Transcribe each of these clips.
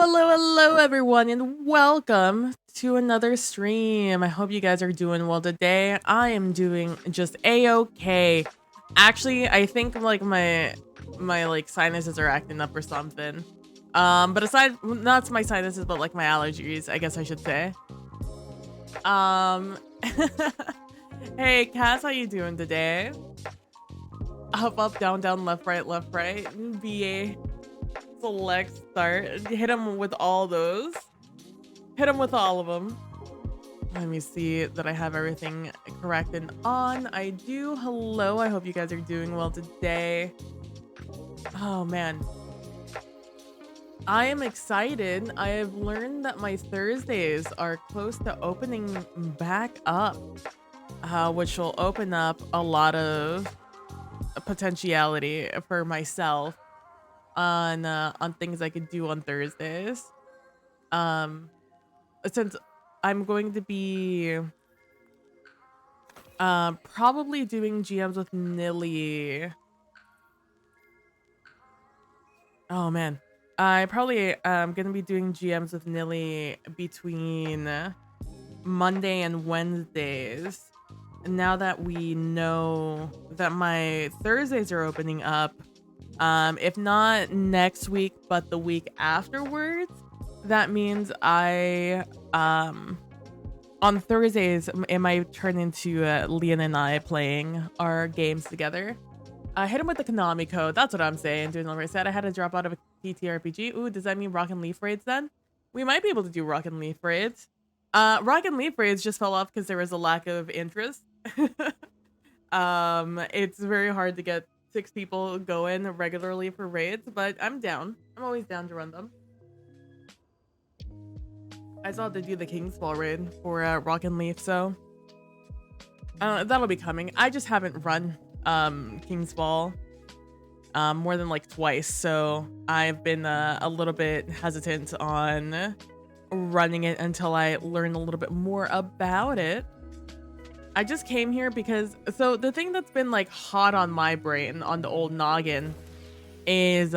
Hello, everyone, and welcome to another stream. I hope you guys are doing well today. I am doing just a-okay. Actually, I think like my like sinuses are acting up or something. But aside, not my sinuses, but like my allergies, I guess I should say. Um, hey, Cass, how you doing today? Up, down, down, left, right, BA. Select start. Hit him with all those. Hit him with all of them. Let me see that I have everything correct and on. I do. Hello. I hope you guys are doing well today. Oh man. I am excited. I have learned that my Thursdays are close to opening back up, which will open up a lot of potentiality for myself on things I could do on Thursdays. Since I'm going to be probably doing GMs with Nilly. Oh man. I probably gonna be doing GMs with Nilly between Monday and Wednesdays. Now that we know that my Thursdays are opening up, if not next week, but the week afterwards, that means I on Thursdays it might turn into Leon and I playing our games together. Hit him with the Konami code. That's what I'm saying. Doing the right set. I had to drop out of a TTRPG. Ooh, does that mean Rock and Leaf raids then? We might be able to do Rock and Leaf raids. Rock and Leaf raids just fell off because there was a lack of interest. It's very hard to get 6 people going regularly for raids, but I'm down. I'm always down to run them. I still have to do the King's Fall raid for Rock and Leaf, so that'll be coming. I just haven't run King's Fall more than like twice, so I've been a little bit hesitant on running it until I learn a little bit more about it. I just came here because so the thing that's been like hot on my brain on the old noggin is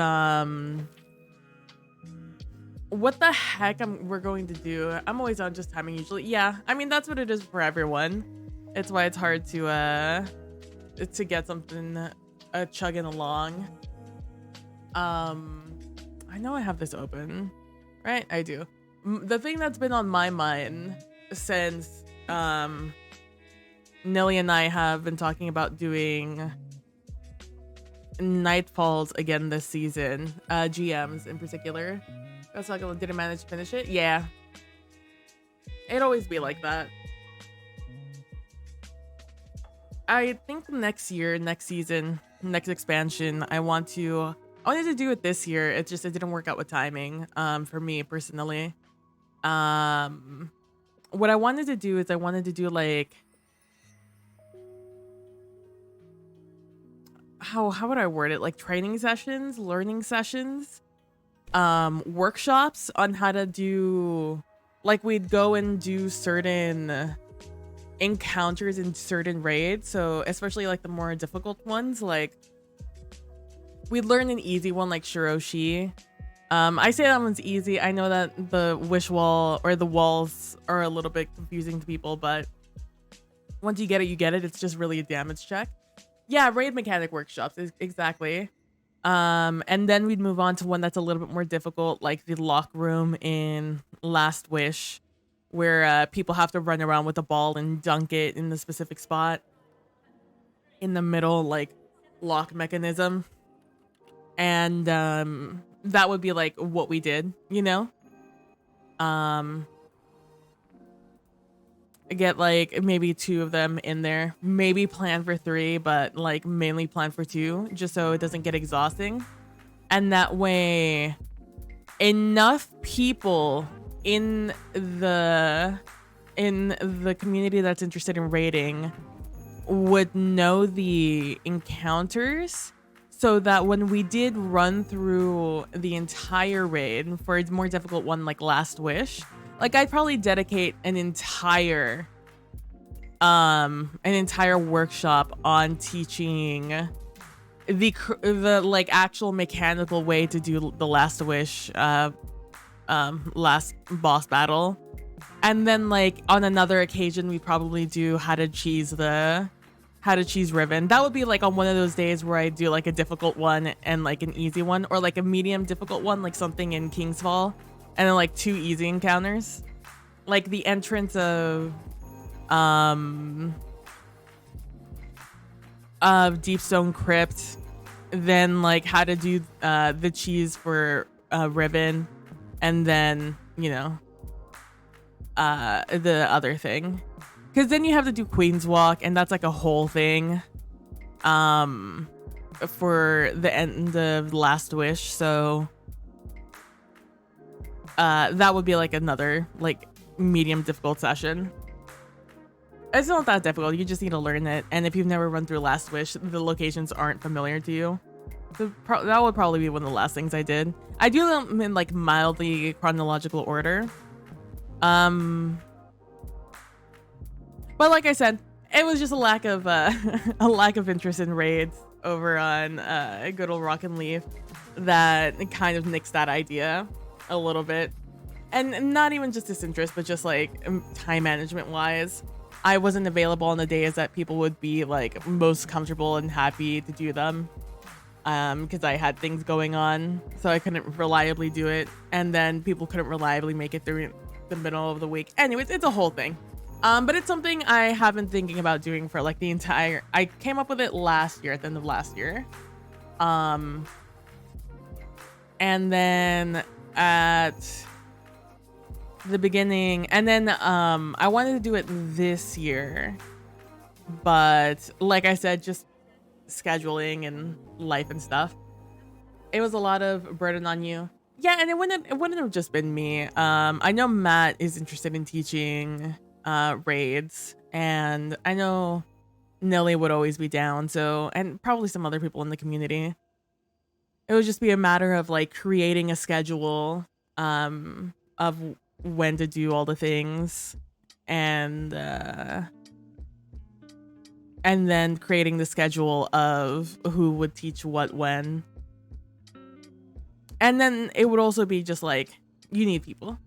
what the heck we're going to do. I'm always on just timing usually. Yeah, I mean that's what it is for everyone. It's why it's hard to get something chugging along. I know I have this open, right? I do. The thing that's been on my mind since Nilly and I have been talking about doing Nightfalls again this season, GMs in particular. That's like, did I manage to finish it? Yeah. It'd always be like that. I think next year, next season, next expansion, I wanted to do it this year. It didn't work out with timing for me personally. What I wanted to do is I wanted to do like how would I word it? Like training sessions, learning sessions, workshops on how to do, like we'd go and do certain encounters in certain raids. So especially like the more difficult ones, like we'd learn an easy one like Shiroshi. I say that one's easy. I know that the wish wall or the walls are a little bit confusing to people, but once you get it, you get it. It's just really a damage check. Yeah, raid mechanic workshops, exactly. And then we'd move on to one that's a little bit more difficult, like the lock room in Last Wish, where people have to run around with a ball and dunk it in the specific spot in the middle, like lock mechanism. And that would be like what we did, you know? Get like maybe 2 of them in there, maybe plan for 3, but like mainly plan for 2, just so it doesn't get exhausting. And that way enough people in the community that's interested in raiding would know the encounters, so that when we did run through the entire raid for a more difficult one like Last Wish, like I'd probably dedicate an entire workshop on teaching the like actual mechanical way to do the Last Wish last boss battle. And then like on another occasion, we probably do how to cheese Riven. That would be like on one of those days where I do like a difficult one and like an easy one, or like a medium difficult one, like something in Kingsfall, and then like 2 easy encounters. Like the entrance of Deepstone Crypt, then like how to do the cheese for Riven, and then, you know, the other thing. Because then you have to do Queen's Walk, and that's like a whole thing for the end of Last Wish. So that would be like another like medium difficult session. It's not that difficult. You just need to learn it. And if you've never run through Last Wish, the locations aren't familiar to you. So that would probably be one of the last things I did. I do them in like mildly chronological order. But like I said, it was just a lack of interest in raids over on good old Rock and Leaf that kind of nixed that idea a little bit. And not even just disinterest, but just like time management wise, I wasn't available on the days that people would be like most comfortable and happy to do them, because I had things going on, so I couldn't reliably do it. And then people couldn't reliably make it through the middle of the week. Anyways, it's a whole thing. But it's something I have been thinking about doing for like the entire, I came up with it last year, at the end of last year. And then at the beginning, and then I wanted to do it this year, but like I said, just scheduling and life and stuff, it was a lot of burden on you. Yeah, and it wouldn't have just been me. I know Matt is interested in teaching raids, and I know Nelly would always be down, so, and probably some other people in the community. It would just be a matter of like creating a schedule of when to do all the things, and then creating the schedule of who would teach what when. And then it would also be just like, you need people.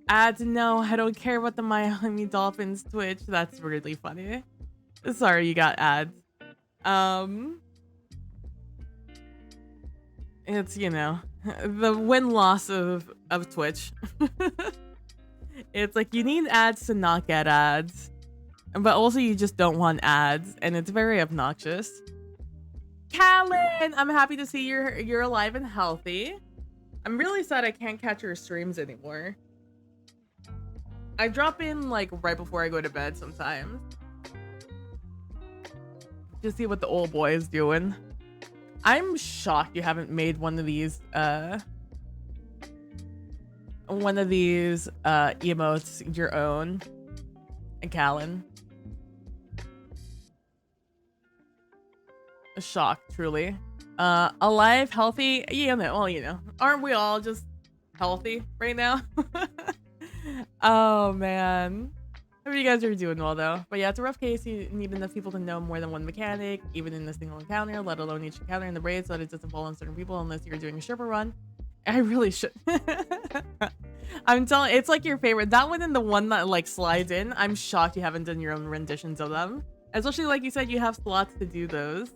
Ads, no, I don't care about the Miami Dolphins Twitch. That's really funny. Sorry, you got ads. It's, you know, the win-loss of Twitch. It's like you need ads to not get ads, but also you just don't want ads, and it's very obnoxious. Callan, I'm happy to see you're alive and healthy. I'm really sad I can't catch your streams anymore. I drop in like right before I go to bed sometimes, just see what the old boy is doing. I'm shocked you haven't made one of these emotes your own, Callan. A shock, truly. Alive, healthy, you know, well, you know, aren't we all just healthy right now? Oh man, hope you guys are doing well though. But yeah, it's a rough case. You need enough people to know more than one mechanic, even in a single encounter, let alone each encounter in the raid, so that it doesn't fall on certain people unless you're doing a Sherpa run. I really should. I'm telling, it's like your favorite, that one and the one that like slides in. I'm shocked you haven't done your own renditions of them, especially like you said, you have slots to do those.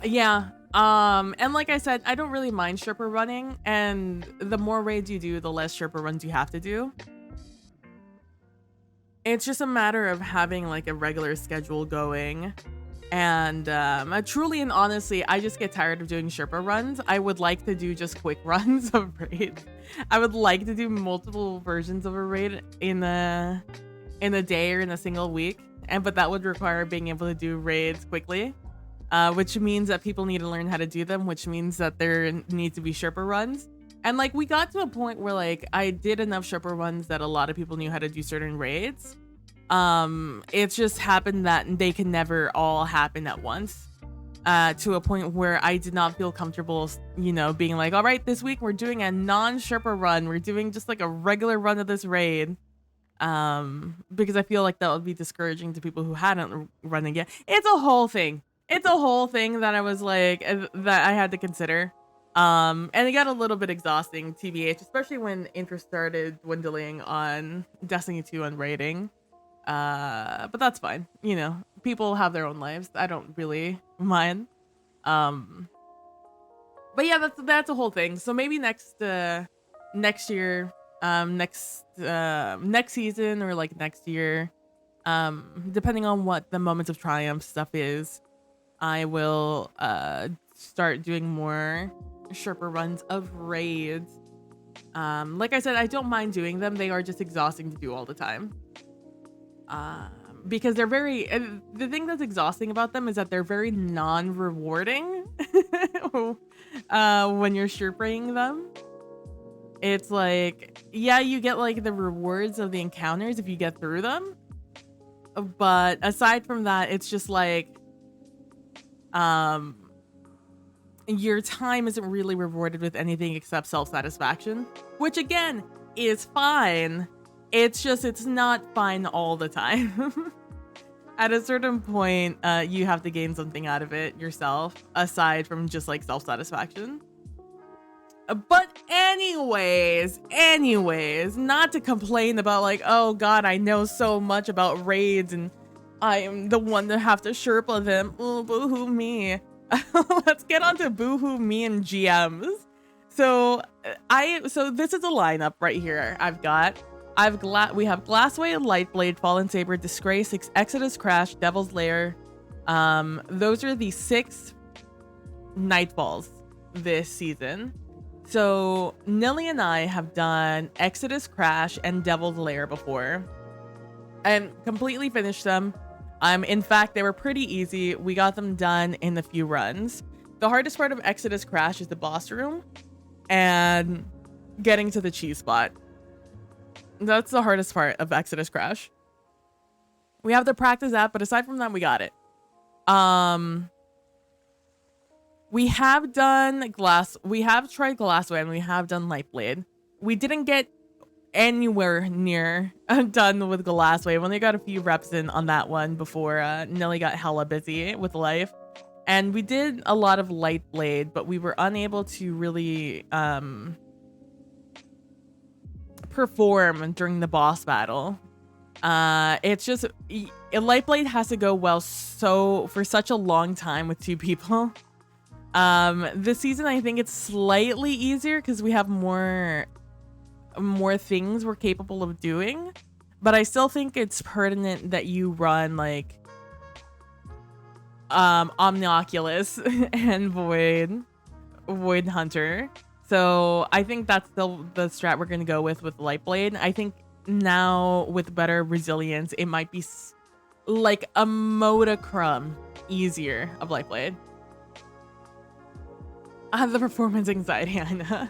Yeah. And like I said, I don't really mind Sherpa running, and the more raids you do, the less Sherpa runs you have to do. It's just a matter of having like a regular schedule going. And truly and honestly, I just get tired of doing Sherpa runs. I would like to do just quick runs of raids. I would like to do multiple versions of a raid in a day or in a single week. But that would require being able to do raids quickly. Which means that people need to learn how to do them, which means that there need to be Sherpa runs. And like we got to a point where like I did enough Sherpa runs that a lot of people knew how to do certain raids. It's just happened that they can never all happen at once. To a point where I did not feel comfortable, you know, being like, all right, this week we're doing a non-Sherpa run. We're doing just like a regular run of this raid. Because I feel like that would be discouraging to people who hadn't run it yet. It's a whole thing. it's a whole thing that I was like that I had to consider. And it got a little bit exhausting, TBH, especially when interest started dwindling on Destiny 2 and rating. But that's fine. You know, people have their own lives. I don't really mind. Um, but yeah, that's a whole thing. So maybe next year, next season or like next year, depending on what the Moments of Triumph stuff is, I will start doing more Sherpa runs of raids. Like I said, I don't mind doing them. They are just exhausting to do all the time. Because they're very, the thing that's exhausting about them is that they're very non-rewarding when you're Sherpaing them. It's like, yeah, you get like the rewards of the encounters if you get through them. But aside from that, it's just like, your time isn't really rewarded with anything except self-satisfaction, which again is fine. It's just, it's not fine all the time. At a certain point, you have to gain something out of it yourself, aside from just like self-satisfaction. But anyways, not to complain about like, oh god, I know so much about raids and I am the one to have to Sherpa them. Oh, boo-hoo me. Let's get on to boo-hoo me and GMs. So this is a lineup right here. We have Glassway, Lightblade, Fallen Saber, Disgrace, Exodus Crash, Devil's Lair. Those are the 6 Nightfalls this season. So Nilly and I have done Exodus Crash and Devil's Lair before and completely finished them. In fact, they were pretty easy. We got them done in a few runs. The hardest part of Exodus Crash is the boss room and getting to the cheese spot. That's the hardest part of Exodus Crash. We have to practice that, but aside from that, we got it. We have tried Glassway and we have done Lightblade. We didn't get anywhere near done with Glassway. We only got a few reps in on that one before Nelly got hella busy with life. And we did a lot of Lightblade, but we were unable to really perform during the boss battle. It's just Lightblade has to go well for such a long time with 2 people. This season I think it's slightly easier because we have more things we're capable of doing, but I still think it's pertinent that you run like Omnioculus and Void Hunter. So I think that's still the strat we're going to go with Lightblade. I think now with better resilience, it might be like a modicum easier of Lightblade. I have the performance anxiety, I know.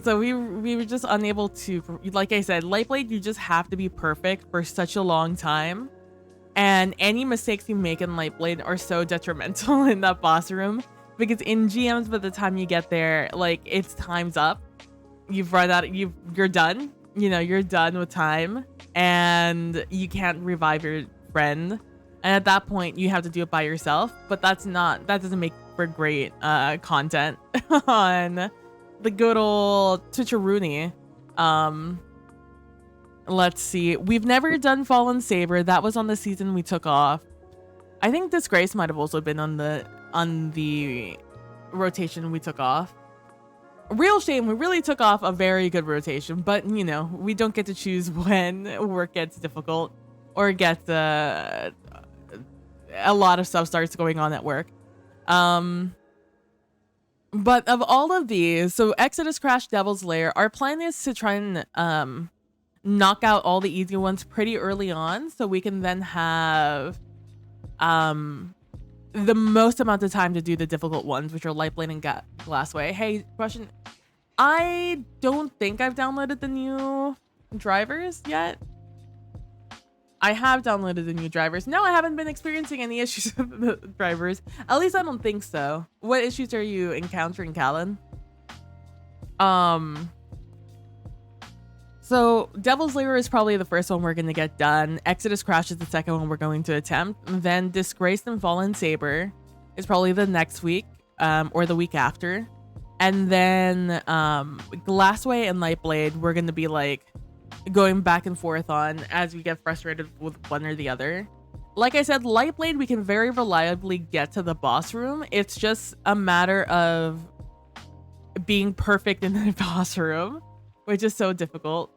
So we were just unable to, like I said, Lightblade, you just have to be perfect for such a long time. And any mistakes you make in Lightblade are so detrimental in that boss room. Because in GMs, by the time you get there, like it's time's up. You've run out, you're done. You know, you're done with time. And you can't revive your friend. And at that point, you have to do it by yourself. But that doesn't make for great content on the good old Twitcheroonie. Let's see. We've never done Fallen Saber. That was on the season we took off. I think Disgrace might have also been on the rotation we took off. Real shame, we really took off a very good rotation, but you know, we don't get to choose when work gets difficult or gets a lot of stuff starts going on at work. But of all of these, so Exodus, Crash, Devil's Lair, our plan is to try and knock out all the easy ones pretty early on so we can then have the most amount of time to do the difficult ones, which are Lightblade and Glassway. Hey, question. I don't think I've downloaded the new drivers yet. I have downloaded the new drivers. No, I haven't been experiencing any issues with the drivers. At least I don't think so. What issues are you encountering, Callan? So So Devil's Lair is probably the first one we're going to get done. Exodus Crash is the second one we're going to attempt. Then Disgraced and Fallen Saber is probably the next week, or the week after. And then Glassway and Lightblade, we're going to be like going back and forth on as we get frustrated with one or the other. Like I said, Lightblade, we can very reliably get to the boss room. It's just a matter of being perfect in the boss room, which is so difficult.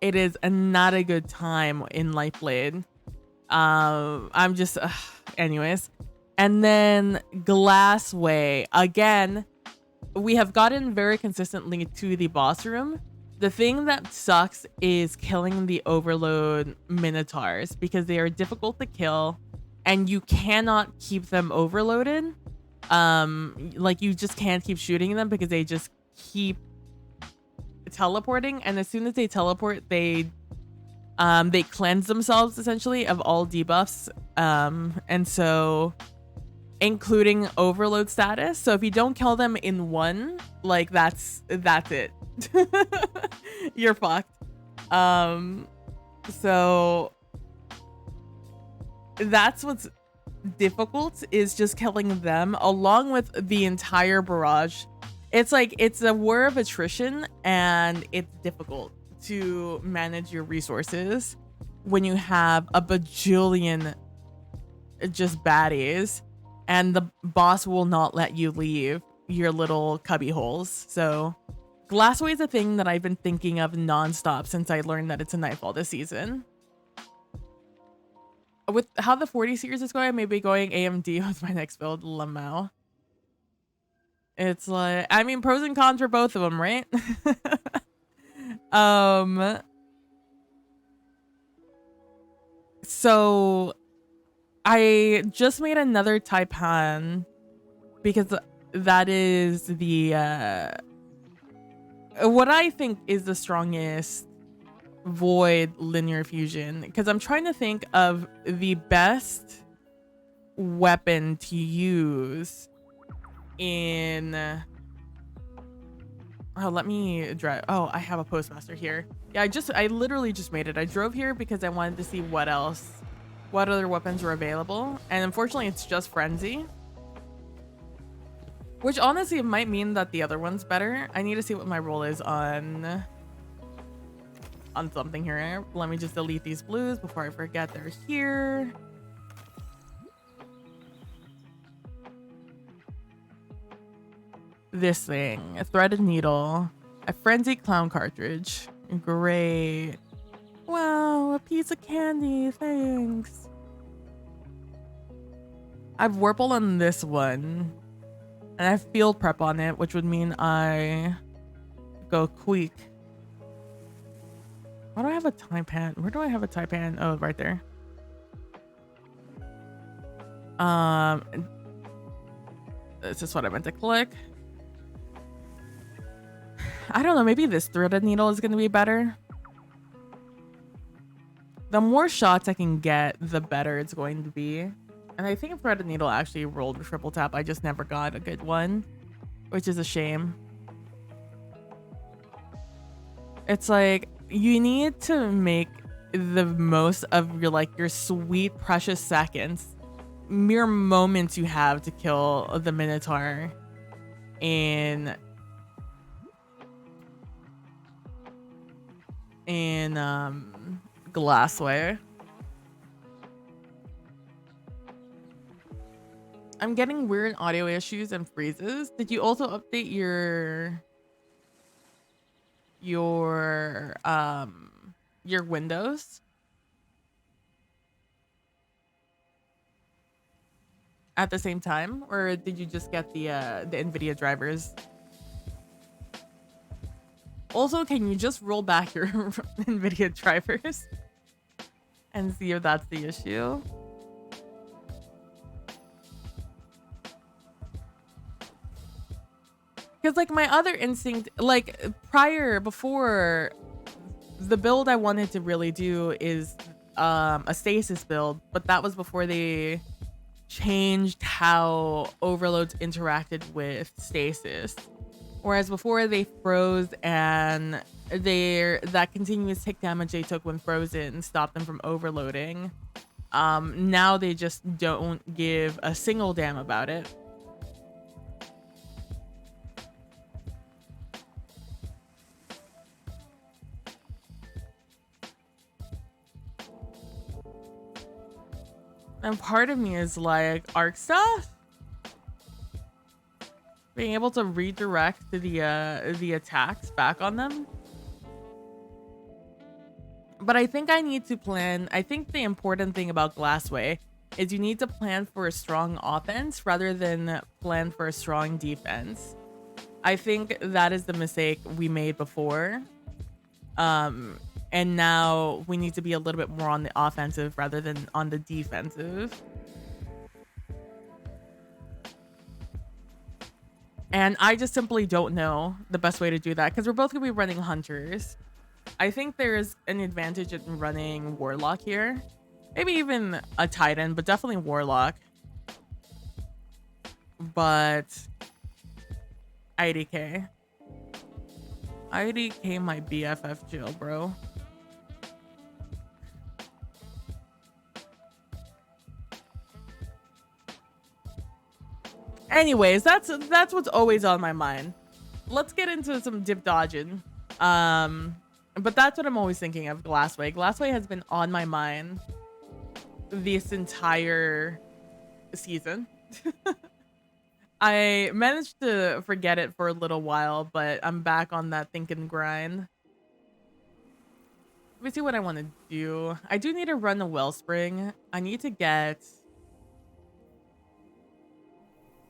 It is not a good time in Lightblade. I'm just, anyways. And then Glassway, again, we have gotten very consistently to the boss room. The thing that sucks is killing the Overload Minotaurs because they are difficult to kill and you cannot keep them overloaded. Like you just can't keep shooting them because they just keep teleporting, and as soon as they teleport, they cleanse themselves essentially of all debuffs, and so including overload status. So if you don't kill them in one, like that's it. You're fucked. So that's what's difficult, is just killing them along with the entire barrage. It's like it's a war of attrition, and it's difficult to manage your resources when you have a bajillion just baddies and the boss will not let you leave your little cubby holes. So Glassway is a thing that I've been thinking of nonstop since I learned that it's a Nightfall this season. With how the 40 series is going, I may be going AMD with my next build, Lamau. It's like, I mean, pros and cons for both of them, right? So I just made another Taipan because that is the what I think is the strongest Void linear fusion, because I'm trying to think of the best weapon to use in let me drive. Oh, I have a postmaster here. Yeah, I literally just made it. I drove here because I wanted to see what other weapons were available, and unfortunately it's just Frenzy, which honestly it might mean that the other one's better. I need to see what my roll is on something here. Let me just delete these blues before I forget they're here. This thing, a threaded needle, a frenzy clown cartridge. Great. Wow, a piece of candy, thanks. I've Warple on this one, and I have field prep on it, which would mean I go quick. Why do I have a Taipan? Where do I have a Taipan? Oh, right there. This is what I meant to click. I don't know, maybe this threaded needle is going to be better. The more shots I can get, the better it's going to be. And I think threaded needle actually rolled a triple tap. I just never got a good one, which is a shame. It's like, you need to make the most of your sweet precious seconds, mere moments you have to kill the Minotaur in Glassway. I'm getting weird audio issues and freezes. Did you also update your Windows at the same time, or did you just get the NVIDIA drivers? Also, can you just roll back your NVIDIA drivers and see if that's the issue? Because like my other instinct, like before, the build I wanted to really do is a stasis build, but that was before they changed how overloads interacted with stasis. Whereas before they froze and that continuous tick damage they took when frozen stopped them from overloading. Now they just don't give a single damn about it. And part of me is like, arc stuff? Being able to redirect the attacks back on them. But I think I need to plan. I think the important thing about Glassway is you need to plan for a strong offense rather than plan for a strong defense. I think that is the mistake we made before. And now we need to be a little bit more on the offensive rather than on the defensive. And I just simply don't know the best way to do that because we're both going to be running hunters. I think there's an advantage in running Warlock here. Maybe even a Titan, but definitely Warlock. But IDK. IDK my BFF Jill, bro. Anyways, that's what's always on my mind. Let's get into some dip dodging. But that's what I'm always thinking of, Glassway. Glassway has been on my mind this entire season. I managed to forget it for a little while, but I'm back on that thinking grind. Let me see what I want to do. I do need to run a Wellspring. I need to get...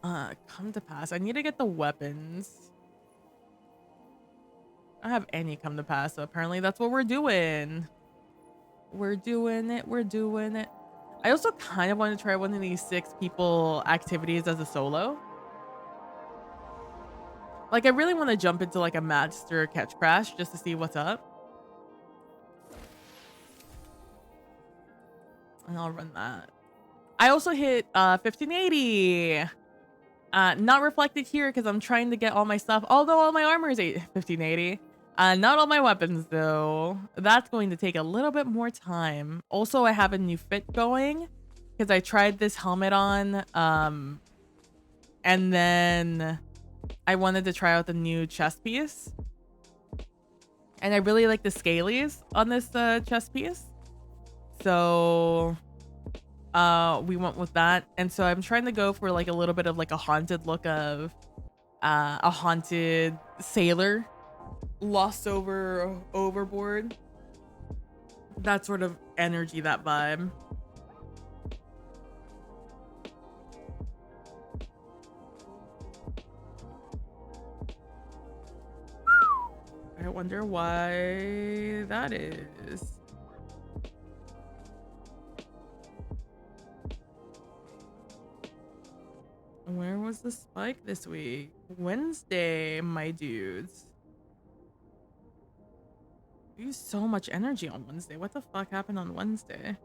come to pass. I need to get the weapons. I don't have any come to pass, so apparently that's what we're doing. We're doing it. We're doing it. I also kind of want to try one of these 6 people activities as a solo. Like, I really want to jump into like a master catch crash just to see what's up. And I'll run that. I also hit 1580. Not reflected here because I'm trying to get all my stuff, although all my armor is 1580. Not all my weapons though. That's going to take a little bit more time. Also, I have a new fit going because I tried this helmet on. And then I wanted to try out the new chest piece. And I really like the scalies on this chest piece. So we went with that. And so I'm trying to go for like a little bit of like a haunted look of a haunted sailor lost overboard. That sort of energy, that vibe. I wonder why that is. Where was the spike this week? Wednesday, my dudes. I used so much energy on Wednesday. What the fuck happened on Wednesday?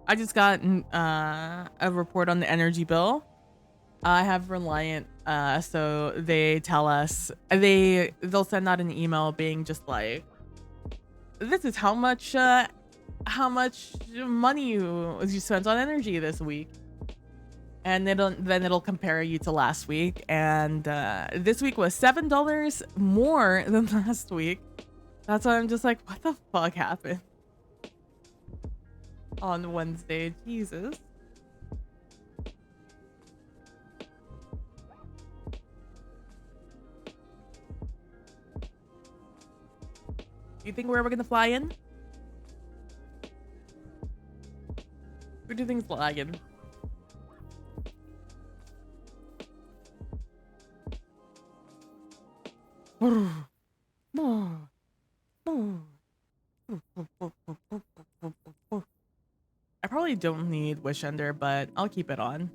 I just got a report on the energy bill. I have Reliant, so they tell us they'll send out an email being just like, this is how much money you spent on energy this week, and then it'll compare you to last week, and this week was $7 more than last week. That's why I'm just like, what the fuck happened on Wednesday? Jesus. Do you think we're ever gonna fly in? Who do you think's lagging? I probably don't need Wish Ender, but I'll keep it on.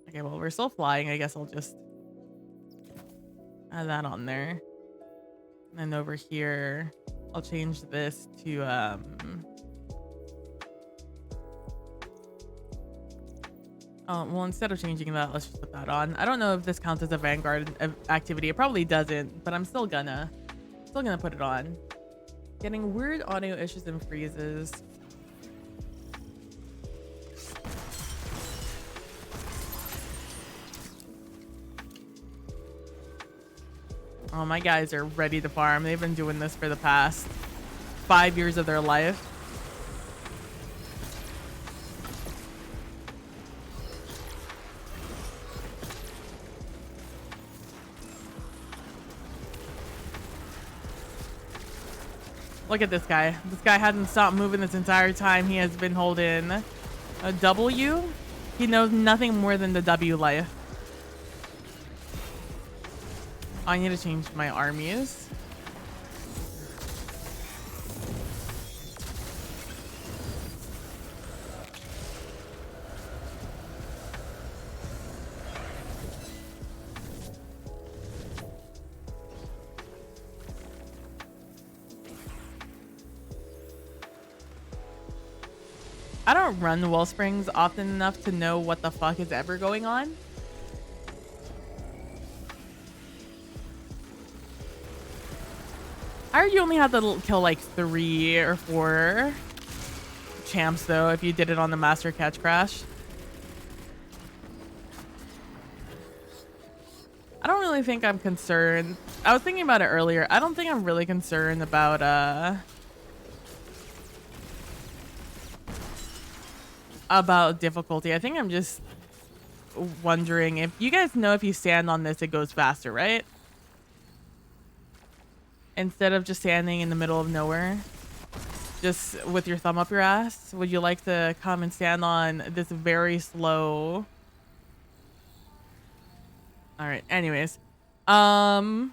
Okay, well, we're still flying. I guess I'll just add that on there. And over here, I'll change this to oh, well, instead of changing that, let's just put that on. I don't know if this counts as a Vanguard activity. It probably doesn't, but I'm still gonna put it on. Getting weird audio issues and freezes. Oh, my guys are ready to farm. They've been doing this for the past 5 years of their life. Look at this guy. This guy hasn't stopped moving this entire time. He has been holding a W. He knows nothing more than the W life. I need to change my armies. I don't run Wellsprings often enough to know what the fuck is ever going on. I heard you only had to kill like 3 or 4 champs though if you did it on the Master Catch Crash. I don't really think I'm concerned. I was thinking about it earlier. I don't think I'm really concerned about difficulty. I think I'm just wondering if you guys know if you stand on this, it goes faster, right? Instead of just standing in the middle of nowhere, just with your thumb up your ass, would you like to come and stand on this very slow? All right. Anyways, yeah,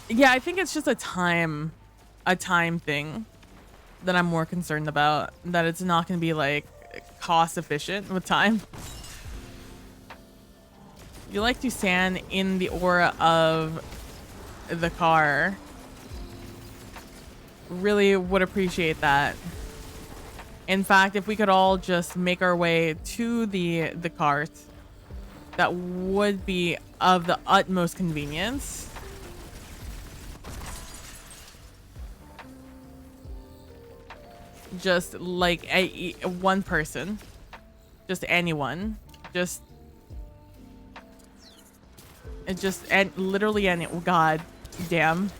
I think it's just a time thing that I'm more concerned about, that it's not going to be like cost efficient with time. You like to stand in the aura of the car. Really would appreciate that. In fact, if we could all just make our way to the cart, that would be of the utmost convenience. Just like one person, just anyone, just and literally any, god damn.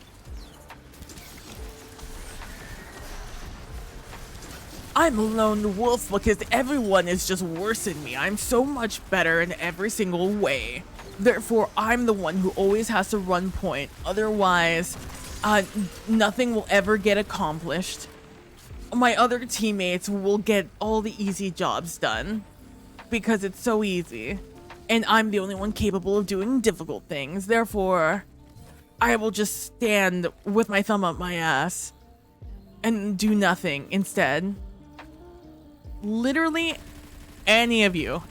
I'm a lone wolf because everyone is just worse than me. I'm so much better in every single way. Therefore, I'm the one who always has to run point. Otherwise, nothing will ever get accomplished. My other teammates will get all the easy jobs done because it's so easy. And I'm the only one capable of doing difficult things. Therefore, I will just stand with my thumb up my ass and do nothing instead. Literally any of you,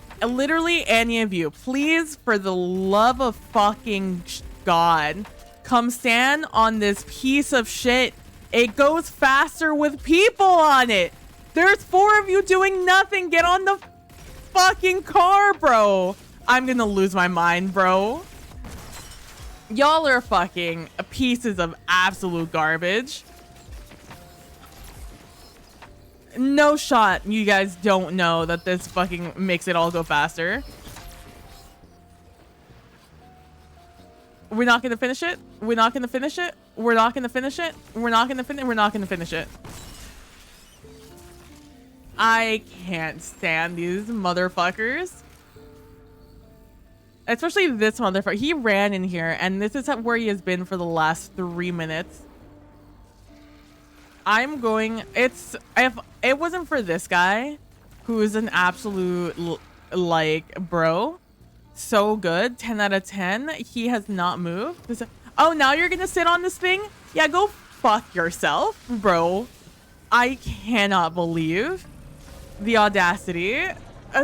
please, for the love of fucking God, come stand on this piece of shit. It goes faster with people on it. There's 4 of you doing nothing. Get on the fucking car, bro. I'm gonna lose my mind, bro. Y'all are fucking pieces of absolute garbage. No shot you guys don't know that this fucking makes it all go faster. We're not gonna finish it. We're not gonna finish it. We're not gonna finish it. We're not gonna finish. We're not gonna finish it. I can't stand these motherfuckers. Especially this motherfucker. He ran in here, and this is where he has been for the last 3 minutes. I'm going... If it wasn't for this guy, who is an absolute, like, bro, so good, 10 out of 10, he has not moved. Oh, now you're gonna sit on this thing? Yeah, go fuck yourself, bro. I cannot believe the audacity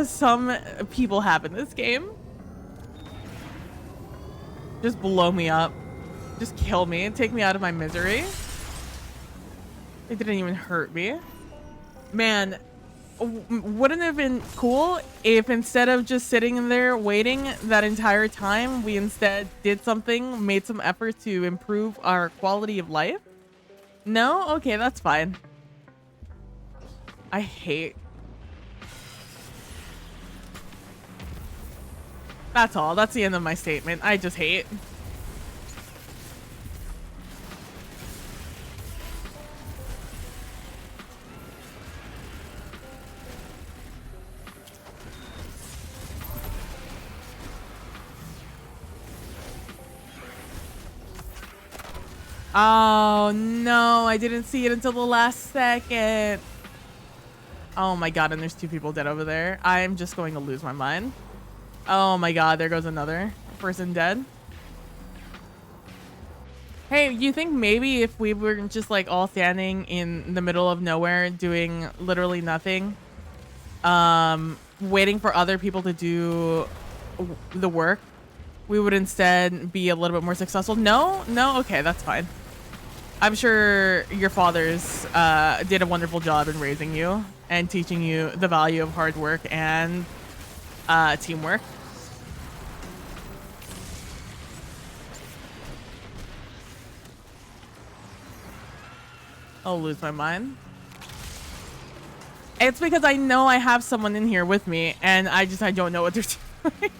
some people have in this game. Just blow me up. Just kill me and take me out of my misery. It didn't even hurt me. Man, wouldn't it have been cool if instead of just sitting in there waiting that entire time, we instead did something, made some effort to improve our quality of life? No? Okay, that's fine. I hate. That's all. That's the end of my statement. I just hate. Oh, no. I didn't see it until the last second. Oh my god, and there's 2 people dead over there. I'm just going to lose my mind. Oh my god, there goes another person dead. Hey, you think maybe if we were just like all standing in the middle of nowhere doing literally nothing, waiting for other people to do the work, we would instead be a little bit more successful? No? No? Okay, that's fine. I'm sure your fathers did a wonderful job in raising you and teaching you the value of hard work and teamwork. I'll lose my mind. It's because I know I have someone in here with me and I don't know what they're doing.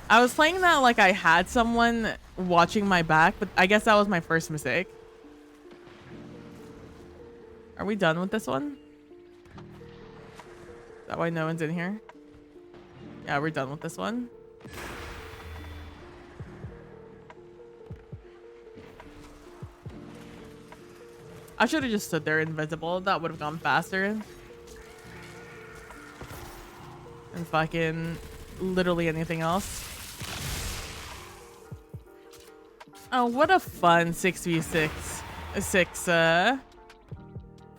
I was playing that like I had someone watching my back, but I guess that was my first mistake. Are we done with this one? Is that why no one's in here? Yeah, we're done with this one. I should have just stood there invisible. That would have gone faster. And fucking literally anything else. Oh, what a fun 6v6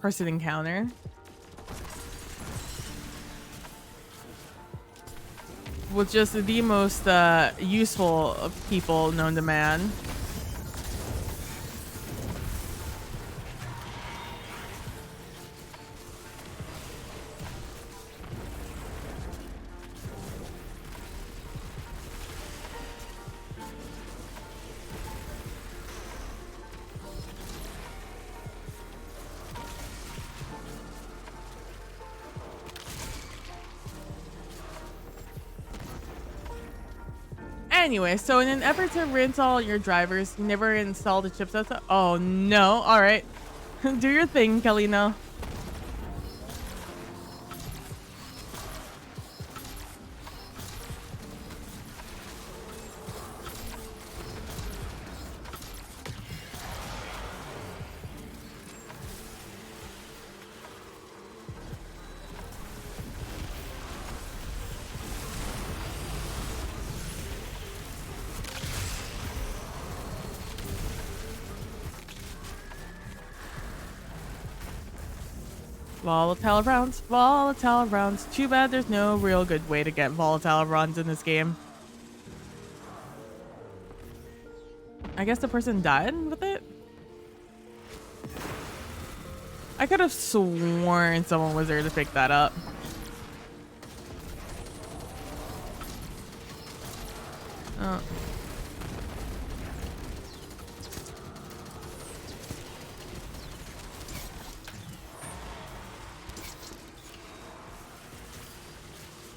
person encounter. With just the most useful people known to man. Anyway, so in an effort to rinse all your drivers, you never installed the chipset. Oh no! All right, do your thing, Kalino. Volatile rounds. Too bad there's no real good way to get volatile rounds in this game. I guess the person died with it? I could have sworn someone was there to pick that up. Oh.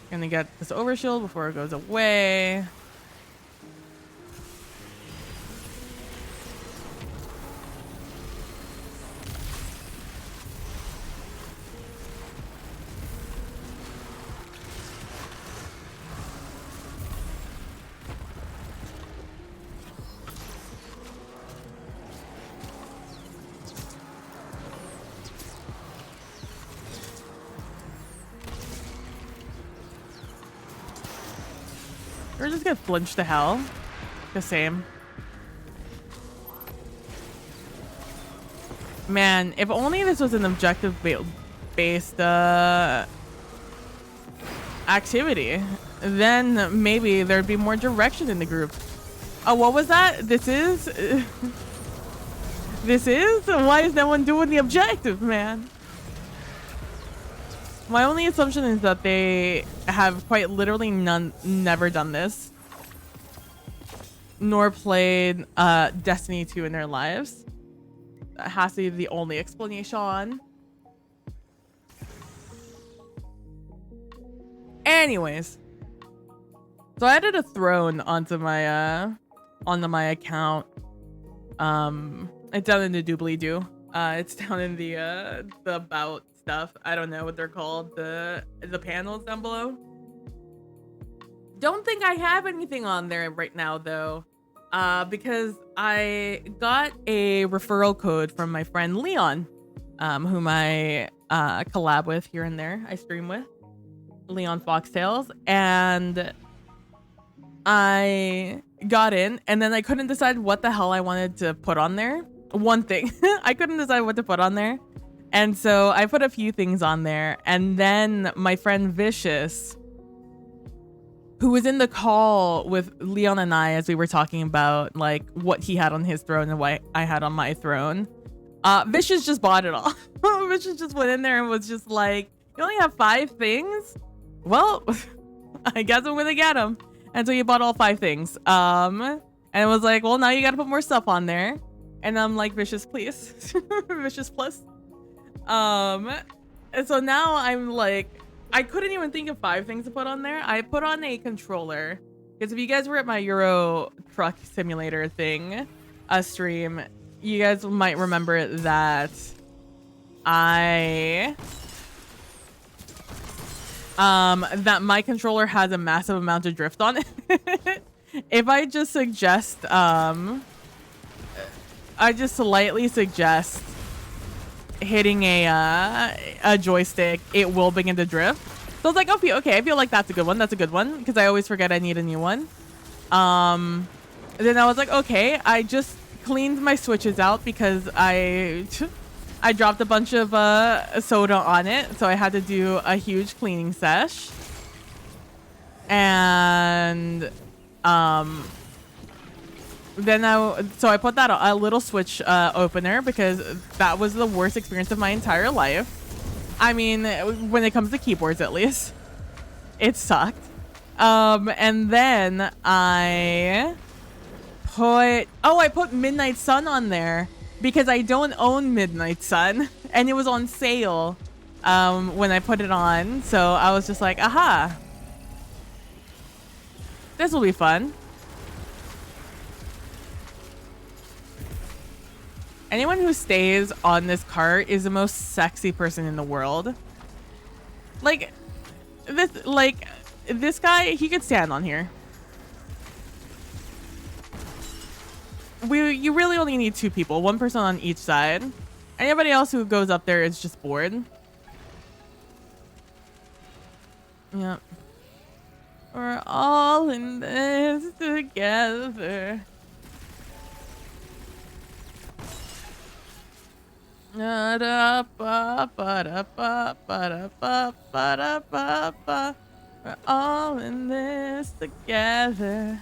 Gonna get this overshield before it goes away. Or just get flinched to hell. The same. Man, if only this was an objective based activity. then maybe there'd be more direction in the group. Oh, what was that? This is? This is? Why is no one doing the objective, man? My only assumption is that they have quite literally never done this, nor played Destiny 2 in their lives. That has to be the only explanation. Anyways, so I added a throne onto my account. It's down in the doobly-doo. It's down in the about stuff. I don't know what they're called. The panels down below. Don't think I have anything on there right now though, because I got a referral code from my friend Leon, whom I collab with here and there. I stream with Leon Foxtails, and I got in, and then I couldn't decide what the hell I wanted to put on there. One thing. I couldn't decide what to put on there. And so I put a few things on there. And then my friend Vicious, who was in the call with Leon and I as we were talking about like what he had on his throne and what I had on my throne, Vicious just bought it all. Vicious just went in there and was just like, you only have 5 things? Well, I guess I'm gonna get them. And so he bought all 5 things. And it was like, well, now you gotta put more stuff on there. And I'm like, Vicious, please. Vicious plus. And so now I'm like, I couldn't even think of 5 things to put on there. I put on a controller. Because if you guys were at my Euro Truck Simulator thing, a stream, you guys might remember that that my controller has a massive amount of drift on it. If I just suggest, I just slightly suggest hitting a joystick, it will begin to drift. So I was like, okay, I feel like that's a good one. That's a good one, because I always forget I need a new one. Then I was like, okay, I just cleaned my switches out because I dropped a bunch of soda on it, so I had to do a huge cleaning sesh. And then I put that a little switch opener because that was the worst experience of my entire life. I mean, when it comes to keyboards, at least, it sucked. And then I put Midnight Sun on there because I don't own Midnight Sun, and it was on sale when I put it on. So I was just like, aha, this will be fun. Anyone who stays on this cart is the most sexy person in the world. Like this guy, he could stand on here. You really only need 2 people, 1 person on each side. Anybody else who goes up there is just bored. Yep. We're all in this together. We're all in this together.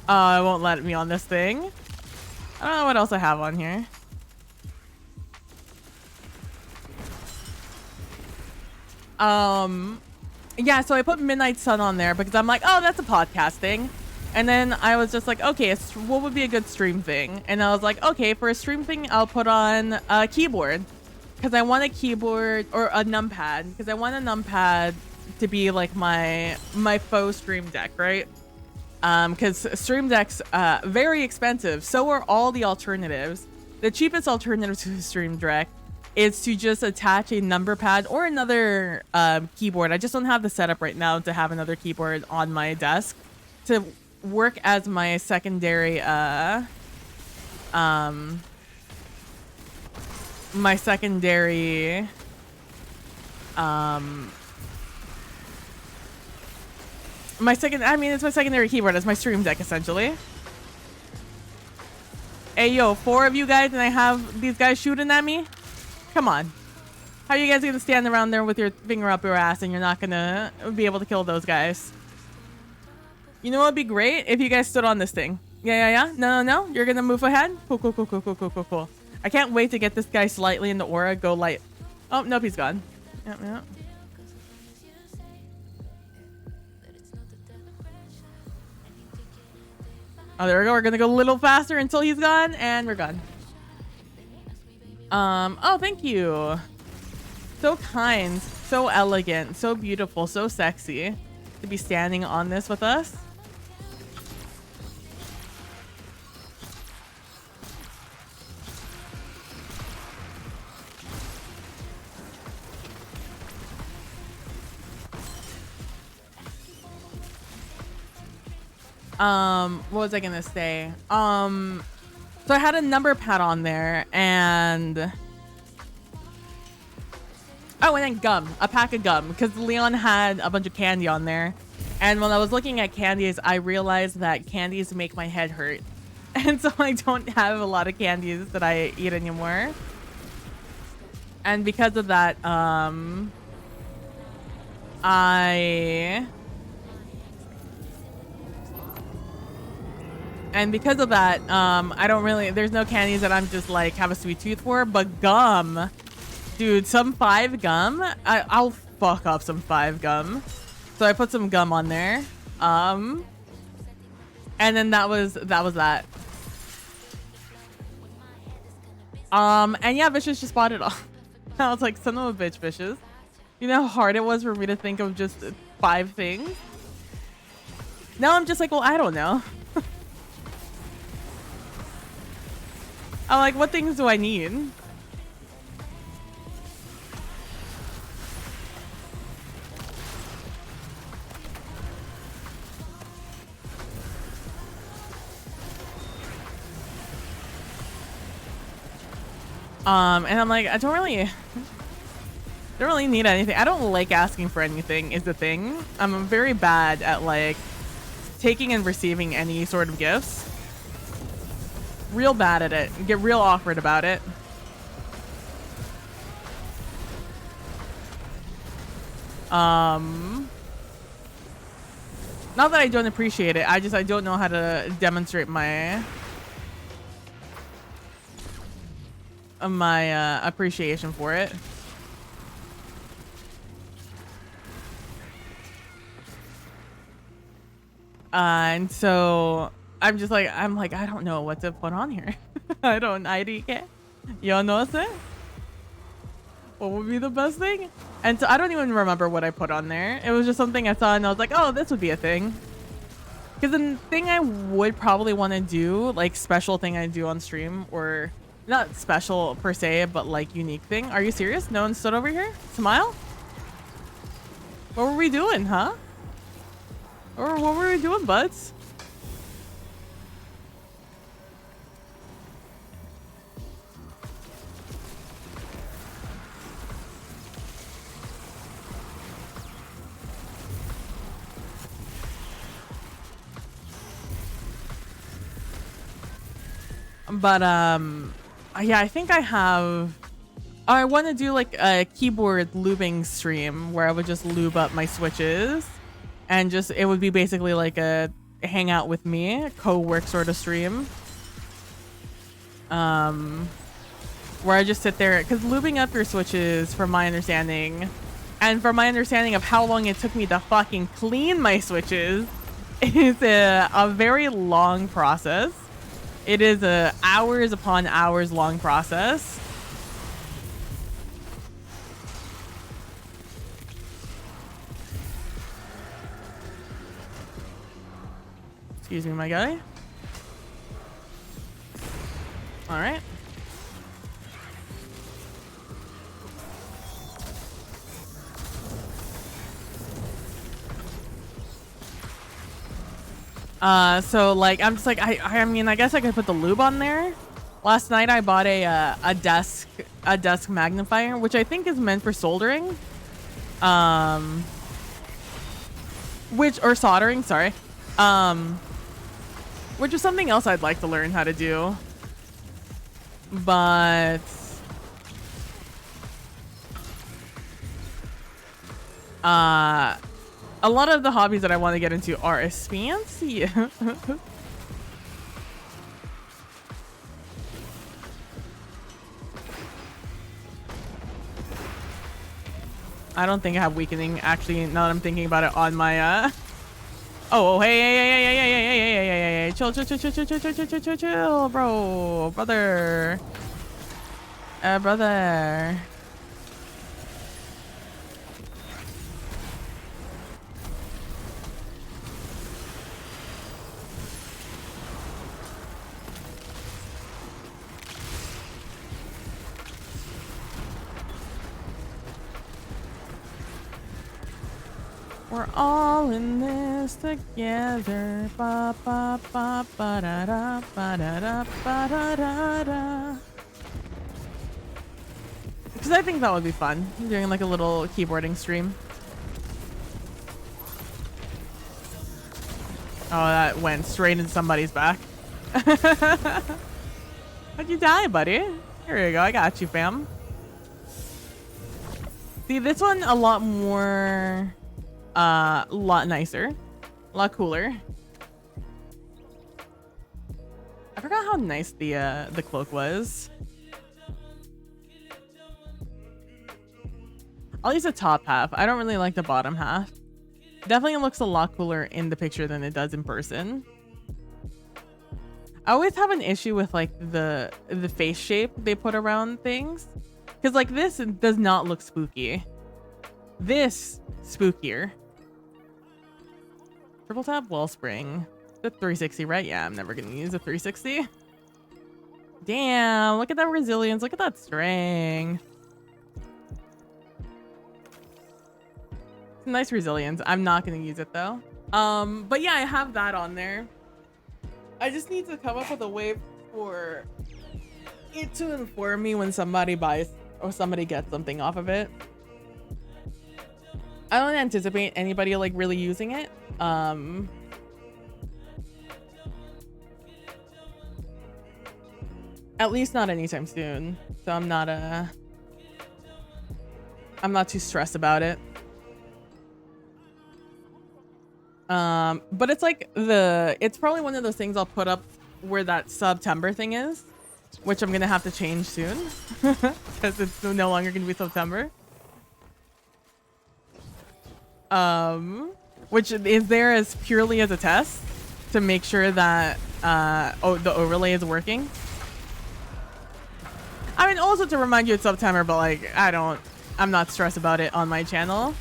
Oh, it won't let me on this thing. I don't know what else I have on here. Yeah, so I put Midnight Sun on there because I'm like, oh, that's a podcast thing. And then I was just like, okay, what would be a good stream thing? And I was like, okay, for a stream thing, I'll put on a keyboard. Because I want a keyboard or a numpad. Because I want a numpad to be like my faux stream deck, right? Because stream decks, very expensive. So are all the alternatives. The cheapest alternative to a stream deck is to just attach a number pad or another keyboard. I just don't have the setup right now to have another keyboard on my desk to work as my secondary my secondary it's my secondary keyboard as my stream deck essentially. Hey yo, 4 of you guys and I have these guys shooting at me? Come on. How are you guys gonna stand around there with your finger up your ass and you're not gonna be able to kill those guys? You know what would be great? If you guys stood on this thing. Yeah. No. You're gonna move ahead? Cool. I can't wait to get this guy slightly in the aura. Go light. Oh, nope, he's gone. Yep. Oh, there we go. We're gonna go a little faster until he's gone, and we're gone. Oh, thank you. So kind, so elegant, so beautiful, so sexy to be standing on this with us. What was I gonna say? So I had a number pad on there, and oh, and then gum, a pack of gum, because Leon had a bunch of candy on there. And when I was looking at candies, I realized that candies make my head hurt. And so I don't have a lot of candies that I eat anymore. And because of that, I don't really, there's no candies that I'm just like have a sweet tooth for, but gum, dude, some 5 gum, I'll fuck up some 5 gum. So I put some gum on there. And then that was that. And yeah, Vicious just bought it all. I was like, son of a bitch, Vicious. You know how hard it was for me to think of just 5 things? Now I'm just like, well, I don't know. I'm like, what things do I need? And I'm like, I don't really need anything. I don't like asking for anything is the thing. I'm very bad at like taking and receiving any sort of gifts. Real bad at it. Get real awkward about it. Not that I don't appreciate it. I don't know how to demonstrate my appreciation for it. And so I'm like, I don't know what to put on here. I don't care. Y'all know what I'm saying? What would be the best thing? And so I don't even remember what I put on there. It was just something I saw and I was like, oh, this would be a thing. Because the thing I would probably want to do, like special thing I do on stream, or not special per se, but like unique thing. Are you serious? No one stood over here? Smile? What were we doing, huh? Or what were we doing, buds? But yeah, I think I have. I want to do like a keyboard lubing stream where I would just lube up my switches, and just it would be basically like a hangout with me, co-work sort of stream. Where I just sit there, because lubing up your switches, from my understanding, and from my understanding of how long it took me to fucking clean my switches, is a very long process. It is a hours upon hours long process. Excuse me, my guy. All right. So like I'm just like I mean I guess I could put the lube on there. Last night I bought a desk magnifier, which I think is meant for soldering. Or soldering, sorry. Which is something else I'd like to learn how to do. But A lot of the hobbies that I want to get into are expansive. I don't think I have weakening, actually, now that I'm thinking about it on my, Oh, hey, hey, hey, hey, hey, hey, hey, hey, hey, hey, hey, chill, chill, chill, chill, chill, chill, chill, chill, chill, chill, bro, brother. Brother. We're all in this together. Ba ba ba ba da da ba da da ba da da da. Because I think that would be fun, doing like a little keyboarding stream. Oh, that went straight into somebody's back. How'd you die, buddy? Here you go. I got you, fam. See, this one a lot more, lot nicer, a lot cooler. I forgot how nice the cloak was. I'll use the top half. I don't really like the bottom half. Definitely looks a lot cooler in the picture than it does in person. I always have an issue with like the face shape they put around things. Because like this does not look spooky. This, spookier. Triple tap Wellspring. The 360, right? Yeah, I'm never going to use a 360. Damn, look at that resilience. Look at that strength. Nice resilience. I'm not going to use it though. But yeah, I have that on there. I just need to come up with a way for it to inform me when somebody buys or somebody gets something off of it. I don't anticipate anybody like really using it. At least not anytime soon. So I'm not too stressed about it. But it's like it's probably one of those things I'll put up where that September thing is, which I'm gonna have to change soon because it's no longer gonna be September. Which is there as purely as a test to make sure that the overlay is working. I mean, also to remind you it's September, but like I'm not stressed about it on my channel.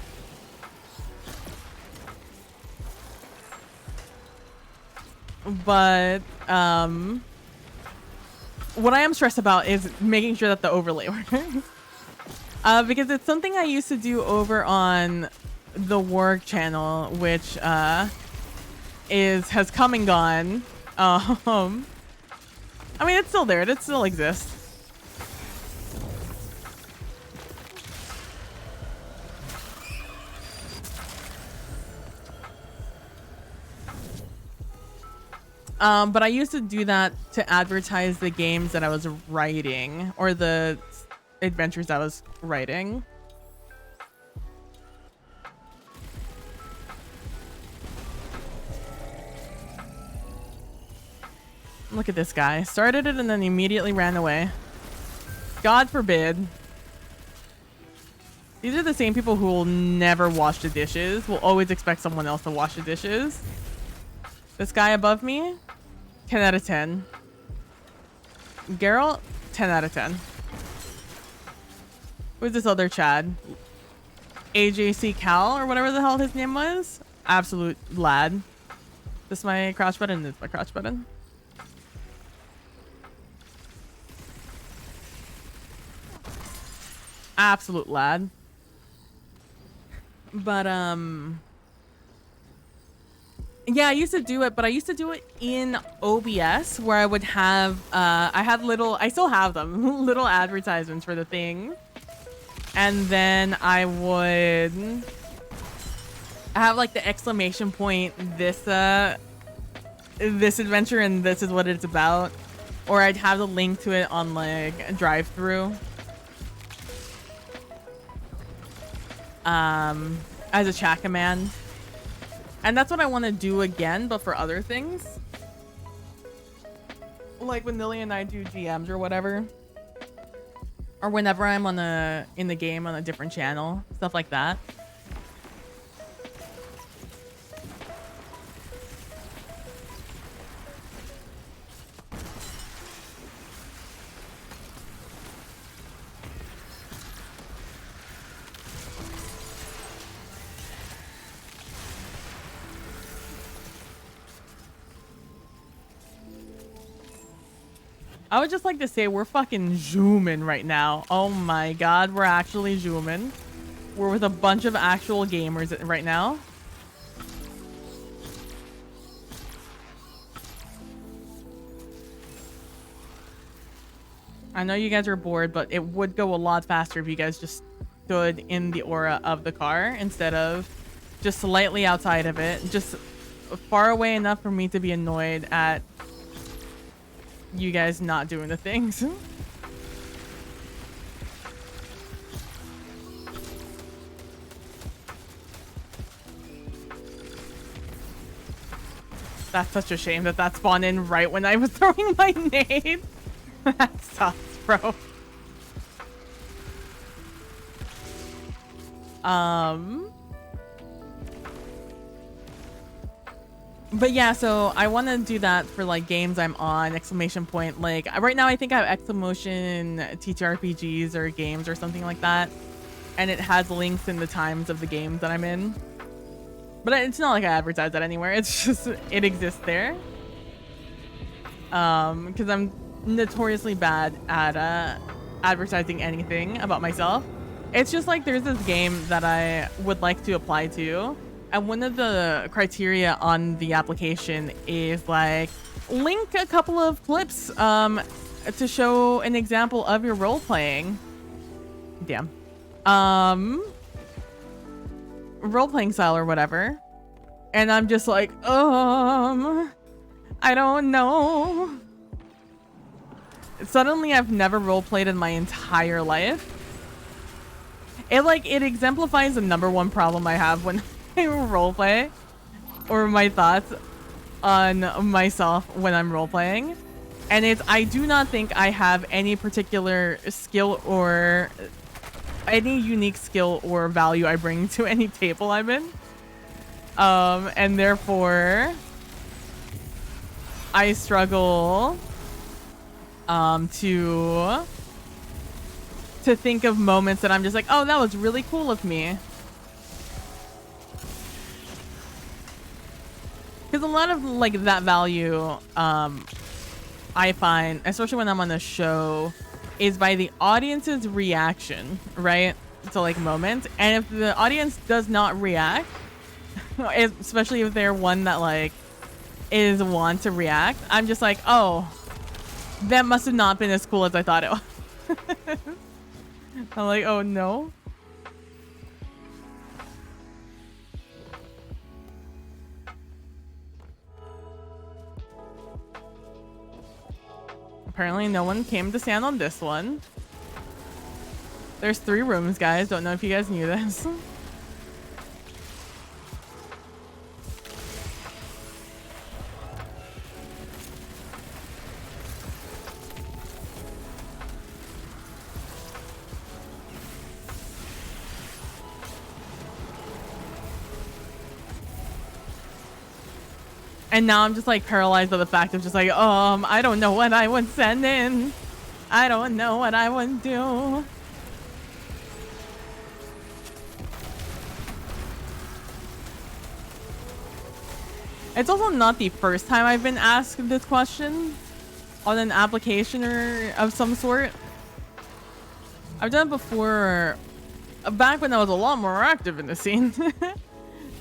But what I am stressed about is making sure that the overlay works. Because it's something I used to do over on the work channel, which has come and gone. I mean, it's still there. It still exists. But I used to do that to advertise the games that I was writing or the adventures I was writing. Look at this guy. Started it and then immediately ran away. God forbid. These are the same people who will never wash the dishes. Will always expect someone else to wash the dishes. This guy above me, 10 out of 10. Geralt, 10 out of 10. Who's this other Chad? AJC Cal or whatever the hell his name was? Absolute lad. This my crouch button? This is my crouch button. Absolute lad. But yeah, I used to do it, but I used to do it in OBS where I would have I still have them, little advertisements for the thing. And then I would have like the exclamation point, this adventure and this is what it's about. Or I'd have the link to it on like a drive-through. as a chat command. And that's what I want to do again, but for other things. Like when Lily and I do GMs or whatever. Or whenever I'm in the game on a different channel. Stuff like that. I would just like to say we're fucking zooming right now. Oh my god, we're actually zooming. We're with a bunch of actual gamers right now. I know you guys are bored, but it would go a lot faster if you guys just stood in the aura of the car instead of just slightly outside of it. Just far away enough for me to be annoyed at you guys not doing the things. That's such a shame that that spawned in right when I was throwing my nade. That sucks, bro. But yeah, so I want to do that for like games I'm on, exclamation point. Like right now I think I have exclamation TTRPGs or games or something like that. And it has links in the times of the games that I'm in. But it's not like I advertise that anywhere. It's just, it exists there. Because I'm notoriously bad at advertising anything about myself. It's just like there's this game that I would like to apply to. And one of the criteria on the application is like link a couple of clips to show an example of your role playing. Damn. Role playing style or whatever. And I'm just like, I don't know. Suddenly I've never role played in my entire life. It exemplifies the #1 problem I have when I roleplay, or my thoughts on myself when I'm roleplaying, and it's I do not think I have any particular skill or any unique skill or value I bring to any table I'm in, and therefore I struggle to think of moments that I'm just like, oh, that was really cool of me. Because a lot of like that value I find, especially when I'm on a show, is by the audience's reaction, right? To like moments. And if the audience does not react, especially if they're one that like is one to react, I'm just like, oh, that must have not been as cool as I thought it was. I'm like, oh no. Apparently no one came to stand on this one. There's 3 rooms, guys. Don't know if you guys knew this. And now I'm just like paralyzed by the fact of just like, I don't know what I would send in. I don't know what I would do. It's also not the first time I've been asked this question on an application or of some sort. I've done it before, back when I was a lot more active in the scene.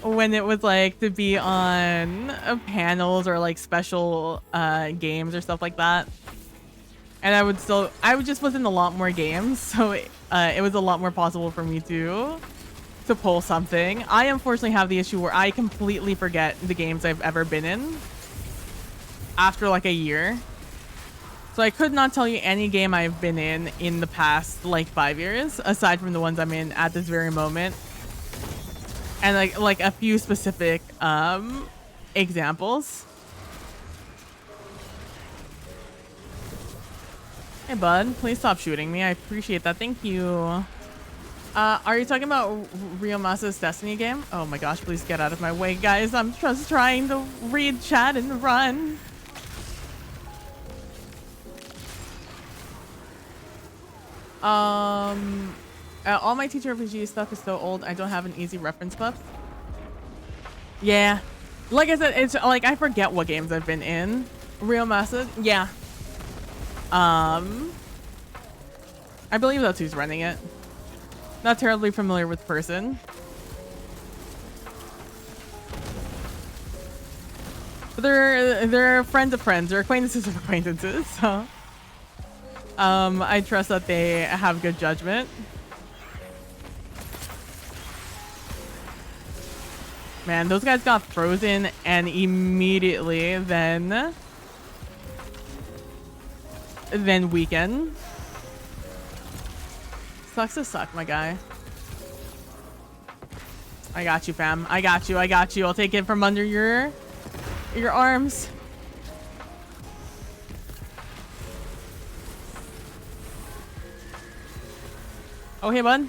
When it was like to be on panels or like special games or stuff like that. And I just was in a lot more games, so it was a lot more possible for me to pull something. I unfortunately have the issue where I completely forget the games I've ever been in after like a year. So I could not tell you any game I've been in the past like 5 years, aside from the ones I'm in at this very moment. and like a few specific examples. Hey bud, please stop shooting me. I appreciate that. Thank you. Are you talking about Ryomasa's Destiny game? Oh my gosh, please get out of my way, guys. I'm just trying to read chat and run. All my TTRPG stuff is so old, I don't have an easy reference book. Yeah. Like I said, it's like I forget what games I've been in. Ryomasa, yeah. I believe that's who's running it. Not terribly familiar with the person. But they're friends of friends, or acquaintances of acquaintances, so I trust that they have good judgment. Man, those guys got frozen and immediately then weakened. Sucks to suck, my guy. I got you, fam. I got you. I got you. I'll take it from under your arms. Oh, hey, bud.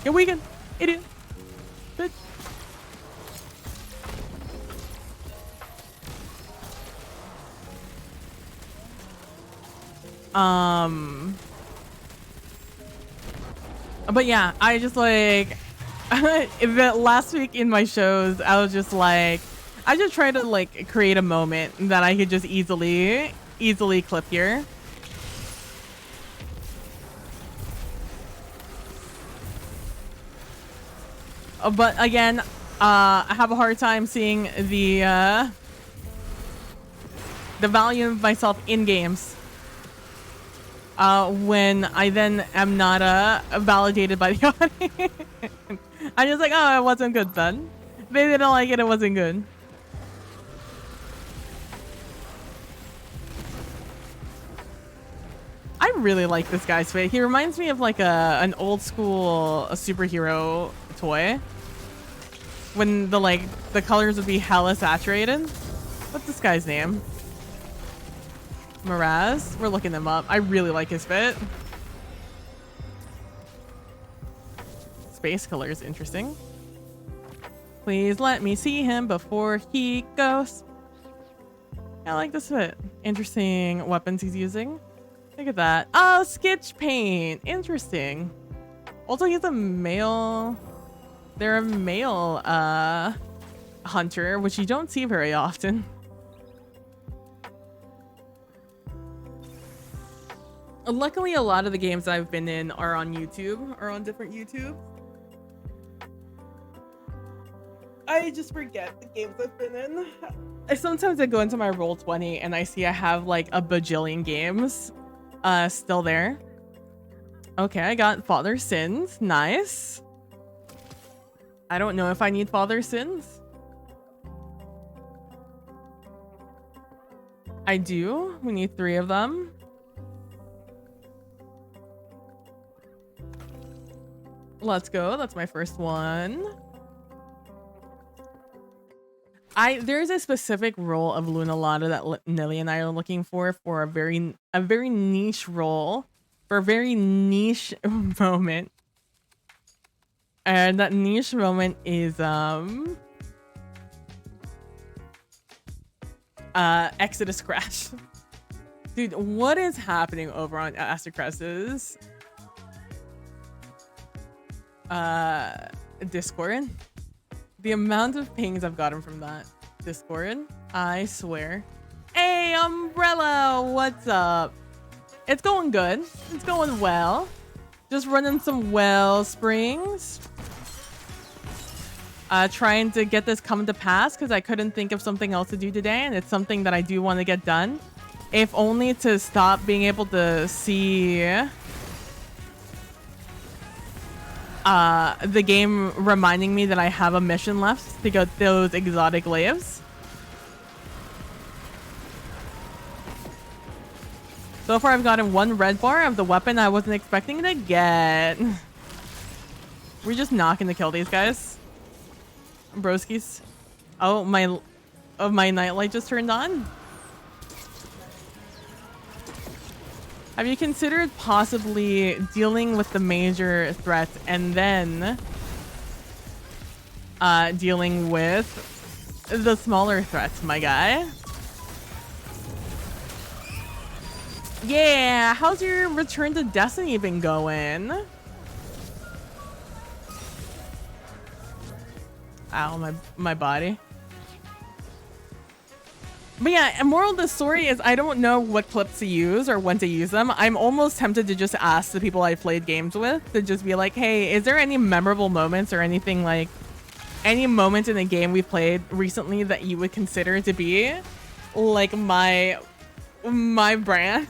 You're weakened, idiot. Bitch. But yeah, I just like last week in my shows, I was just like, I just tried to like create a moment that I could just easily clip here. But again, I have a hard time seeing the value of myself in games when I then am not validated by the audience. I'm just like, oh, it wasn't good then. They didn't like it, it wasn't good. I really like this guy's face. He reminds me of like an old school superhero toy. When the colors would be hella saturated. What's this guy's name? Miraz? We're looking him up. I really like his fit. Space color is interesting. Please let me see him before he goes. I like this fit. Interesting weapons he's using. Look at that. Oh, sketch paint. Interesting. Also, he's a male... They're a male hunter, which you don't see very often. Luckily, a lot of the games I've been in are on YouTube, or on different YouTube. I just forget the games I've been in. Sometimes I go into my Roll20 and I see I have like a bajillion games still there. Okay, I got Father Sins. Nice. I don't know if I need Father Sins. I do. We need 3 of them. Let's go. That's my first one. There's a specific role of Luna Lotta that Nelly and I are looking for a very niche role, for a very niche moment. And that niche moment is Exodus Crash. Dude, what is happening over on Astrocrest's Discord? The amount of pings I've gotten from that Discord, I swear. Hey, Umbrella, what's up? It's going good. It's going well. Just running some well springs. Trying to get this come to pass because I couldn't think of something else to do today, and it's something that I do want to get done. If only to stop being able to see the game reminding me that I have a mission left to get those exotic lives. So far, I've gotten 1 red bar of the weapon I wasn't expecting to get. We're just not gonna kill these guys. Broskies. Oh, my nightlight just turned on. Have you considered possibly dealing with the major threat and then dealing with the smaller threats, my guy? Yeah, how's your Return to Destiny been going? Ow, my body. But yeah, and moral of the story is I don't know what clips to use or when to use them. I'm almost tempted to just ask the people I played games with to just be like, hey, is there any memorable moments or anything like any moment in a game we played recently that you would consider to be like my brand?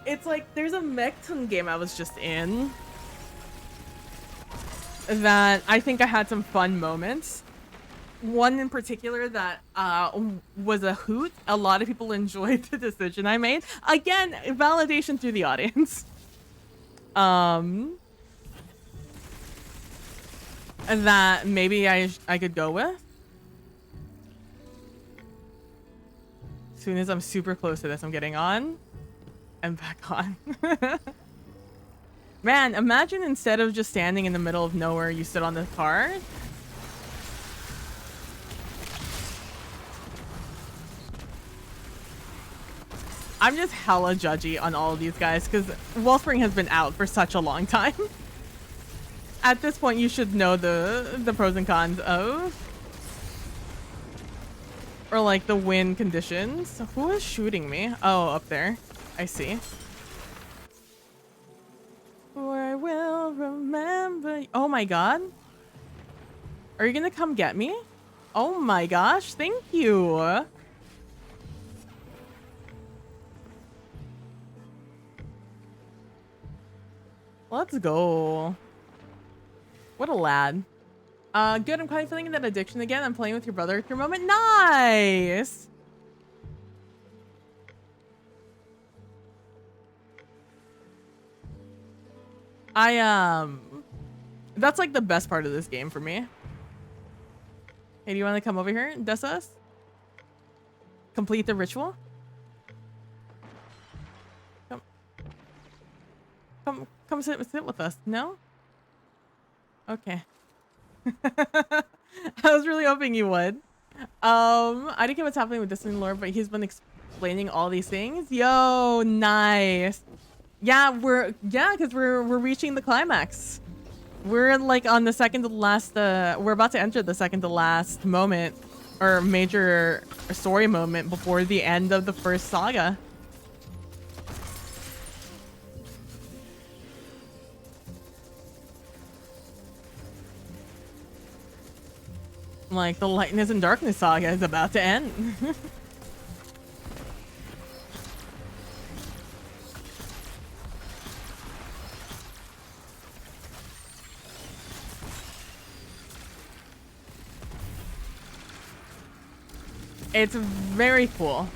It's like there's a Mechton game I was just in that I think I had some fun moments. One in particular that was a hoot. A lot of people enjoyed the decision I made. Again, validation through the audience. That maybe I could go with. As soon as I'm super close to this, I'm getting on and back on. Man, imagine instead of just standing in the middle of nowhere, you sit on the car. I'm just hella judgy on all of these guys because Wellspring has been out for such a long time. At this point, you should know the pros and cons of, or like the win conditions. Who is shooting me? Oh, up there. I see. For I will remember. Oh my god. Are you gonna come get me? Oh my gosh, thank you. Let's go. What a lad. Good, I'm kind of feeling that addiction again. I'm playing with your brother at your moment. Nice! That's like the best part of this game for me. Hey, do you want to come over here and diss us? Complete the ritual? Come sit with us. No? Okay. I was really hoping you would. I didn't get what's happening with Destiny lore, but he's been explaining all these things. Yo, nice. Yeah, because we're reaching the climax. We're like on the second to last. We're about to enter the second to last moment, or major story moment before the end of the first saga. Like the Lightness and Darkness saga is about to end. It's very cool.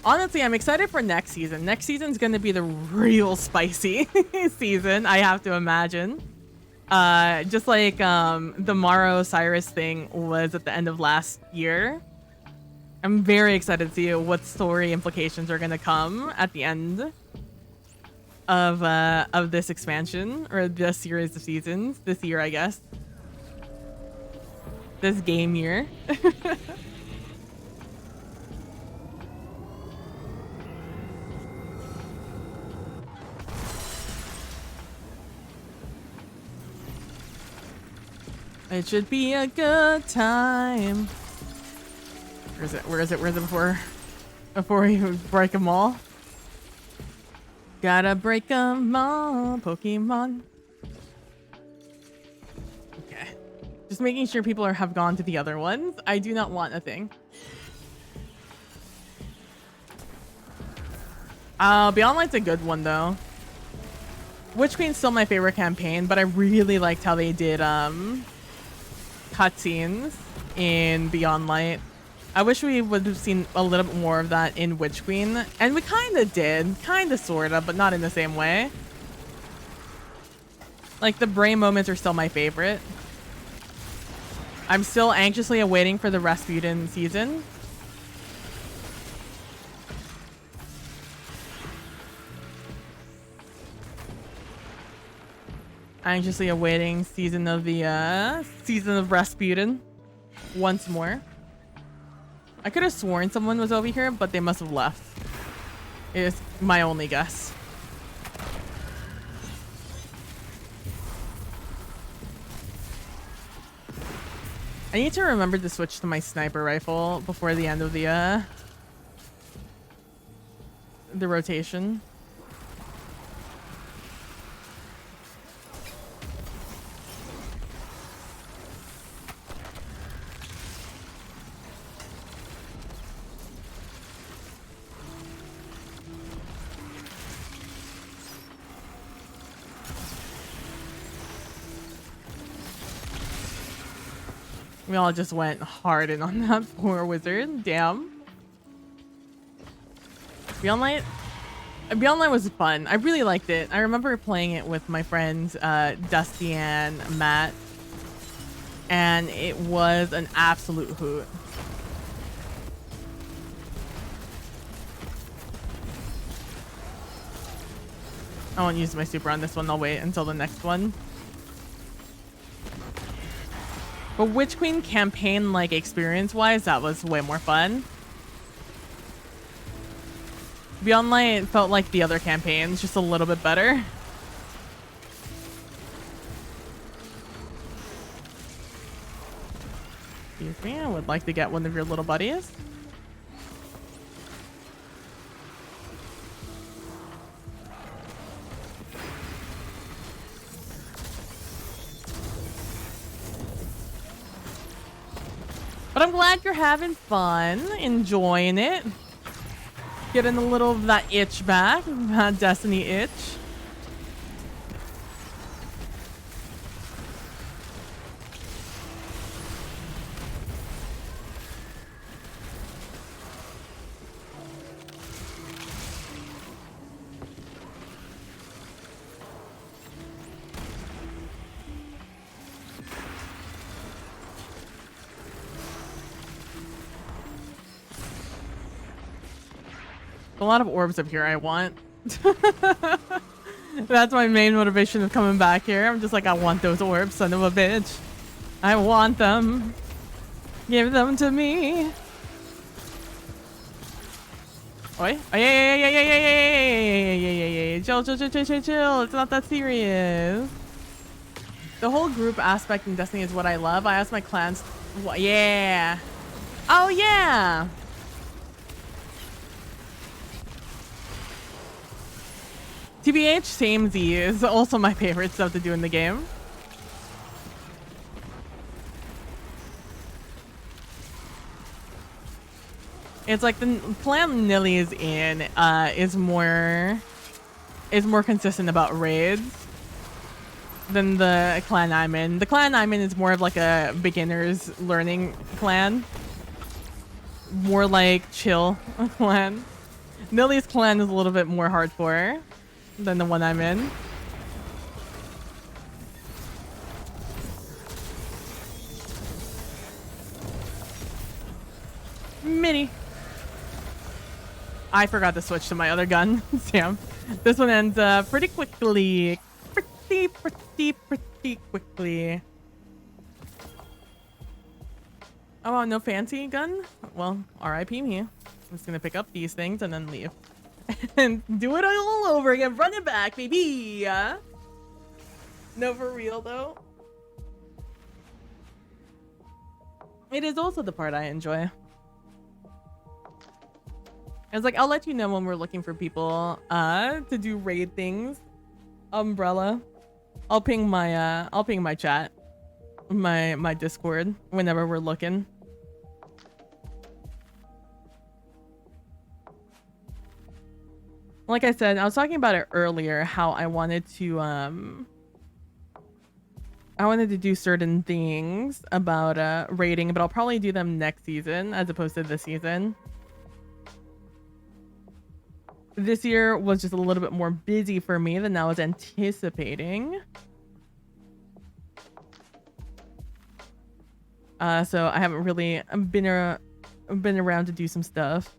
Honestly, I'm excited for next season. Next season's gonna be the real spicy season, I have to imagine. Just like the Maro Cyrus thing was at the end of last year. I'm very excited to see what story implications are gonna come at the end of this expansion, or this series of seasons. This year, I guess. This game year. It should be a good time. Where is it? Where is it? Where is it before we break them all? Gotta break them all, Pokemon. Okay. Just making sure people have gone to the other ones. I do not want a thing. Beyond Light's a good one though. Witch Queen's still my favorite campaign, but I really liked how they did cutscenes in Beyond Light. I wish we would have seen a little bit more of that in Witch Queen. And we kind of did. Kind of, sort of, but not in the same way. Like, the Bray moments are still my favorite. I'm still anxiously awaiting for the Rasputin season. Anxiously awaiting season of Rasputin once more. I could have sworn someone was over here, but they must have left. Is my only guess. I need to remember to switch to my sniper rifle before the end of the rotation. We all just went hard in on that poor wizard. Damn. Beyond Light was fun. I really liked it. I remember playing it with my friends Dusty and Matt, and it was an absolute hoot. I won't use my super on this one. I'll wait until the next one. But Witch Queen campaign, like, experience-wise, that was way more fun. Beyond Light felt like the other campaigns, just a little bit better. Excuse me, I would like to get one of your little buddies. But I'm glad you're having fun, enjoying it. Getting a little of that itch back, that Destiny itch. A lot of orbs up here I want. That's my main motivation of coming back here. I'm just like, I want those orbs, son of a bitch. I want them. Give them to me. Oi. Yeah. Chill. It's not that serious. The whole group aspect in Destiny is what I love. I ask my clans. Yeah. Oh, yeah. TBH, same Z is also my favorite stuff to do in the game. It's like the plan Nilly is in is more consistent about raids than the clan I'm in. The clan I'm in is more of like a beginner's learning clan. More like chill clan. Nilly's clan is a little bit more hardcore than the one I'm in. Mini. I forgot to switch to my other gun. Damn. This one ends pretty quickly. Pretty quickly. Oh, no fancy gun? Well, RIP me. I'm just gonna pick up these things and then leave. And do it all over again. Run it back, baby. No, for real though. It is also the part I enjoy. It's like, I'll let you know when we're looking for people to do raid things. Umbrella. I'll ping my chat. My Discord whenever we're looking. Like I said, I was talking about it earlier, how I wanted to I wanted to do certain things about raiding, but I'll probably do them next season as opposed to this season. This year was just a little bit more busy for me than I was anticipating. So I haven't really been around to do some stuff.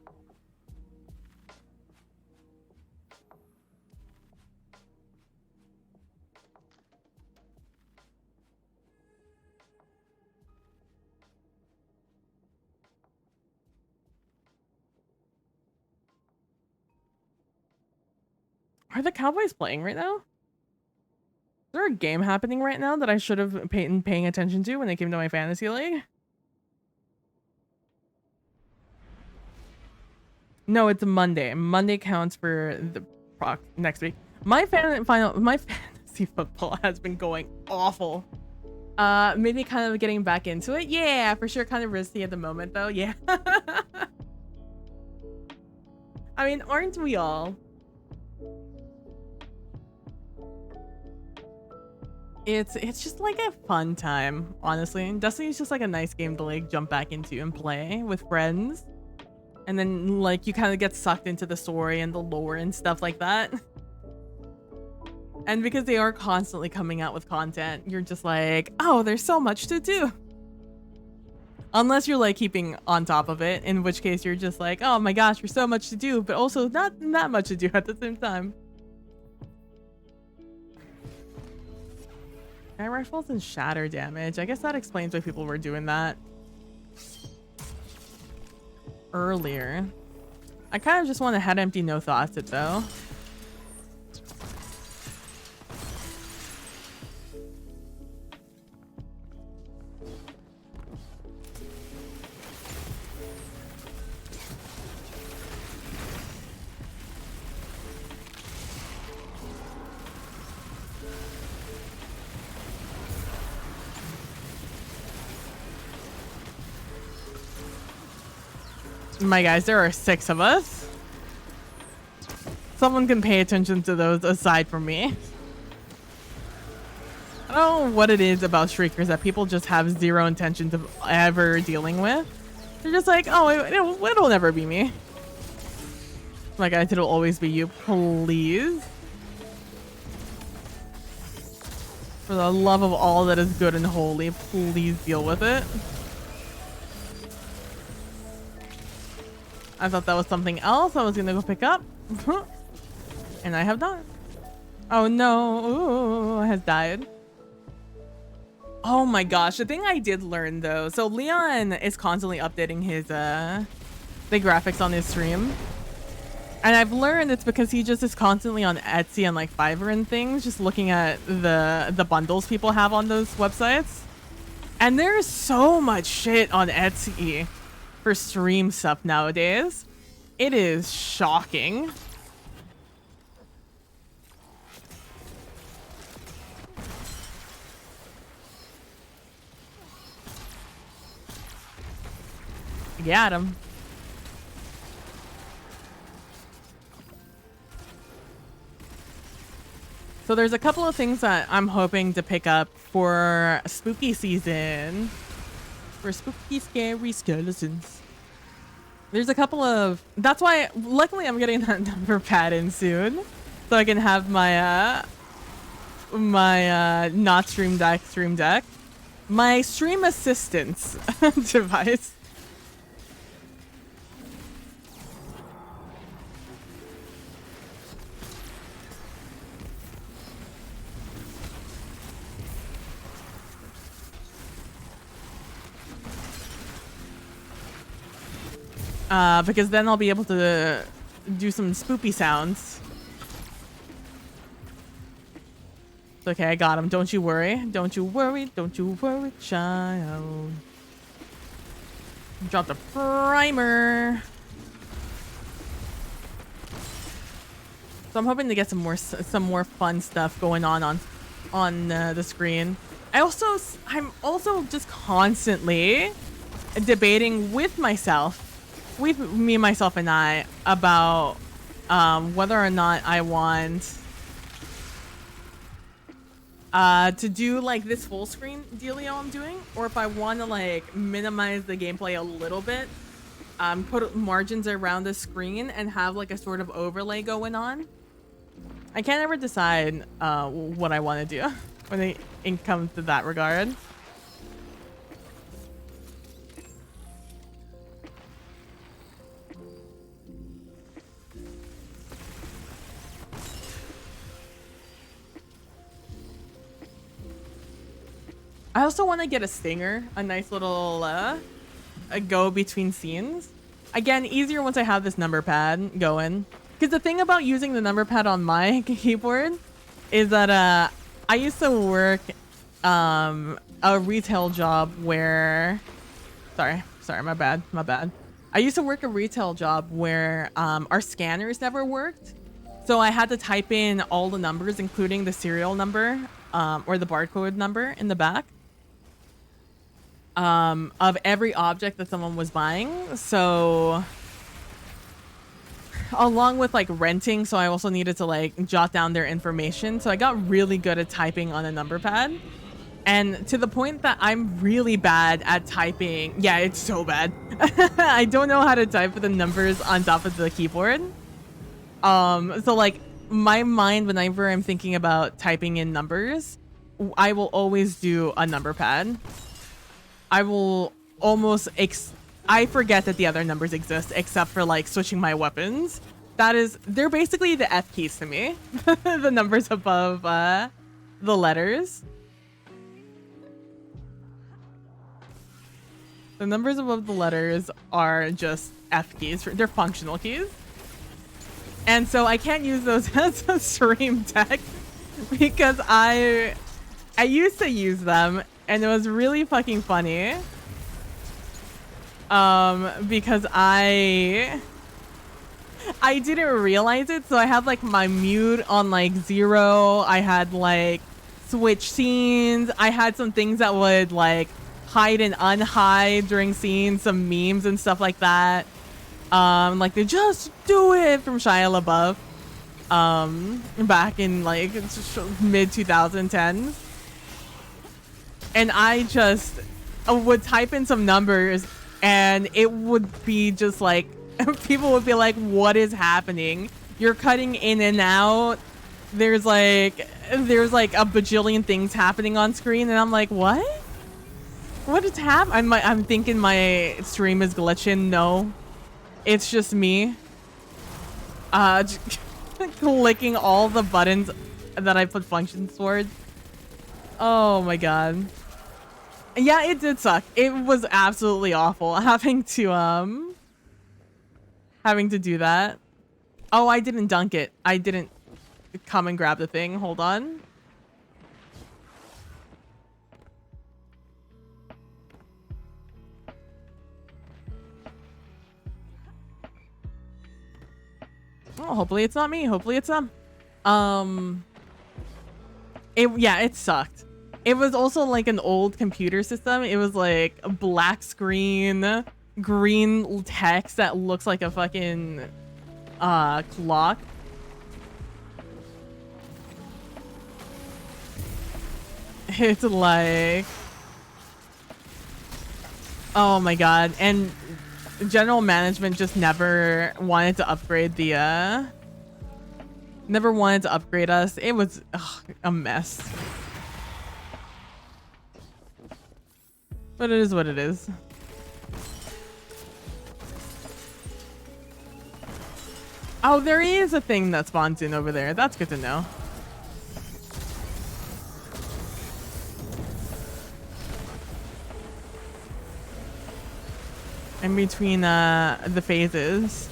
Are the Cowboys playing right now? Is there a game happening right now that I should have been paying attention to when it came to my fantasy league? No, it's Monday. Monday counts for the proc next week. My fantasy football has been going awful. Maybe kind of getting back into it. Yeah, for sure. Kind of risky at the moment though. Yeah. I mean, aren't we all? It's just like a fun time, honestly. Destiny's just like a nice game to like jump back into and play with friends. And then like you kind of get sucked into the story and the lore and stuff like that. And because they are constantly coming out with content, you're just like, oh, there's so much to do. Unless you're like keeping on top of it, in which case you're just like, oh my gosh, there's so much to do, but also not that much to do at the same time. Air rifles and shatter damage. I guess that explains why people were doing that earlier. I kind of just want to head empty, no thoughts it though. My guys, there are 6 of us. Someone can pay attention to those aside from me. I don't know what it is about Shriekers that people just have zero intentions of ever dealing with. They're just like, oh, it'll never be me. My guys, it'll always be you, please. For the love of all that is good and holy, please deal with it. I thought that was something else I was gonna go pick up. And I have not. Oh no, has died. Oh my gosh, the thing I did learn though. So Leon is constantly updating his the graphics on his stream. And I've learned it's because he just is constantly on Etsy and like Fiverr and things, just looking at the bundles people have on those websites. And there's so much shit on Etsy for stream stuff nowadays. It is shocking. Got him. So there's a couple of things that I'm hoping to pick up for spooky season. For spooky, scary skeletons. There's a couple of... That's why, luckily, I'm getting that number pad in soon. So I can have my, not stream deck. My stream assistance device. Because then I'll be able to do some spoopy sounds. It's okay, I got him. Don't you worry. Don't you worry. Don't you worry, child. Drop the primer. So I'm hoping to get some more fun stuff going on the screen. I'm also just constantly debating with myself. Me, myself, and I about whether or not I want to do like this full screen dealio I'm doing, or if I want to like minimize the gameplay a little bit, put margins around the screen and have like a sort of overlay going on. I can't ever decide what I want to do when it comes to that regard. I also want to get a stinger, a nice little a go between scenes. Again, easier once I have this number pad going. Because the thing about using the number pad on my keyboard is that I used to work a retail job where... Sorry, my bad. I used to work a retail job where our scanners never worked. So I had to type in all the numbers, including the serial number or the barcode number in the back of every object that someone was buying. So along with like renting, so I also needed to like jot down their information. So I got really good at typing on a number pad, and to the point that I'm really bad at typing. Yeah, it's so bad. I don't know how to type with the numbers on top of the keyboard. So like my mind, whenever I'm thinking about typing in numbers, I will always do a number pad. I will almost I forget that the other numbers exist, except for like switching my weapons. They're basically the F keys to me. The numbers above the letters. The numbers above the letters are just F keys. They're functional keys. And so I can't use those as a stream tech because I used to use them and it was really fucking funny. Because I didn't realize it, so I had like my mute on like 0. I had like switch scenes. I had some things that would like hide and unhide during scenes, some memes and stuff like that. Like the "Just Do It" from Shia LaBeouf, back in like mid 2010s. And I just would type in some numbers and it would be just like, people would be like, what is happening? You're cutting in and out. There's like a bajillion things happening on screen. And I'm like, what? What is happening? I'm thinking my stream is glitching. No, it's just me. Clicking all the buttons that I put functions towards. Oh my god. Yeah, it did suck. It was absolutely awful having to do that. Oh, I didn't dunk it. I didn't come and grab the thing. Hold on. Oh, hopefully it's not me. Hopefully it's them. It sucked. It was also like an old computer system. It was like a black screen, green text that looks like a fucking clock. It's like, oh my god. And general management just never wanted to upgrade never wanted to upgrade us. It was a mess. But it is what it is. Oh, there is a thing that spawns in over there. That's good to know. In between the phases.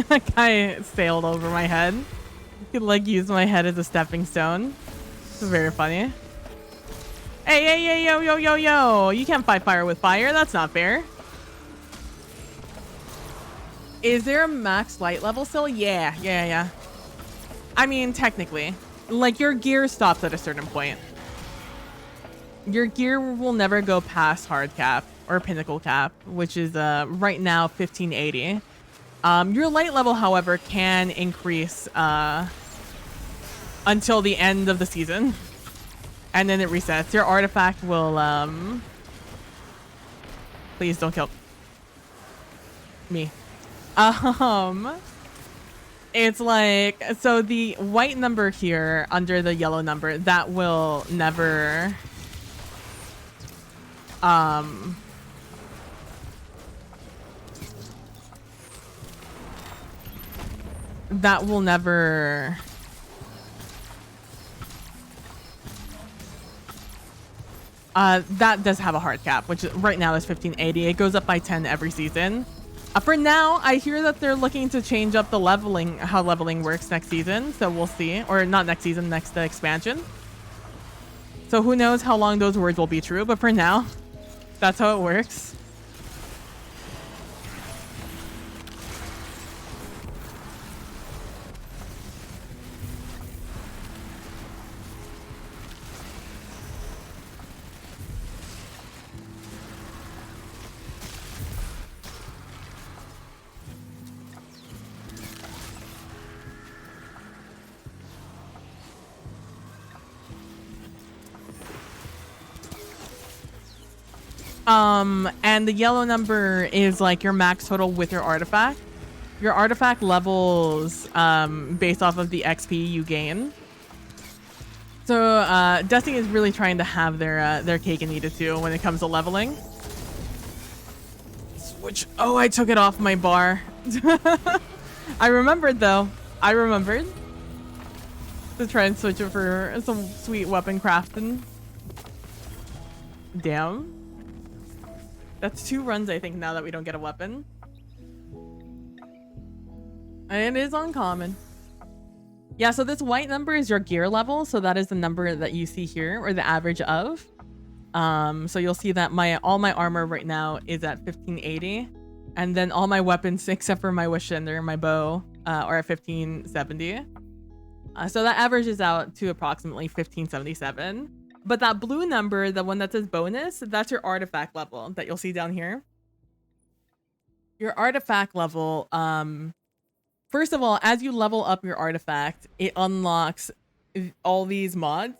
That guy sailed over my head. You could like use my head as a stepping stone. It's very funny. Hey, yo. You can't fight fire with fire. That's not fair. Is there a max light level still? Yeah. I mean, technically. Like, your gear stops at a certain point. your gear will never go past hard cap or pinnacle cap, which is right now 1580. Your light level, however, can increase until the end of the season, and then it resets. Your artifact will please don't kill me. It's like, so the white number here under the yellow number, that will never that will never that does have a hard cap, which right now is 1580. It goes up by 10 every season. For now, I hear that they're looking to change up the leveling, how leveling works next season. So we'll see. Or not next season, next expansion. So who knows how long those words will be true. But for now, that's how it works. And the yellow number is like your max total with your artifact. Your artifact levels based off of the XP you gain. So Destiny is really trying to have their cake and eat it too when it comes to leveling. Switch. Oh, I took it off my bar. I remembered though. I remembered to try and switch it for some sweet weapon crafting. Damn. That's 2 runs, I think, now that we don't get a weapon. And it is uncommon. Yeah, so this white number is your gear level. So that is the number that you see here, or the average of. So you'll see that all my armor right now is at 1580. And then all my weapons, except for my Wish Ender and my bow, are at 1570. So that averages out to approximately 1577. But that blue number, the one that says bonus, that's your artifact level that you'll see down here. Your artifact level, first of all, as you level up your artifact, it unlocks all these mods.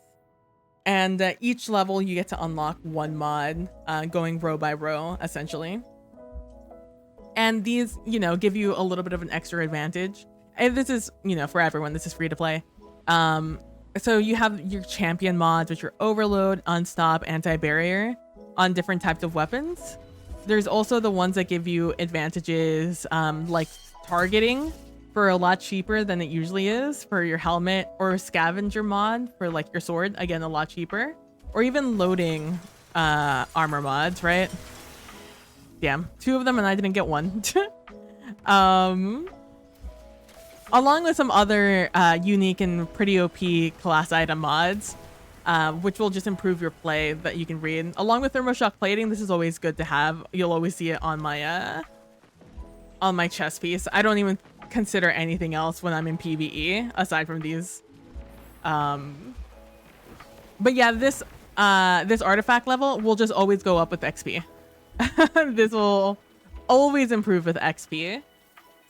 And each level you get to unlock 1 mod, going row by row, essentially. And these, you know, give you a little bit of an extra advantage. And this is, you know, for everyone, this is free to play. So you have your champion mods, which are Overload, Unstop, Anti-Barrier on different types of weapons. There's also the ones that give you advantages like targeting for a lot cheaper than it usually is for your helmet, or Scavenger mod for like your sword, again, a lot cheaper. Or even loading armor mods, right? Damn, 2 of them and I didn't get 1. Along with some other unique and pretty OP class item mods, which will just improve your play that you can read. Along with Thermoshock plating, this is always good to have. You'll always see it on my chest piece. I don't even consider anything else when I'm in PvE aside from these. But yeah, this artifact level will just always go up with XP. This will always improve with XP.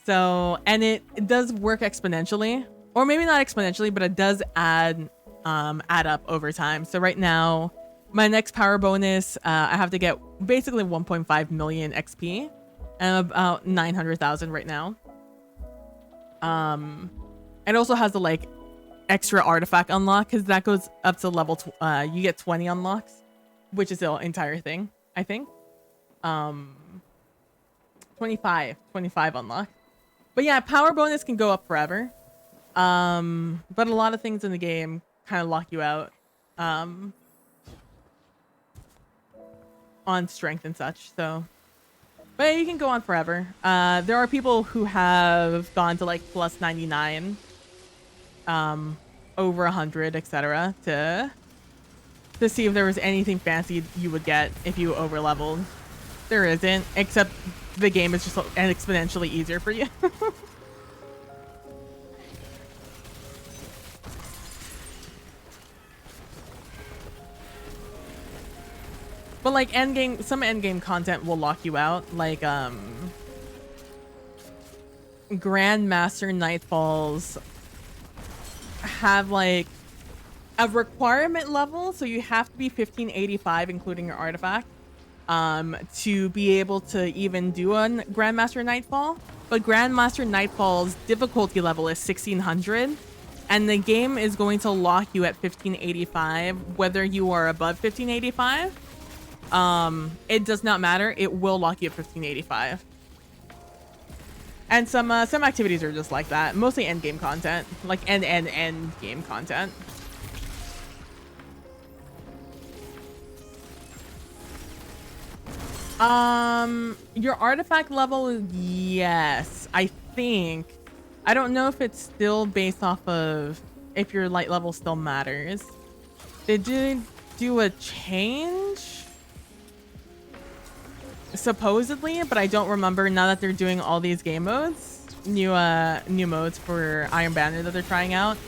So, and it does work exponentially, or maybe not exponentially, but it does add up over time. So right now, my next power bonus, I have to get basically 1.5 million XP, and about 900,000 right now. It also has the like extra artifact unlock, because that goes up to level, you get 20 unlocks, which is the entire thing, I think. 25 unlock. But yeah, power bonus can go up forever. But a lot of things in the game kind of lock you out on strength and such. So, but yeah, you can go on forever. There are people who have gone to like plus 99, over 100, etc. to see if there was anything fancy you would get if you over leveled. There isn't, except the game is just exponentially easier for you. But like endgame, some endgame content will lock you out, like Grandmaster Nightfalls have like a requirement level, so you have to be 1585 including your artifact to be able to even do a Grandmaster Nightfall. But Grandmaster Nightfall's difficulty level is 1600, and the game is going to lock you at 1585 whether you are above 1585. It does not matter, it will lock you at 1585. And some activities are just like that, mostly end game content, like end game content. Your artifact level, yes, I think. I don't know if it's still based off of if your light level still matters. They did do a change, supposedly, but I don't remember now that they're doing all these game modes, new modes for Iron Banner that they're trying out.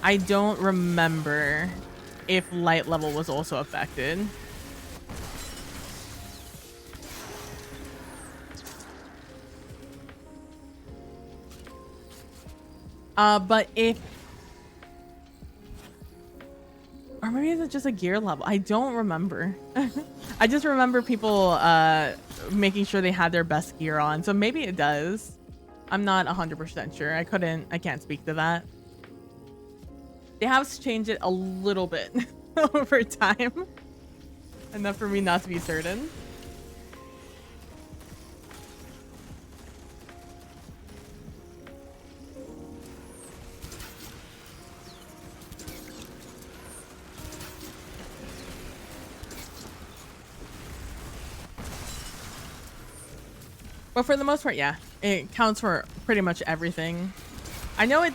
I don't remember if light level was also affected. But if, or maybe is it just a gear level? I don't remember. I just remember people making sure they had their best gear on. So maybe it does. I'm not 100% sure. I can't speak to that. They have changed it a little bit over time. Enough for me not to be certain. But for the most part, yeah, it counts for pretty much everything. I know it,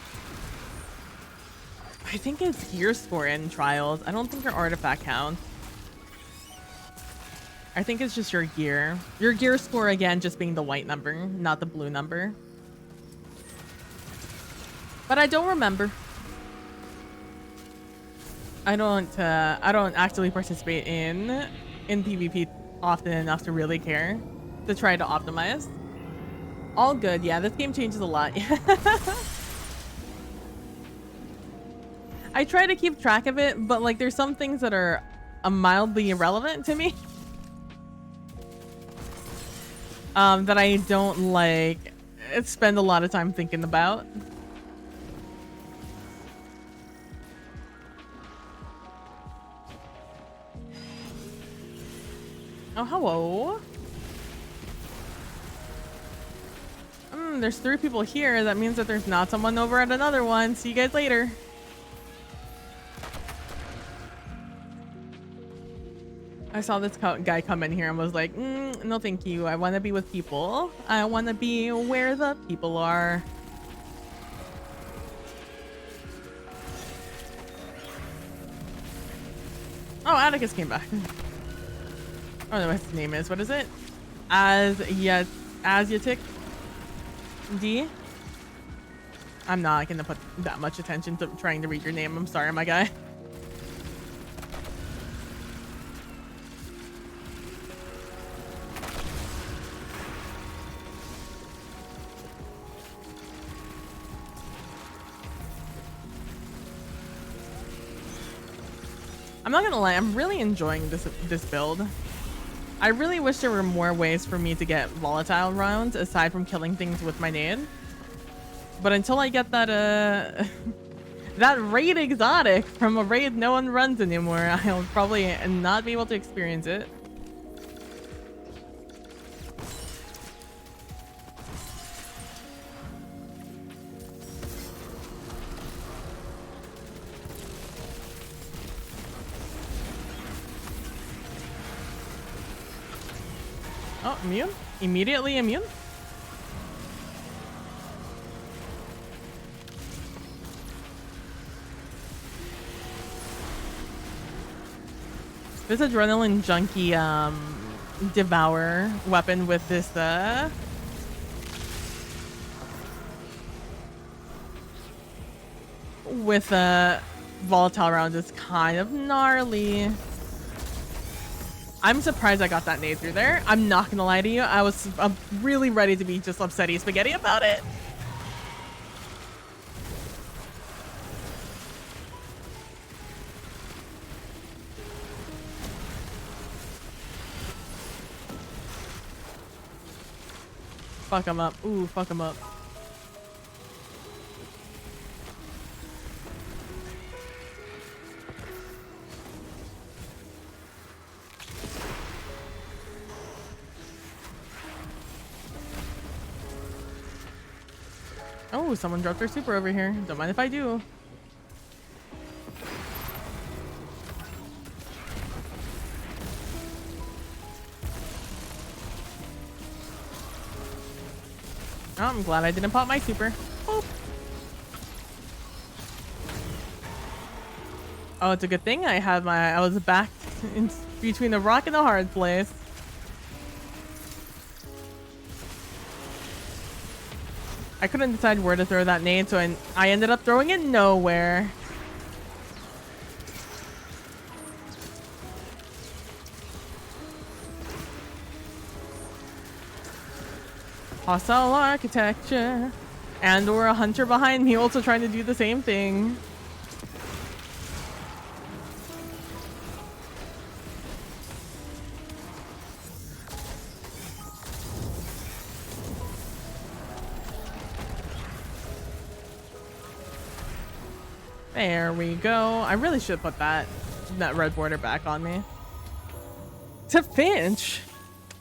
I think it's gear score in Trials. I don't think your artifact counts. I think it's just your gear. Your gear score, again, just being the white number, not the blue number. But I don't remember. I don't actually participate in PvP often enough to really care to try to optimize. All good. Yeah, this game changes a lot. I try to keep track of it, but like there's some things that are mildly irrelevant to me. That I don't like spend a lot of time thinking about. Oh, hello. There's 3 people here. That means that there's not someone over at another one. See you guys later. I saw this guy come in here and was like, no thank you. I want to be with people. I want to be where the people are. Oh, Atticus came back. I don't know what his name is. What is it? Asiatic D? I'm not gonna put that much attention to trying to read your name. I'm sorry, my guy. I'm not gonna lie, I'm really enjoying this build. I really wish there were more ways for me to get volatile rounds aside from killing things with my nade. But until I get that that raid exotic from a raid no one runs anymore, I'll probably not be able to experience it. Oh, immune? Immediately immune? This adrenaline junkie devour weapon with this volatile rounds is kind of gnarly. I'm surprised I got that nade through there. I'm not gonna lie to you. I'm really ready to be just upsetty spaghetti about it. Fuck him up. Ooh, fuck him up. Oh, someone dropped their super over here. Don't mind if I do. Oh, I'm glad I didn't pop my super. Boop. Oh, it's a good thing I was back in between the rock and the hard place. I couldn't decide where to throw that nade, so I ended up throwing it nowhere. Hostile architecture. And or a hunter behind me also trying to do the same thing. There we go. I really should put that red border back on me. To Finch,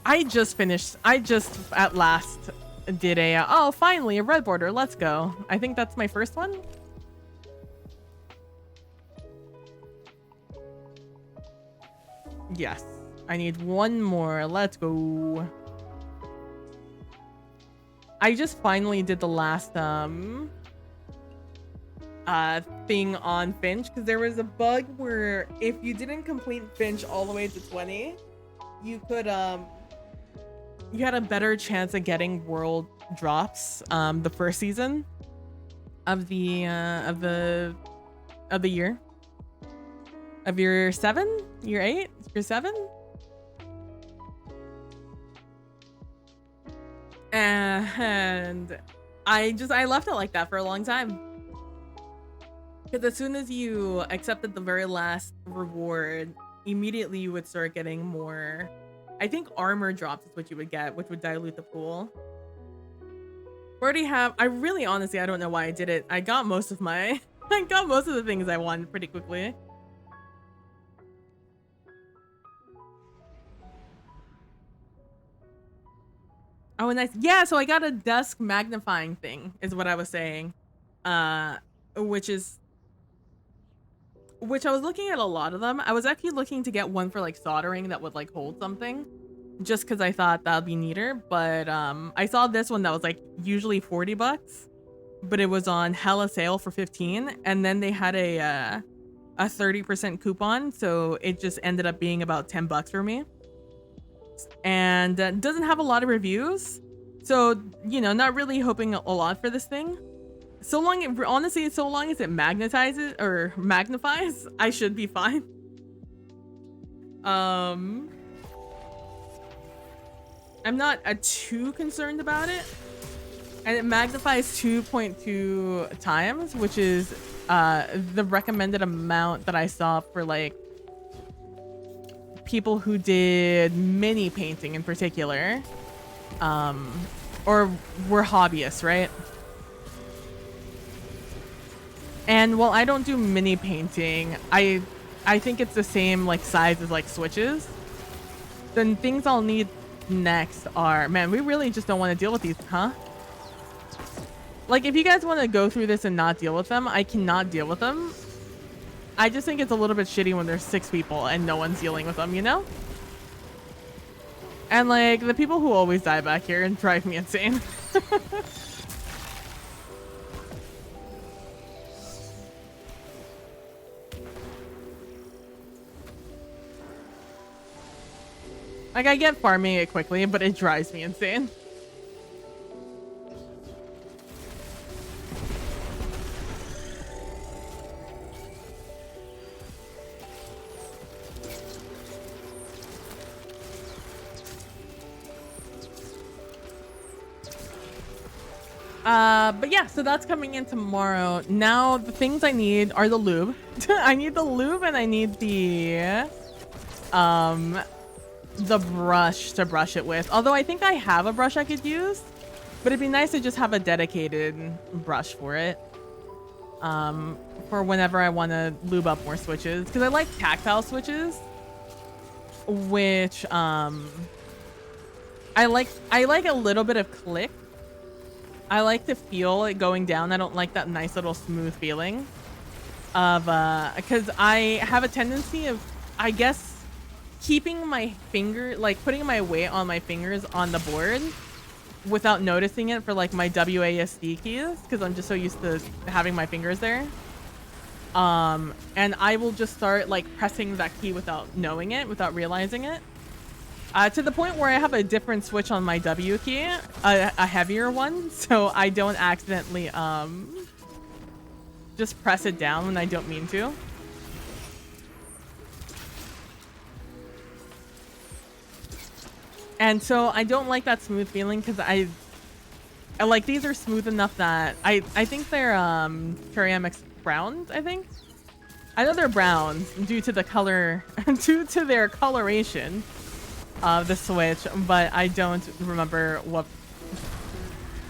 I just at last did a oh, finally a red border. Let's go. I think that's my first one. Yes, I need one more. Let's go. I just finally did the last thing on Finch, because there was a bug where if you didn't complete Finch all the way to 20, you could you had a better chance of getting world drops the first season of the year of year 7, year 8, year 7. And I left it like that for a long time. Because as soon as you accepted the very last reward, immediately you would start getting more. I think armor drops is what you would get, which would dilute the pool. Already have. I really, honestly, I don't know why I did it. I got most of my. I got most of the things I wanted pretty quickly. Oh, nice. Yeah, so I got a desk magnifying thing, is what I was saying. Which I was looking at a lot of them. I was actually looking to get one for like soldering that would like hold something, just because I thought that would be neater. But I saw this one that was like usually 40 bucks, but it was on hella sale for 15, and then they had a 30% coupon, so it just ended up being about 10 bucks for me. And doesn't have a lot of reviews, so you know, not really hoping a lot for this thing. So long, honestly, so long as it magnetizes or magnifies, I should be fine. I'm not too concerned about it. And it magnifies 2.2 times, which is the recommended amount that I saw for like people who did mini painting in particular, or were hobbyists, right? And while I don't do mini painting, I think it's the same like size as like switches. Then things I'll need next are, man, we really just don't want to deal with these, huh? Like, if you guys want to go through this and not deal with them, I cannot deal with them. I just think it's a little bit shitty when there's 6 people and no one's dealing with them, you know? And like, the people who always die back here and drive me insane. Like, I get farming it quickly, but it drives me insane. But yeah, so that's coming in tomorrow. Now the things I need are the lube. I need the lube and I need the brush to brush it with. Although I think I have a brush I could use, but it'd be nice to just have a dedicated brush for it. For whenever I want to lube up more switches, because I like tactile switches, which I like a little bit of click. I like to feel it going down. I don't like that nice little smooth feeling of because I have a tendency of, I guess, keeping my finger, like putting my weight on my fingers on the board without noticing it for like my WASD keys, because I'm just so used to having my fingers there. And I will just start like pressing that key without knowing it, without realizing it. To the point where I have a different switch on my W key, a heavier one, so I don't accidentally just press it down when I don't mean to. And so I don't like that smooth feeling, because I like, these are smooth enough that I think they're Cherry-MX browns, I think. I know they're browns due to the color, due to their coloration of the Switch, but I don't remember what.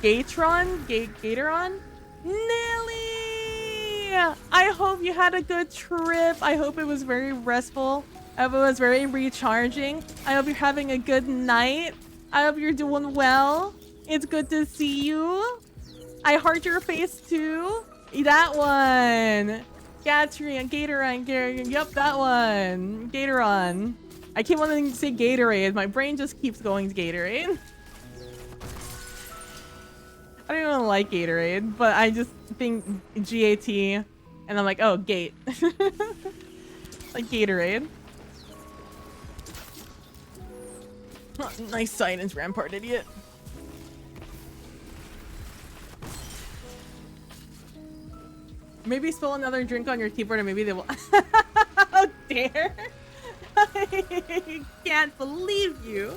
Gateron? Nelly! I hope you had a good trip. I hope it was very restful. I hope it was very recharging. I hope you're having a good night. I hope you're doing well. It's good to see you. I heart your face too. That one. Gateron. Yep, that one. Gateron. I keep wanting to say Gatorade. My brain just keeps going to Gatorade. I don't even like Gatorade, but I just think GAT, and I'm like, oh, Gate. Like Gatorade. Oh, nice silence, Rampart idiot. Maybe spill another drink on your keyboard and maybe they will. How dare! I can't believe you.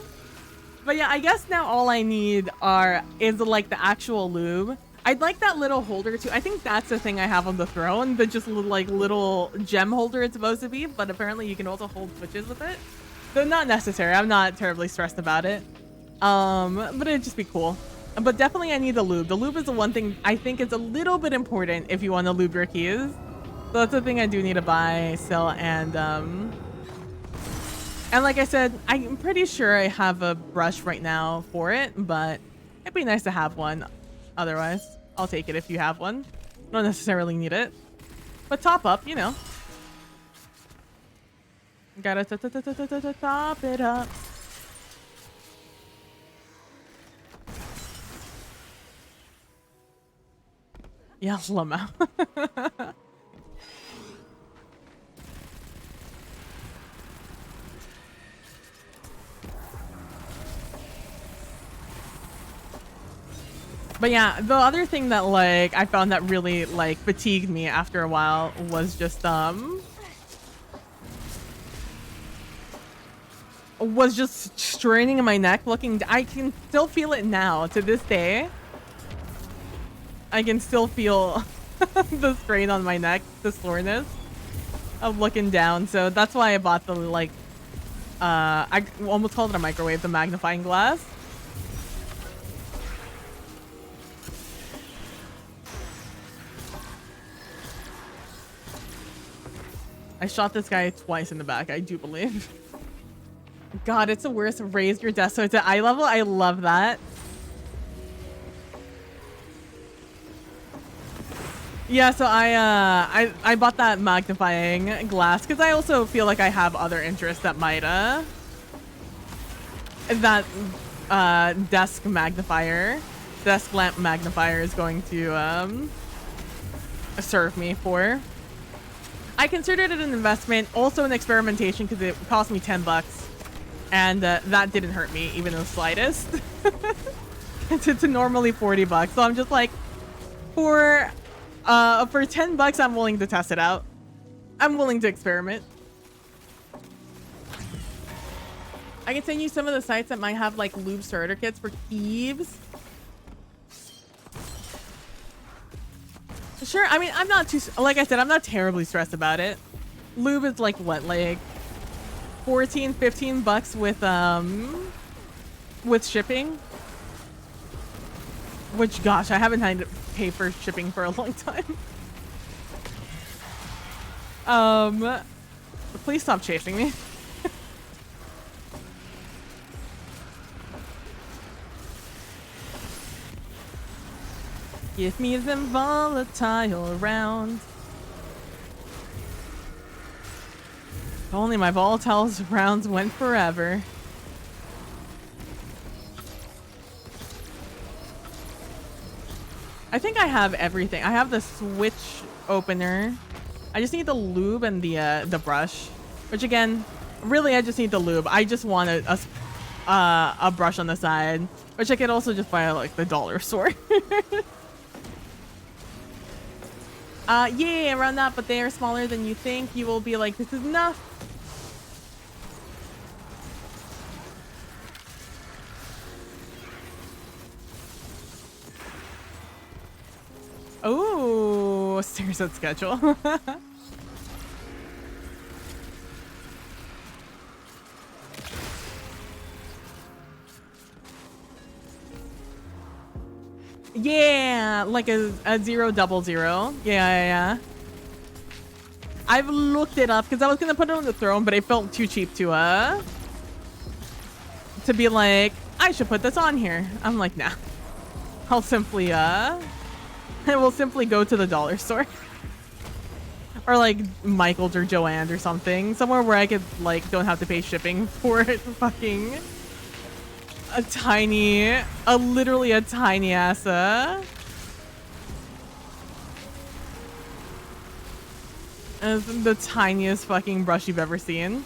But yeah, I guess now all I need is like the actual lube. I'd like that little holder too. I think that's the thing I have on the throne, the just little gem holder it's supposed to be, but apparently you can also hold switches with it. So not necessary. I'm not terribly stressed about it. But it'd just be cool. But definitely I need the lube. The lube is the one thing I think is a little bit important if you want to lube your keys. So that's the thing I do need to buy, sell, and like I said, I'm pretty sure I have a brush right now for it, but it'd be nice to have one. Otherwise, I'll take it if you have one. Don't necessarily need it. But top up, you know. Gotta top it up. Yeah, Lamau. But yeah, the other thing that like I found that really like fatigued me after a while was just straining in my neck. I can still feel it now to this day. I can still feel the strain on my neck, the soreness of looking down. So that's why I bought the like I almost called it a microwave, the magnifying glass. I shot this guy twice in the back, I do believe. God, it's the worst. Raise your death so it's at eye level. I love that. Yeah, so I bought that magnifying glass because I also feel like I have other interests that might that desk lamp magnifier is going to serve me for. I considered it an investment, also an experimentation, because it cost me 10 bucks, and that didn't hurt me even the slightest. to normally 40 bucks, so I'm just like, for 10 bucks, I'm willing to test it out. I'm willing to experiment. I can send you some of the sites that might have like lube starter kits for Keeves. Sure, I mean, I'm not too, like I said, I'm not terribly stressed about it. Lube is like what, like 14, 15 bucks with shipping? Which, gosh, I haven't had to pay for shipping for a long time. Please stop chasing me. Give me them volatile rounds. If only my volatile rounds went forever. I think I have everything. I have the switch opener. I just need the lube and the brush, which again, really I just need the lube. I just want a brush on the side, which I could also just buy like the dollar store. Yeah, around that, but they are smaller than you think. You will be like, this is enough. Oh, stares at schedule. Yeah, like a 000. Yeah, yeah. I've looked it up because I was gonna put it on the throne, but it felt too cheap to be like, I should put this on here. I'm like, nah. I'll simply I will simply go to the dollar store. Or like Michael's or Joann's or something. Somewhere where I could like don't have to pay shipping for it. Fucking literally a tiny ass the tiniest fucking brush you've ever seen.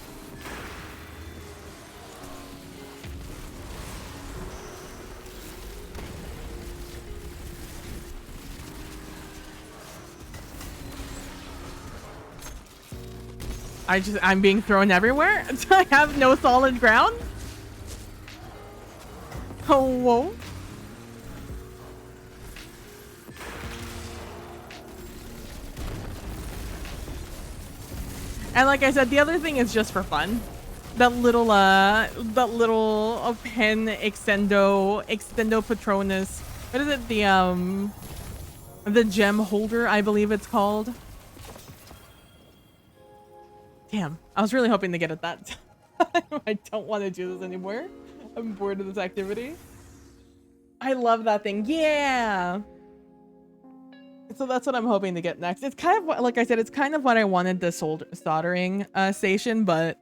I'm being thrown everywhere. I have no solid ground. Oh, whoa. And like I said, the other thing is just for fun. That little pen extendo Patronus. What is it? The gem holder, I believe it's called. Damn, I was really hoping to get at that. I don't want to do this anymore. I'm bored of this activity. I love that thing. Yeah. So that's what I'm hoping to get next. It's kind of what, like I said, it's kind of what I wanted the soldering station, but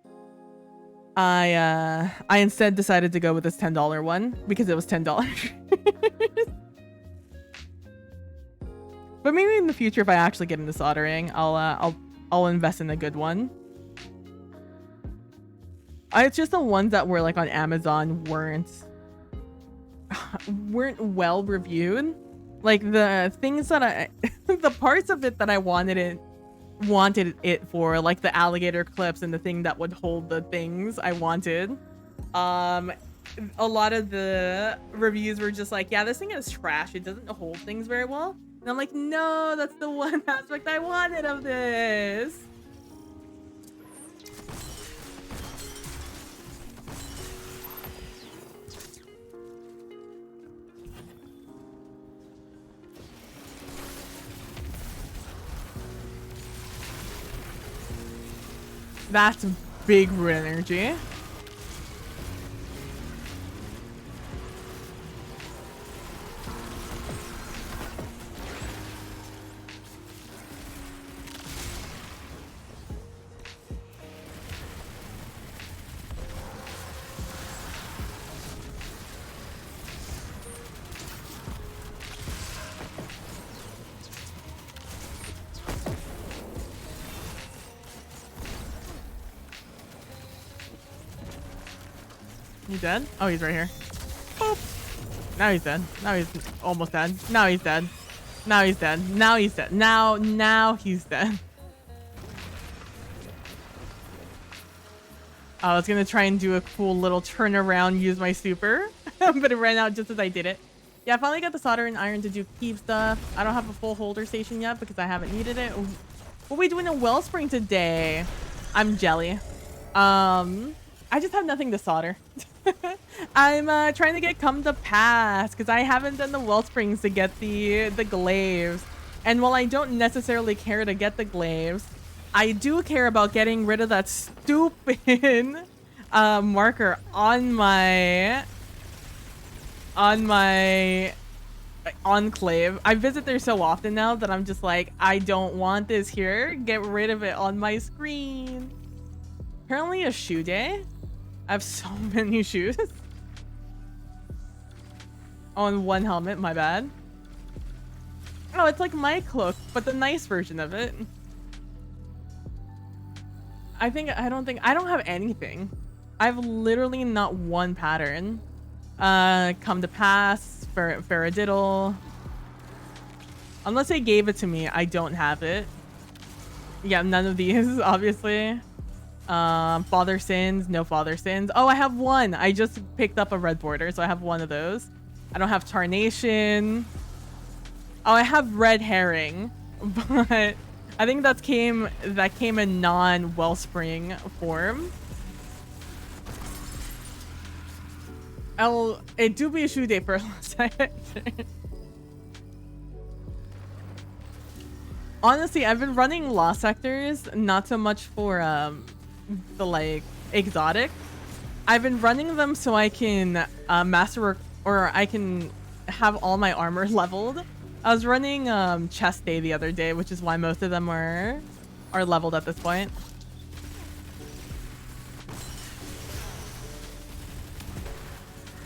I instead decided to go with this $10 one because it was $10. But maybe in the future, if I actually get into soldering, I'll invest in a good one. It's just the ones that were like on Amazon weren't well reviewed. Like the things that the parts of it that I wanted it for, like the alligator clips and the thing that would hold the things I wanted. A lot of the reviews were just like, yeah, this thing is trash. It doesn't hold things very well. And I'm like, no, that's the one aspect I wanted of this. That's big root energy. You dead? Oh, he's right here. Boop. Now he's dead. Now he's almost dead. Now he's dead. Now he's dead. Now he's dead. Now he's dead. I was gonna try and do a cool little turnaround, use my super, but it ran out just as I did it. Yeah, I finally got the soldering iron to do keep stuff. I don't have a full holder station yet because I haven't needed it. What are we doing in Wellspring today? I'm jelly. I just have nothing to solder. I'm trying to get Come to Pass because I haven't done the Wellsprings to get the glaives. And while I don't necessarily care to get the glaives, I do care about getting rid of that stupid marker on my enclave. I visit there so often now that I'm just like, I don't want this here. Get rid of it on my screen. Apparently a shoe day. I have so many shoes. On one helmet, my bad. Oh, it's like my cloak, but the nice version of it. I don't have anything. I have literally not one pattern. Come to Pass, Faradiddle. Unless they gave it to me, I don't have it. Yeah, none of these, obviously. Father Sins, no Father Sins. Oh, I have one. I just picked up a red border, so I have one of those. I don't have Tarnation. Oh, I have Red Herring, but I think that came in non-Wellspring form. It do be a shoe day for last time. Honestly, I've been running Lost Sectors, not so much for the like exotic. I've been running them so I can or I can have all my armor leveled. I was running chest day the other day, which is why most of them are leveled at this point.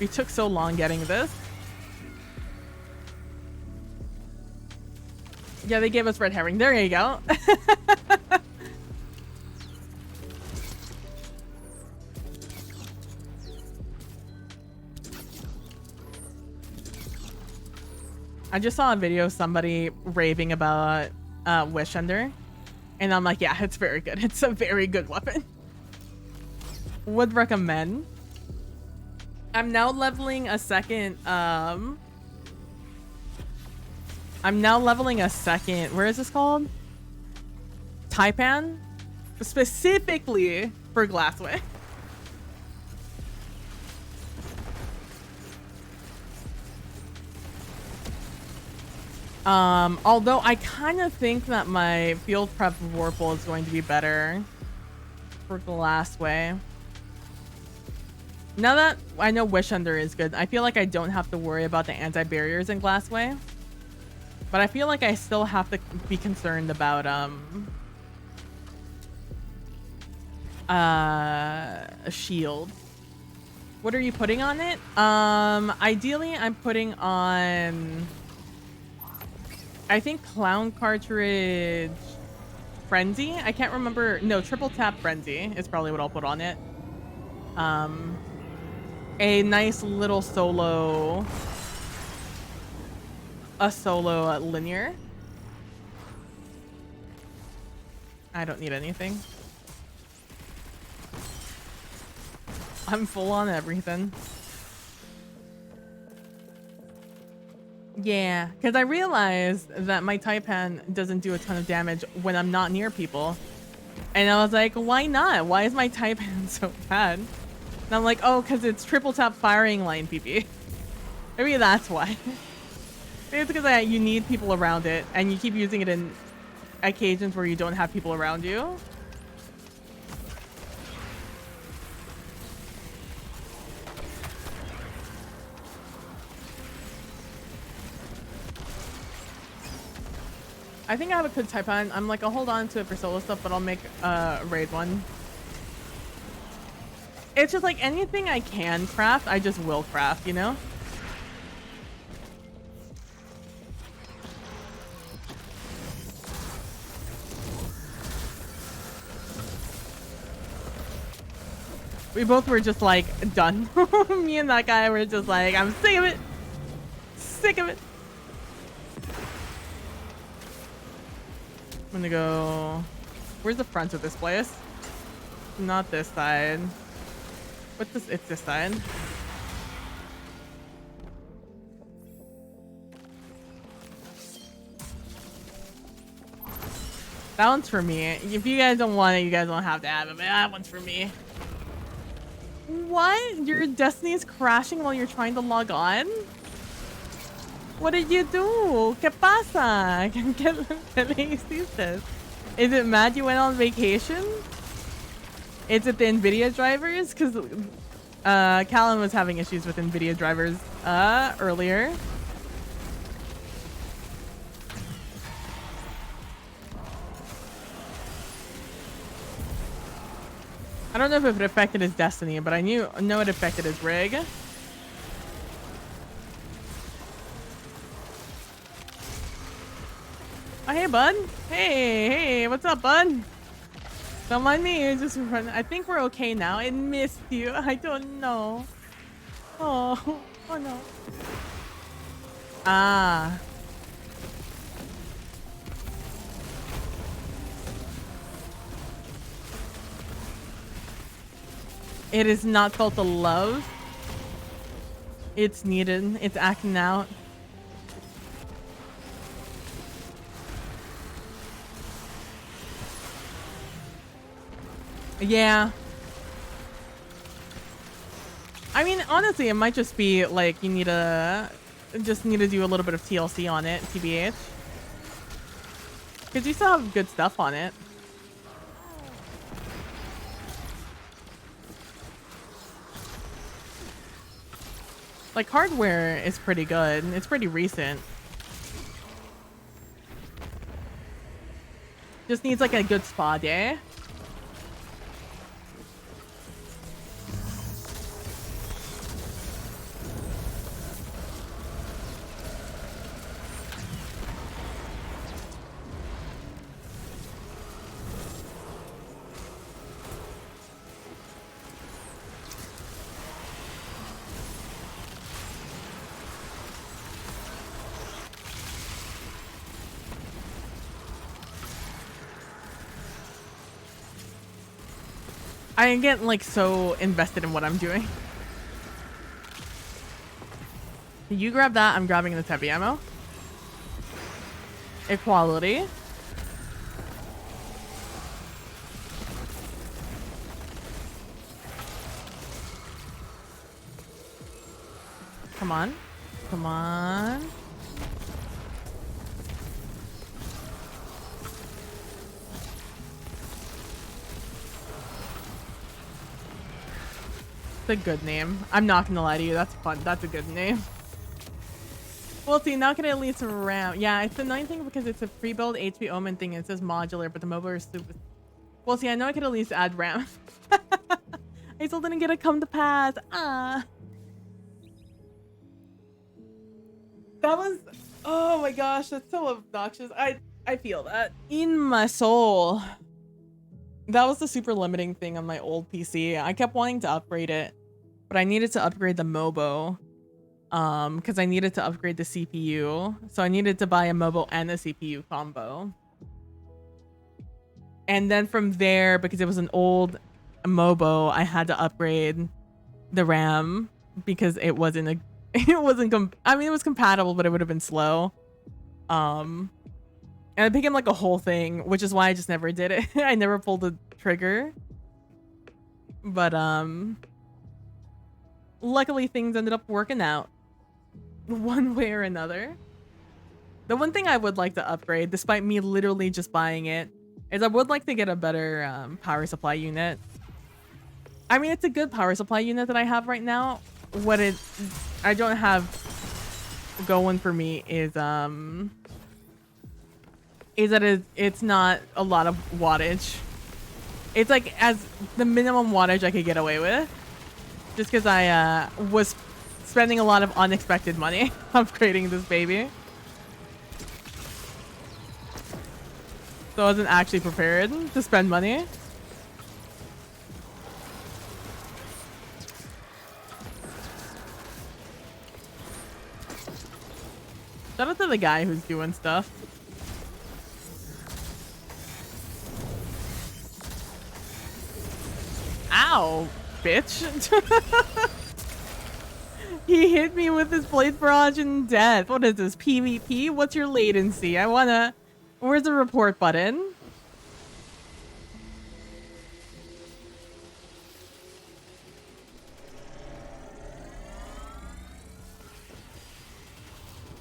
We took so long getting this. Yeah, they gave us Red Herring. There you go. I just saw a video of somebody raving about Wish Ender, and I'm like, yeah, it's very good. It's a very good weapon. Would recommend. I'm now leveling a second. I'm now leveling a second. Where is this called? Taipan, specifically for Glassway. Although I kind of think that my field prep Vorpal is going to be better for Glassway. Now that I know Wish Ender is good, I feel like I don't have to worry about the anti-barriers in Glassway. But I feel like I still have to be concerned about a shield. What are you putting on it? Ideally I'm putting on, I think, Clown Cartridge Frenzy. I can't remember. No, Triple Tap Frenzy is probably what I'll put on it. A nice little solo, linear. I don't need anything. I'm full on everything. Yeah, because I realized that my Taipan doesn't do a ton of damage when I'm not near people. And I was like, why not? Why is my Taipan so bad? And I'm like, oh, because it's triple tap firing line PP. Maybe that's why. Maybe it's because you need people around it and you keep using it in occasions where you don't have people around you. I think I have a good Taipan. I'm like, I'll hold on to it for solo stuff, but I'll make a raid one. It's just like anything I can craft, I just will craft, you know? We both were just like, done. Me and that guy were just like, I'm sick of it. Sick of it. I'm gonna go... Where's the front of this place? Not this side. What's this? It's this side. That one's for me. If you guys don't want it, you guys don't have to have it, but that one's for me. What? Your Destiny is crashing while you're trying to log on? What did you do? ¿Qué pasa? ¿Qué le hiciste? Is it mad you went on vacation? Is it the NVIDIA drivers? Because Callan was having issues with NVIDIA drivers earlier. I don't know if it affected his Destiny, but I know it affected his rig. Oh, hey, bud. Hey, what's up, bud? Don't mind me, just run. I think we're okay now. I missed you. I don't know. Oh no. Ah. It is not felt the love. It's needed. It's acting out. Yeah. I mean, honestly, it might just be like you need to do a little bit of TLC on it, TBH. Because you still have good stuff on it. Like, hardware is pretty good. It's pretty recent. Just needs like a good spa day. I get like so invested in what I'm doing. You grab that, I'm grabbing this heavy ammo. Equality. Come on. Come on. It's a good name. I'm not gonna lie to you. That's fun. That's a good name. Well, see, now can I at least RAM? Yeah, it's annoying thing because it's a pre-build HP Omen thing. It says modular, but the mobile is super. Well, see, I know I could at least add RAM. I still didn't get a come to pass. Ah. That was. Oh my gosh, that's so obnoxious. I feel that in my soul. That was the super limiting thing on my old PC. I kept wanting to upgrade it, but I needed to upgrade the MOBO. Because I needed to upgrade the CPU. So I needed to buy a MOBO and a CPU combo. And then from there, because it was an old MOBO, I had to upgrade the RAM because it wasn't a it was compatible, but it would have been slow. And it became like a whole thing, which is why I just never did it. I never pulled the trigger. But luckily things ended up working out one way or another. The one thing I would like to upgrade, despite me literally just buying it, is I would like to get a better power supply unit. I mean, it's a good power supply unit that I have right now. What I don't have going for me is that it's not a lot of wattage. It's like as the minimum wattage I could get away with, just because I was spending a lot of unexpected money upgrading this baby. So I wasn't actually prepared to spend money. Shout out to the guy who's doing stuff. Ow, bitch. He hit me with his blade barrage and death. What is this, PvP? What's your latency? Where's the report button?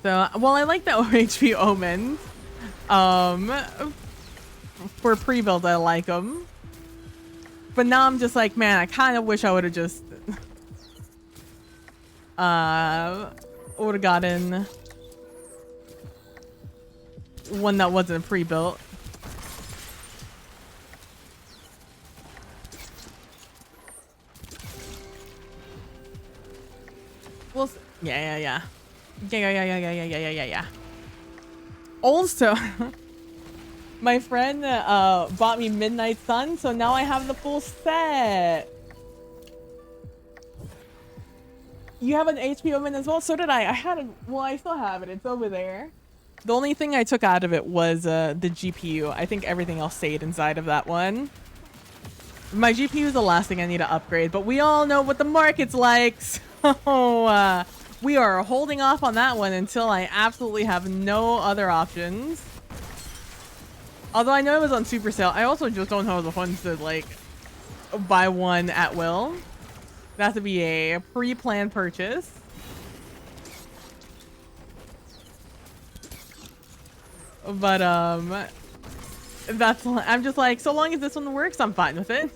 So, well, I like the OHP omens. For pre-build, I like them. But now I'm just like, man, I kind of wish I would have just would have gotten one that wasn't pre-built. Well, yeah. Also, my friend bought me Midnight Sun, so now I have the full set. You have an HP Omen as well? So did I. I had it. Well, I still have it. It's over there. The only thing I took out of it was the GPU. I think everything else stayed inside of that one. My GPU is the last thing I need to upgrade, but we all know what the market's like. So we are holding off on that one until I absolutely have no other options. Although I know it was on super sale, I also just don't have the funds to like buy one at will. That has to be a pre-planned purchase. But that's, I'm just like, so long as this one works, I'm fine with it.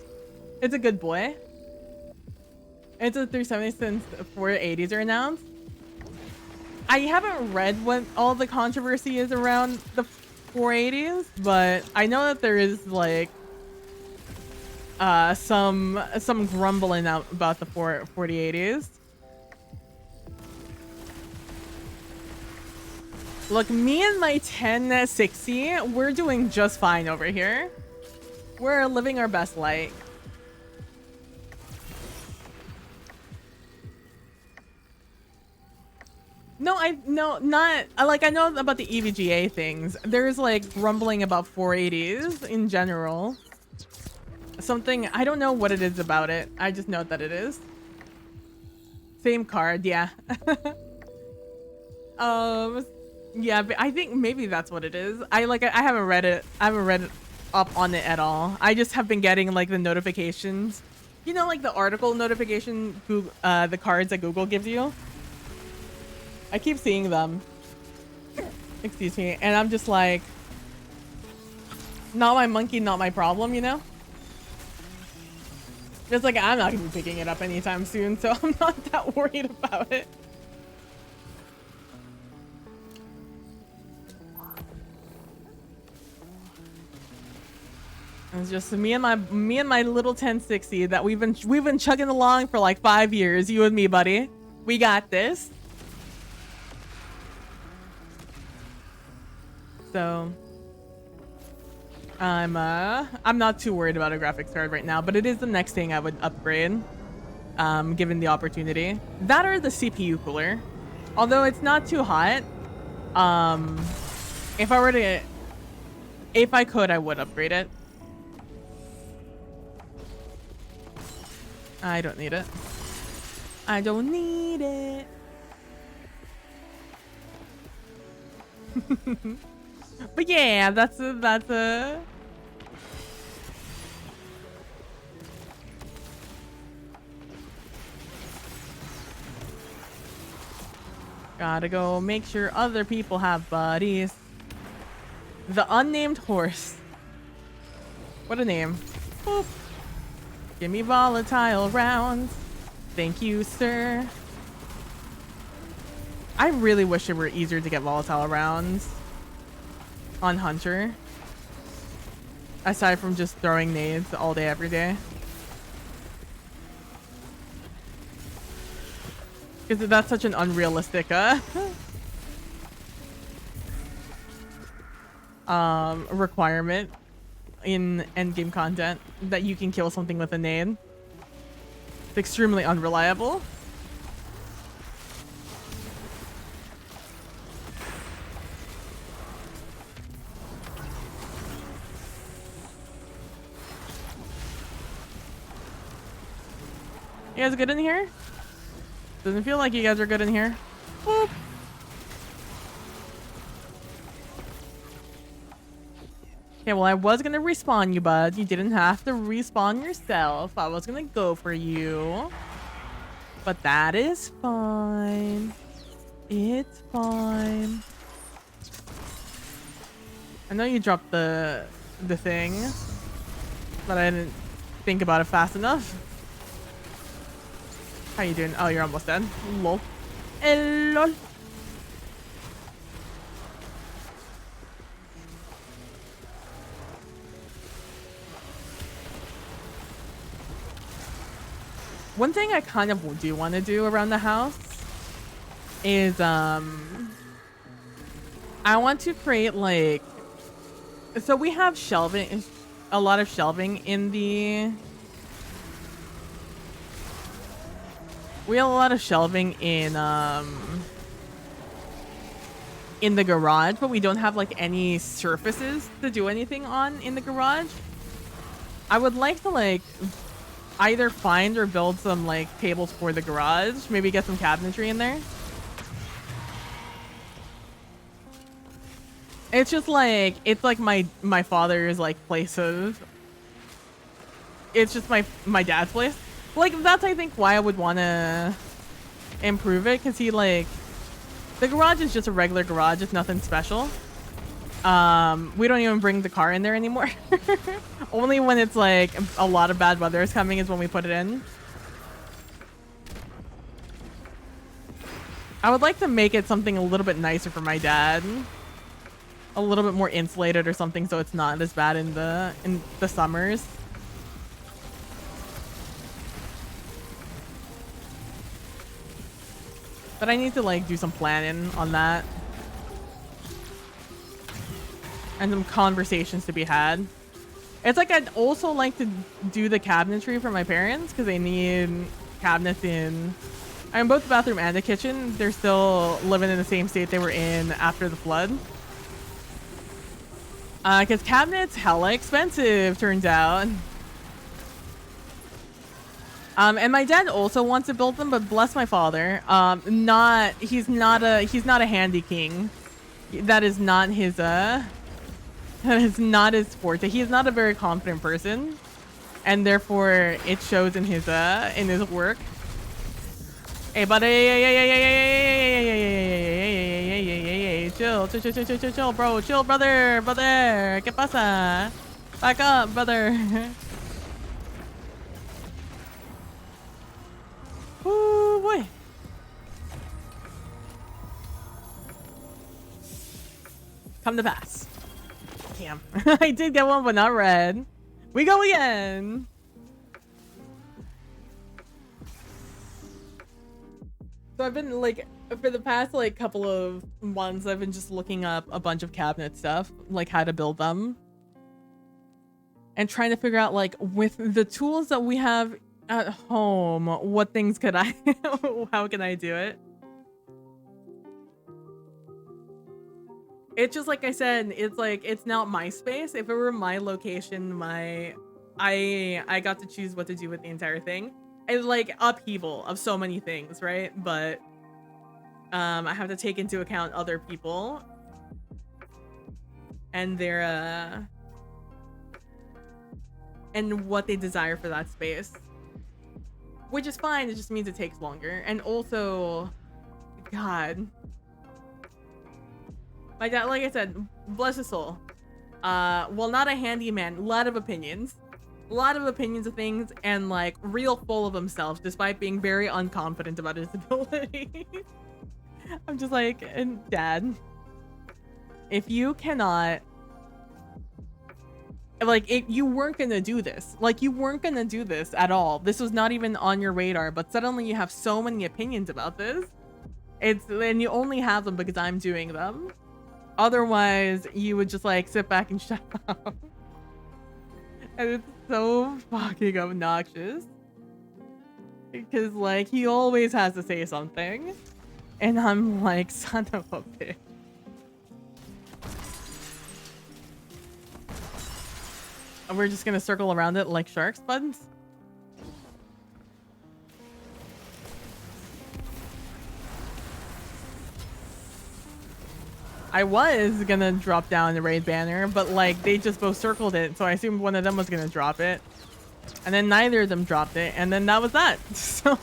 It's a good boy. It's a 370 since 480s are announced. I haven't read what all the controversy is around the 480s, but I know that there is like some grumbling out about the 4080s. Look, me and my 1060, we're doing just fine over here. We're living our best life. No, not like, I know about the EVGA things. There's like grumbling about 480s in general. Something, I don't know what it is about it. I just know that it is. Same card, yeah. Yeah, but I think maybe that's what it is. I haven't read it. I haven't read up on it at all. I just have been getting like the notifications. You know, like the article notification, Google, the cards that Google gives you. I keep seeing them. Excuse me. And I'm just like, not my monkey, not my problem, you know? It's like, I'm not gonna be picking it up anytime soon, so I'm not that worried about it. It's just me and my little 1060 that we've been chugging along for like 5 years, you and me, buddy. We got this. So I'm not too worried about a graphics card right now, but it is the next thing I would upgrade, given the opportunity. That or the CPU cooler. Although it's not too hot. If I could, I would upgrade it. I don't need it. I don't need it. But yeah, that's a gotta go make sure other people have buddies. The unnamed horse. What a name. Boop. Give me volatile rounds. Thank you, sir. I really wish it were easier to get volatile rounds on Hunter. Aside from just throwing nades all day, every day. Because that's such an unrealistic requirement in endgame content, that you can kill something with a nade. It's extremely unreliable. You guys good in here? Doesn't feel like you guys are good in here. Boop. Okay, well, I was gonna respawn you, bud. You didn't have to respawn yourself. I was gonna go for you. But that is fine. It's fine. I know you dropped the thing, but I didn't think about it fast enough. How you doing? Oh, you're almost dead. Lol. Lol. One thing I kind of do want to do around the house is I want to create like, so we have shelving, a lot of shelving in the, we have a lot of shelving in the garage, but we don't have like any surfaces to do anything on in the garage. I would like to like either find or build some like tables for the garage, maybe get some cabinetry in there. It's just like, it's like my father's like place of, it's just my dad's place. Like that's I think why I would want to improve it, because he like, the garage is just a regular garage, it's nothing special. We don't even bring the car in there anymore. Only when it's like a lot of bad weather is coming is when we put it in. I would like to make it something a little bit nicer for my dad. A little bit more insulated or something, so it's not as bad in the summers. But I need to like do some planning on that. And some conversations to be had. It's like I'd also like to do the cabinetry for my parents because they need cabinets in, I mean, both the bathroom and the kitchen. They're still living in the same state they were in after the flood. Because cabinets hella expensive, turns out. And my dad also wants to build them, but bless my father, he's not a handy king. That is not his that is not his forte. He is not a very confident person, and therefore it shows in his work. Hey, buddy, chill, bro, chill, brother, ¿qué pasa? Back up, brother. Ooh, boy. Come to pass. Damn. I did get one, but not red. We go again. So I've been like, for the past like couple of months, I've been just looking up a bunch of cabinet stuff, like how to build them. And trying to figure out like with the tools that we have at home, what things could I, how can I do it? It's just like I said, it's like, it's not my space. If it were my location, I got to choose what to do with the entire thing. It's like upheaval of so many things, right? But I have to take into account other people and their and what they desire for that space, which is fine. It just means it takes longer. And also, God, my dad, like I said, bless his soul, well, not a handyman, a lot of opinions of things, and like real full of himself despite being very unconfident about his ability. I'm just like, and Dad, if you cannot, like, if you weren't gonna do this, like you weren't gonna do this at all, this was not even on your radar, but suddenly you have so many opinions about this, and you only have them because I'm doing them. Otherwise you would just like sit back and shut up. And it's so fucking obnoxious because like he always has to say something, and I'm like, son of a bitch. And we're just gonna circle around it like sharks, buds. I was gonna drop down the raid banner, but like they just both circled it, so I assumed one of them was gonna drop it, and then neither of them dropped it, and then that was that. So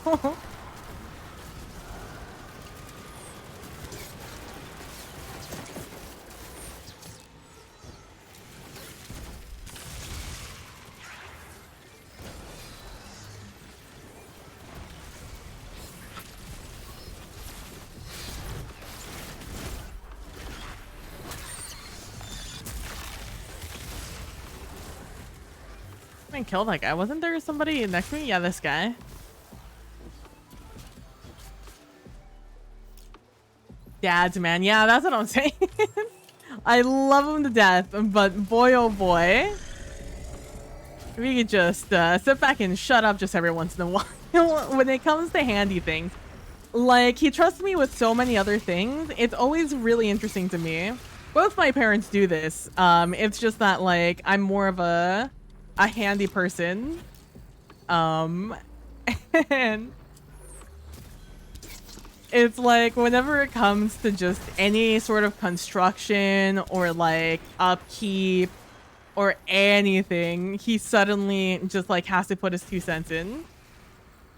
I didn't kill that guy. Wasn't there somebody next to me? Yeah, this guy. Dads, man. Yeah, that's what I'm saying. I love him to death, but boy, oh boy. If you could just sit back and shut up just every once in a while. When it comes to handy things. Like, he trusts me with so many other things. It's always really interesting to me. Both my parents do this. It's just that, like, I'm more of a handy person. And it's like, whenever it comes to just any sort of construction or, like, upkeep or anything, he suddenly just, like, has to put his 2 cents in.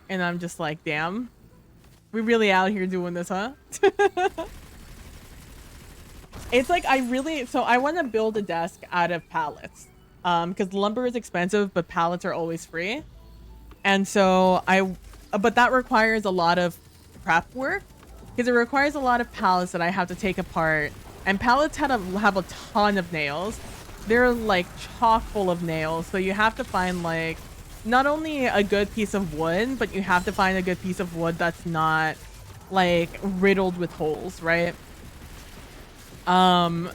And I'm just like, damn. We really out here doing this, huh? It's like, I want to build a desk out of pallets. Because lumber is expensive, but pallets are always free. And so but that requires a lot of prep work. Because it requires a lot of pallets that I have to take apart. And pallets have a ton of nails. They're like chock full of nails. So you have to find like, not only a good piece of wood, but you have to find a good piece of wood that's not like riddled with holes, right? And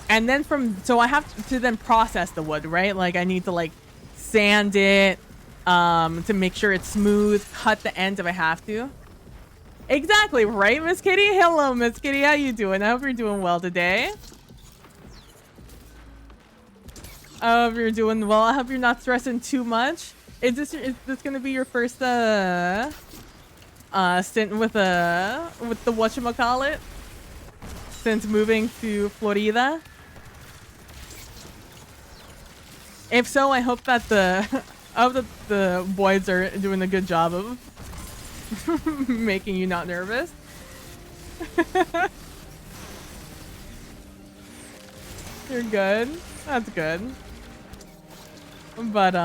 then so I have to then process the wood, right? Like I need to like sand it to make sure it's smooth, cut the ends if I have to. Exactly, right, Miss Kitty? Hello, Miss Kitty. How you doing? I hope you're doing well today. I hope you're doing well. I hope you're not stressing too much. Is this gonna be your first stint with the whatchamacallit? Since moving to Florida? If so, I hope that the boys are doing a good job of making you not nervous. You're good. That's good. But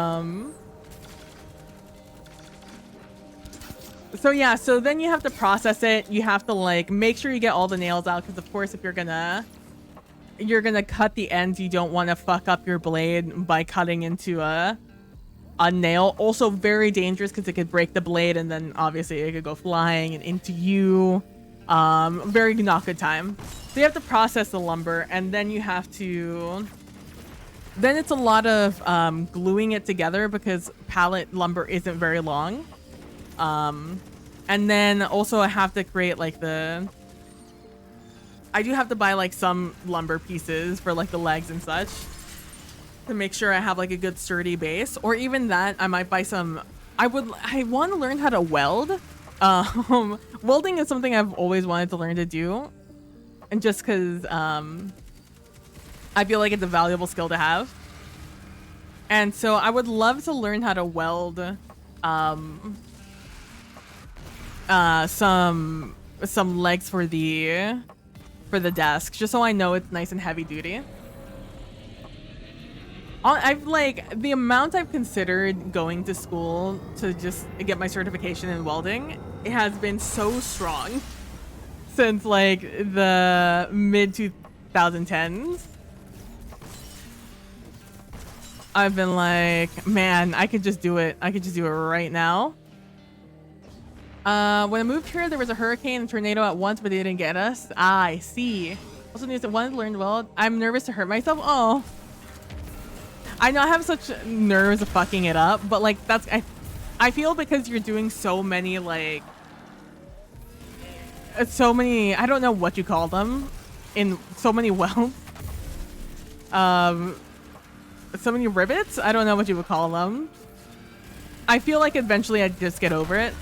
so yeah, so then you have to process it. You have to like make sure you get all the nails out, because of course if you're gonna cut the ends, you don't want to fuck up your blade by cutting into a nail. Also very dangerous because it could break the blade, and then obviously it could go flying and into you. Very not good time. So you have to process the lumber, and then you have to, then it's a lot of gluing it together because pallet lumber isn't very long. And then also I have to create like I do have to buy like some lumber pieces for like the legs and such to make sure I have like a good sturdy base. Or even that, I might buy some, I want to learn how to weld. Welding is something I've always wanted to learn to do. And just because I feel like it's a valuable skill to have. And so I would love to learn how to weld some legs for the desk, just so I know it's nice and heavy duty. I've like, the amount I've considered going to school to just get my certification in welding, it has been so strong since like the mid 2010s. I've been like, man, I could just do it. I could just do it right now. When I moved here, there was a hurricane and tornado at once, but they didn't get us. Ah, I see. Also needs to one learn well. I'm nervous to hurt myself. Oh, I know I have such nerves of fucking it up, but like that's, I feel because you're doing so many like, so many, I don't know what you call them, in so many welds. So many rivets? I don't know what you would call them. I feel like eventually I'd just get over it.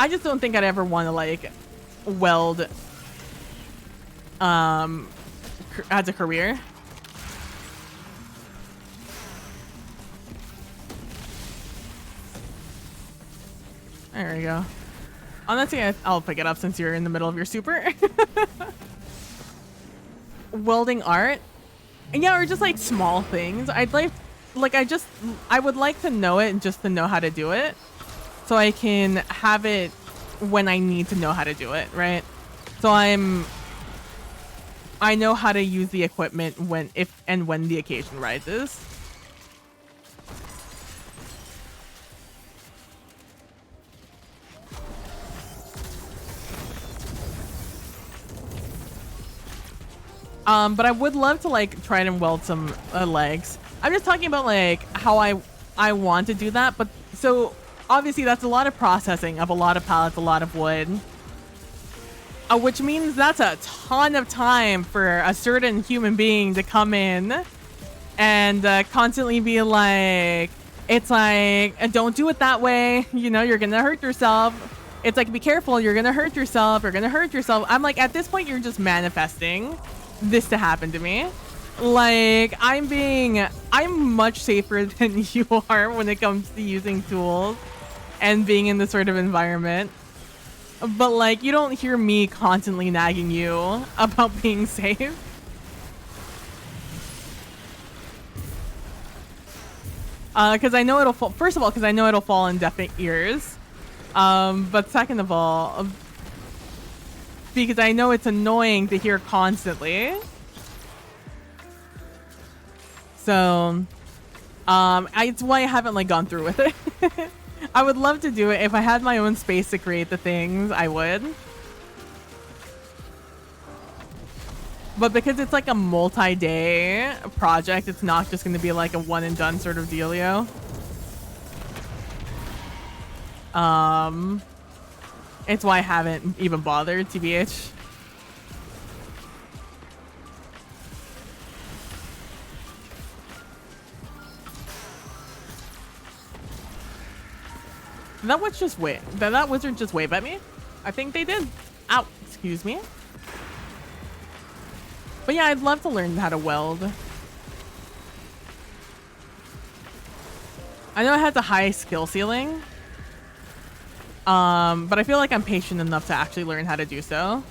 I just don't think I'd ever want to like weld as a career. There we go. Honestly, I'll pick it up since you're in the middle of your super. Welding art? Yeah, or just like small things. I'd like I would like to know it just to know how to do it. so I can have it when I need to know how to do it, right? So I know how to use the equipment when the occasion rises. But I would love to like try and weld some legs. I'm just talking about like how I want to do that. But so obviously that's a lot of processing of a lot of pallets, a lot of wood, which means that's a ton of time for a certain human being to come in and constantly be like, it's like, don't do it that way. You know, you're gonna hurt yourself. It's like, be careful. You're gonna hurt yourself. You're gonna hurt yourself. I'm like, at this point, you're just manifesting this to happen to me. Like, I'm much safer than you are when it comes to using tools and being in this sort of environment. But like, you don't hear me constantly nagging you about being safe. Because I know it'll fall. First of all, because I know it'll fall on deaf ears. But second of all, because I know it's annoying to hear constantly. So, it's why I haven't like gone through with it. I would love to do it. If I had my own space to create the things, I would. But because it's like a multi-day project, it's not just going to be like a one and done sort of dealio. It's why I haven't even bothered, TBH. That wizard just wave at me? I think they did. Ow, excuse me. But yeah, I'd love to learn how to weld. I know it has a high skill ceiling. But I feel like I'm patient enough to actually learn how to do so.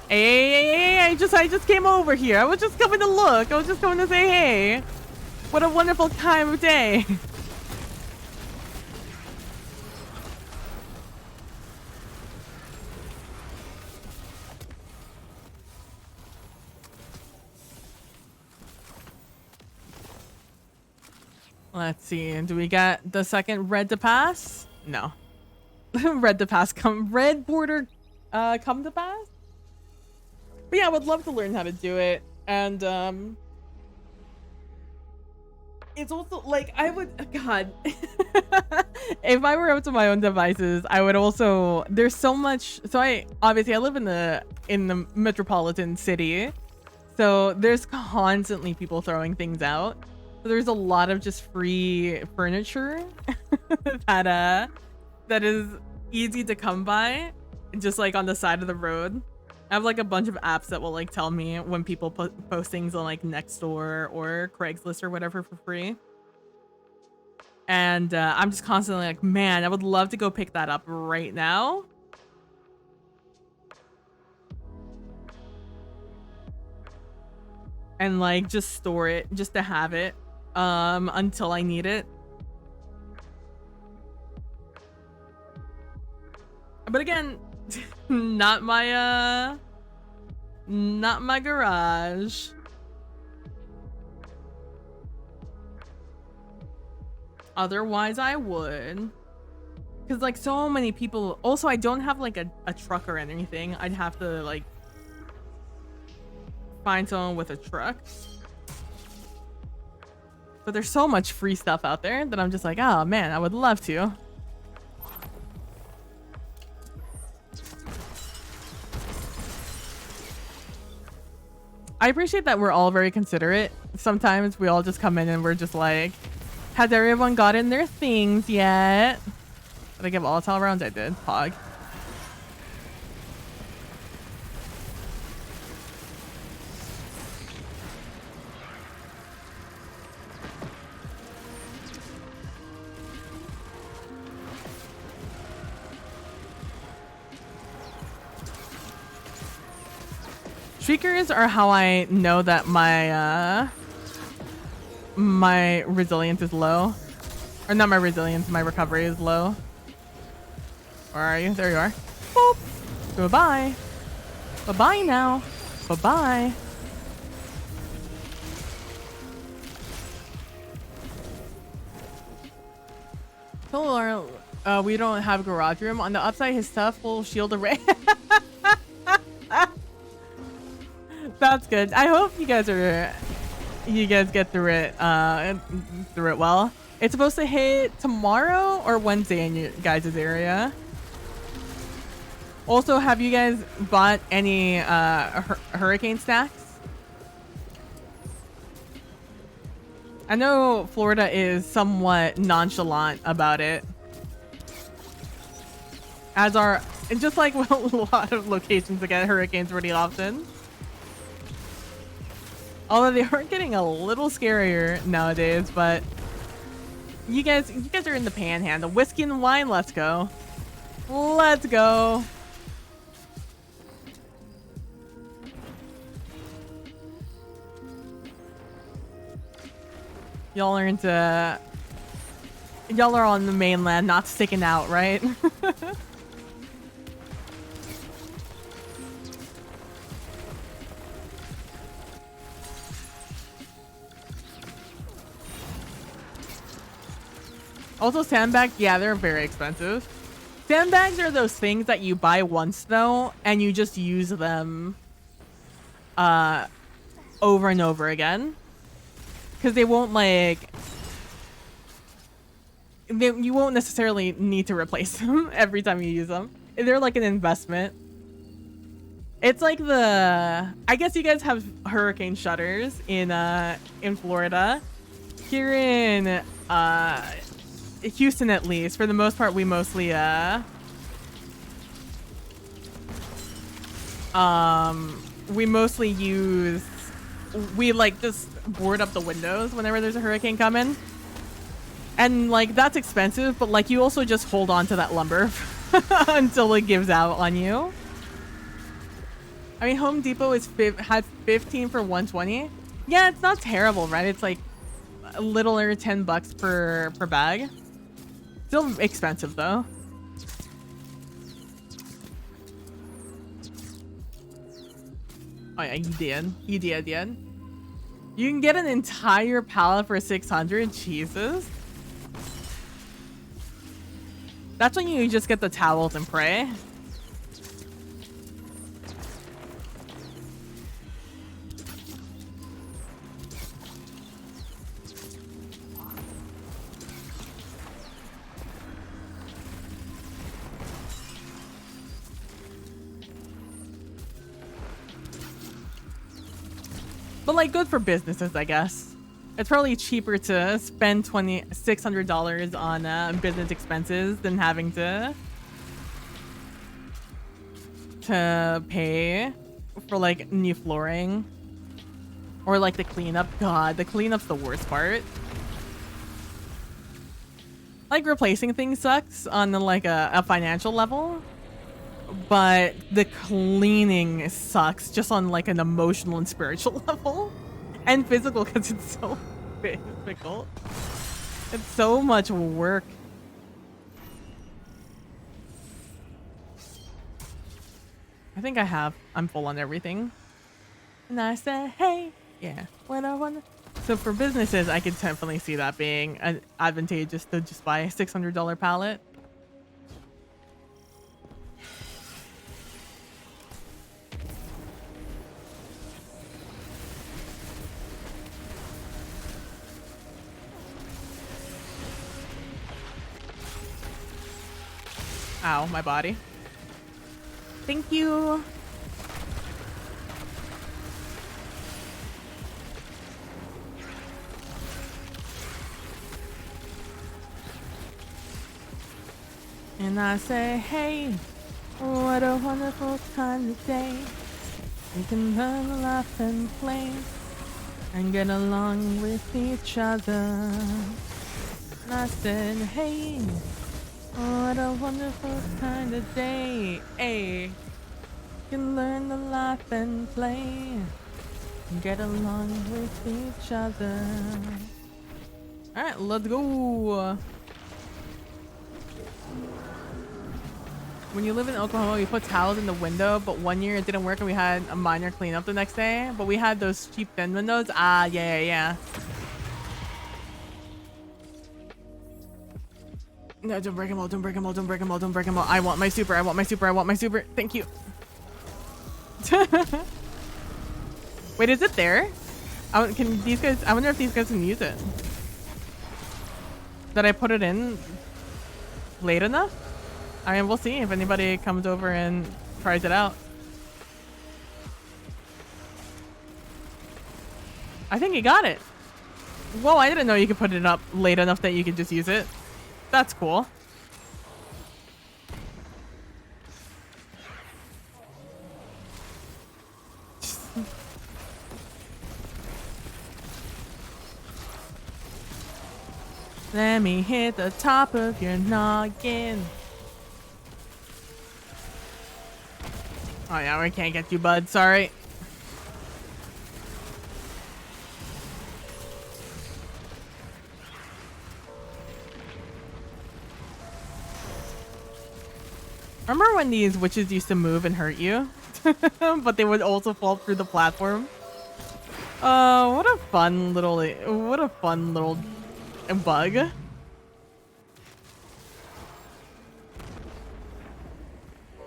Hey, I just came over here. I was just coming to look. I was just coming to say, hey, what a wonderful time of day. Let's see. Do we get the second red to pass? No. Red to pass red border come to pass? But yeah, I would love to learn how to do it. And it's also like God. If I were up to my own devices, I would also, there's so much. So I live in the metropolitan city. So there's constantly people throwing things out. So there's a lot of just free furniture that is easy to come by, just like on the side of the road. I have like a bunch of apps that will like tell me when people post things on like Nextdoor or Craigslist or whatever for free. And I'm just constantly like, man, I would love to go pick that up right now. And like just store it, just to have it until I need it. But again, not my garage. Otherwise I would. Because like so many people, also I don't have like a truck or anything. I'd have to like find someone with a truck. But there's so much free stuff out there that I'm just like, oh man, I would love to. I appreciate that we're all very considerate. Sometimes we all just come in and we're just like, has everyone gotten their things yet? Did I give all tile rounds? I did. Pog. Shriekers are how I know that my my resilience is low. Or not my resilience, my recovery is low. Where are you? There you are. Boop. Goodbye. Bye-bye now. Bye-bye. We don't have garage room. On the upside, his stuff will shield array. That's good. I hope you guys get through it well. It's supposed to hit tomorrow or Wednesday in your guys' area. Also, have you guys bought any hurricane snacks? I know Florida is somewhat nonchalant about it. As are, and just like a lot of locations that get hurricanes pretty often. Although they are getting a little scarier nowadays, but you guys are in the panhandle. Whiskey and wine, let's go. Let's go. Y'all are on the mainland, not sticking out, right? Also, sandbags, yeah, they're very expensive. Sandbags are those things that you buy once, though, and you just use them over and over again. Because they won't, like... you won't necessarily need to replace them every time you use them. They're like an investment. It's like the... I guess you guys have hurricane shutters in Florida. Here in Houston, at least, for the most part, we mostly use... We like just board up the windows whenever there's a hurricane coming. And like that's expensive, but like you also just hold on to that lumber until it gives out on you. I mean, Home Depot had 15 for 120. Yeah, it's not terrible, right? It's like a little under 10 bucks per bag. Still expensive though. Oh yeah, you did. You can get an entire pallet for 600. Jesus. That's when you just get the towels and pray. But like good for businesses, I guess. It's probably cheaper to spend $600 on business expenses than having to pay for like new flooring or like the cleanup. God, the cleanup's the worst part. Like replacing things sucks on like a financial level, but the cleaning sucks just on like an emotional and spiritual level and physical because it's so difficult. It's so much work. I think I'm full on everything. And I said, hey, yeah, what I want. So for businesses, I could definitely see that being advantageous to just buy a $600 pallet. Ow, my body. Thank you. And I say, hey, what a wonderful time today. We can learn, laugh, and play, and get along with each other. And I said, hey, what a wonderful kind of day. Hey, you can learn to laugh and play, and get along with each other. Alright, let's go. When you live in Oklahoma, we put towels in the window, but one year it didn't work and we had a minor cleanup the next day. But we had those cheap thin windows. Ah, yeah. No, don't break them all. Don't break them all. Don't break them all. Don't break them all. I want my super. I want my super. I want my super. Thank you. Wait, is it there? Can these guys? I wonder if these guys can use it. Did I put it in late enough? I mean, we'll see if anybody comes over and tries it out. I think he got it. Whoa, I didn't know you could put it up late enough that you could just use it. That's cool. Let me hit the top of your noggin. Oh yeah, we can't get you, bud. Sorry. Remember when these witches used to move and hurt you? But they would also fall through the platform? Oh, what a fun little bug.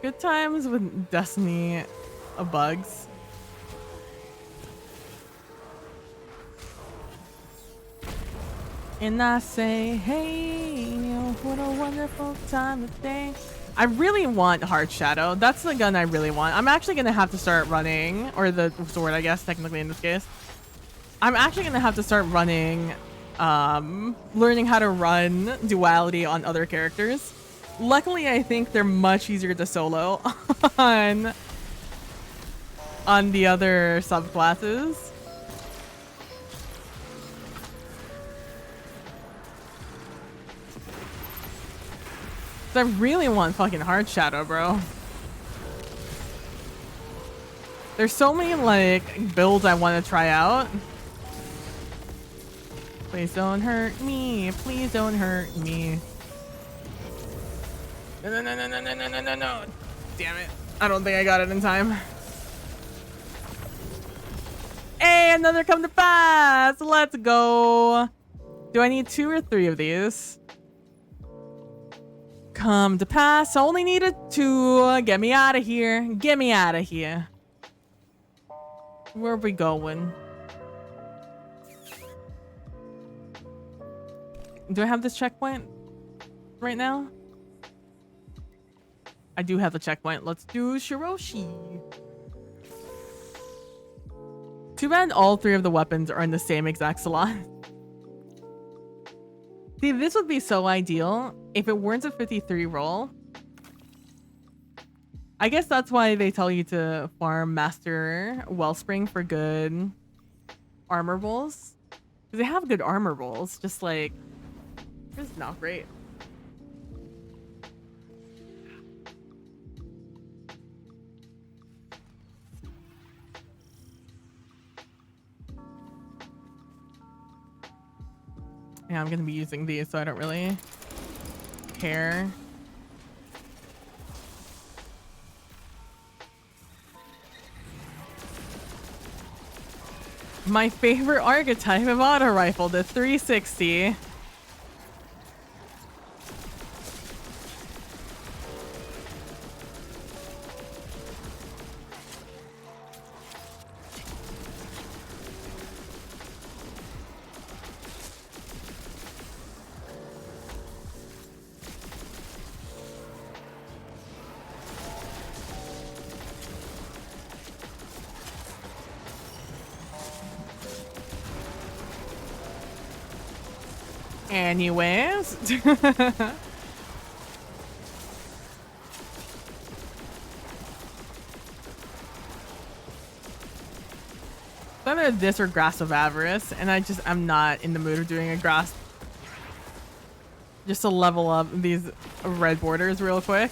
Good times with Destiny bugs. And I say, hey, what a wonderful time of day. I really want Heart Shadow. That's the gun I really want. I'm actually going to have to start running, or the sword, I guess, technically in this case. I'm actually going to have to start running, learning how to run Duality on other characters. Luckily, I think they're much easier to solo on the other subclasses. I really want fucking Heart Shadow, bro. There's so many, like, builds I want to try out. Please don't hurt me. Please don't hurt me. No. Damn it. I don't think I got it in time. Hey, another come to pass. Let's go. Do I need 2 or 3 of these? Come to pass. Only needed 2. Get me out of here. Get me out of here. Where are we going? Do I have this checkpoint right now? I do have the checkpoint. Let's do Shiroshi. Too bad all 3 of the weapons are in the same exact slot. See, this would be so ideal if it weren't a 53 roll. I guess that's why they tell you to farm Master Wellspring for good armor rolls. Because they have good armor rolls, just like, it's not great. Yeah, I'm gonna be using these, so I don't really care. My favorite archetype of auto rifle, the 360. Anyways. Either this or Grasp of Avarice, and I'm not in the mood of doing a Grasp. Just to level up these red borders real quick.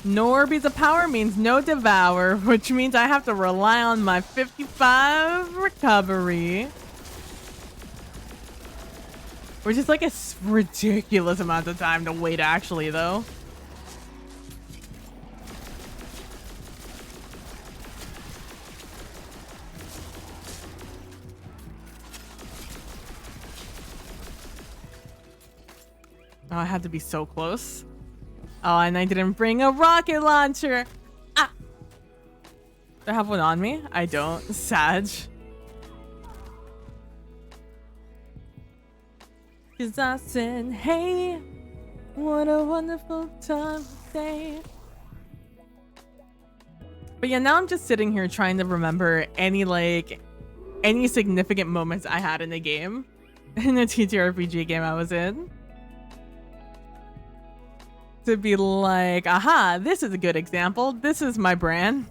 No Orbeez of Power means no Devour, which means I have to rely on my 55 recovery. Which is like a ridiculous amount of time to wait, actually, though. Oh, I had to be so close. Oh, and I didn't bring a rocket launcher. Ah! Do I have one on me? I don't. Sag. Cause I said, hey, what a wonderful time to day. But yeah, now I'm just sitting here trying to remember any significant moments I had in the game. In the TTRPG game I was in. To be like, aha, this is a good example. This is my brand.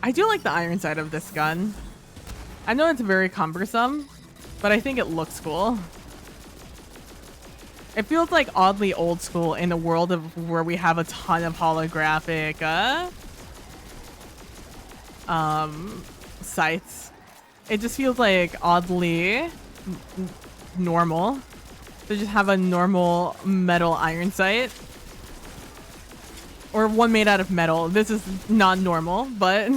I do like the iron side of this gun. I know it's very cumbersome, but I think it looks cool. It feels like oddly old school in a world of where we have a ton of holographic sights. It just feels like oddly normal to just have a normal metal iron sight. Or one made out of metal. This is not normal, but...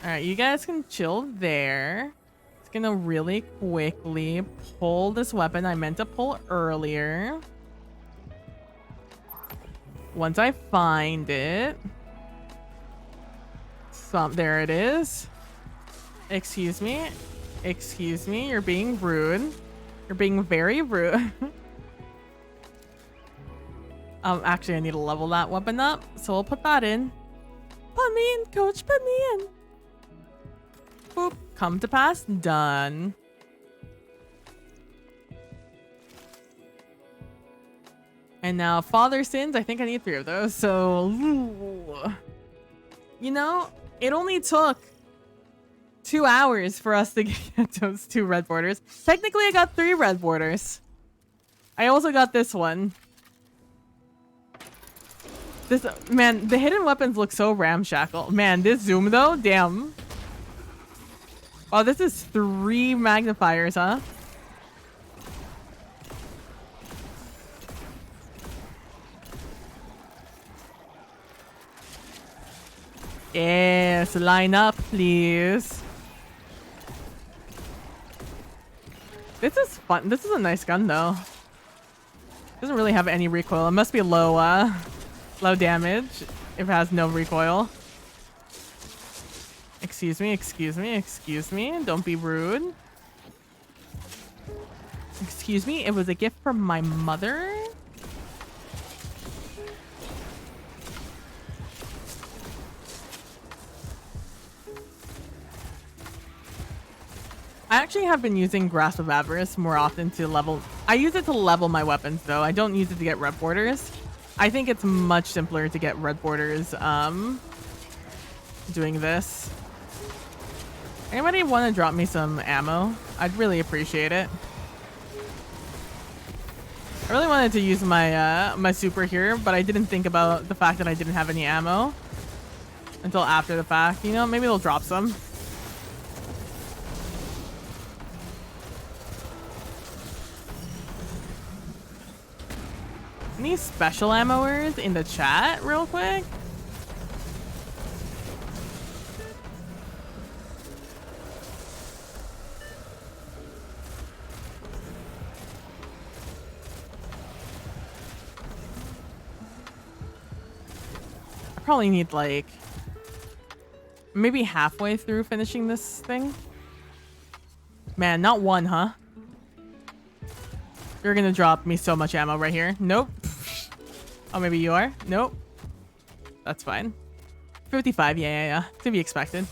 Alright, you guys can chill there. It's gonna really quickly pull this weapon I meant to pull earlier. Once I find it... there it is. Excuse me. Excuse me, you're being rude. You're being very rude. Actually, I need to level that weapon up, so we'll put that in. Put me in, coach, put me in. Boop, come to pass, done. And now Father Sins, I think I need 3 of those, so... You know, it only took 2 hours for us to get those 2 red borders. Technically, I got 3 red borders. I also got this one. This, man, the hidden weapons look so ramshackle. Man, this zoom though, damn. Oh, this is 3 magnifiers, huh? Yes, line up, please. This is fun. This is a nice gun, though. Doesn't really have any recoil. It must be low, low damage if it has no recoil. Excuse me, excuse me, excuse me. Don't be rude. Excuse me, it was a gift from my mother. I actually have been using Grasp of Avarice more often to level... I use it to level my weapons, though. I don't use it to get red borders. I think it's much simpler to get red borders, doing this. Anybody want to drop me some ammo? I'd really appreciate it. I really wanted to use my, my super here, but I didn't think about the fact that I didn't have any ammo until after the fact. You know, maybe they'll drop some. Any special ammoers in the chat real quick? I probably need like maybe halfway through finishing this thing. Man, not one, huh? You're gonna drop me so much ammo right here. Nope. Oh, maybe you are? Nope. That's fine. 55, yeah. To be expected.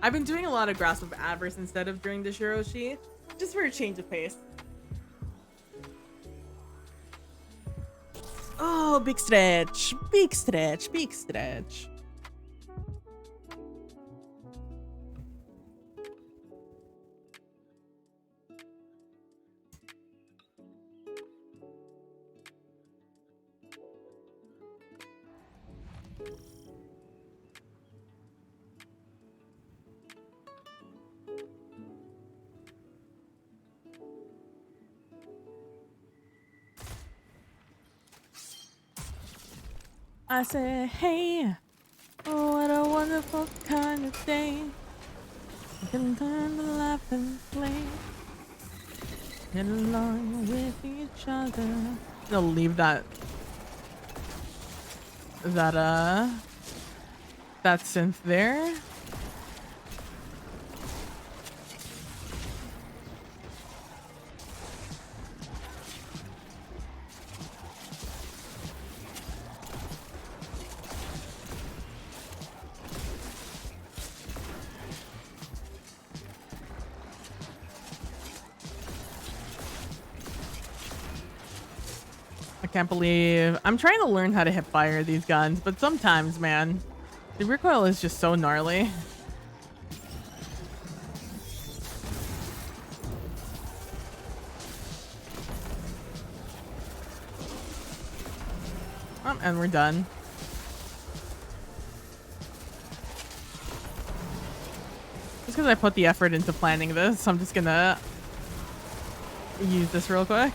I've been doing a lot of Grasp of Avarice instead of doing the Shiroshi, just for a change of pace. Oh, big stretch. Big stretch. Big stretch. I say, hey, oh, what a wonderful kind of day. We can learn to laugh and play. Get along with each other. They'll leave that synth there. I can't believe I'm trying to learn how to hip fire these guns, but sometimes, man, the recoil is just so gnarly. And we're done. Just because I put the effort into planning this, I'm just gonna use this real quick.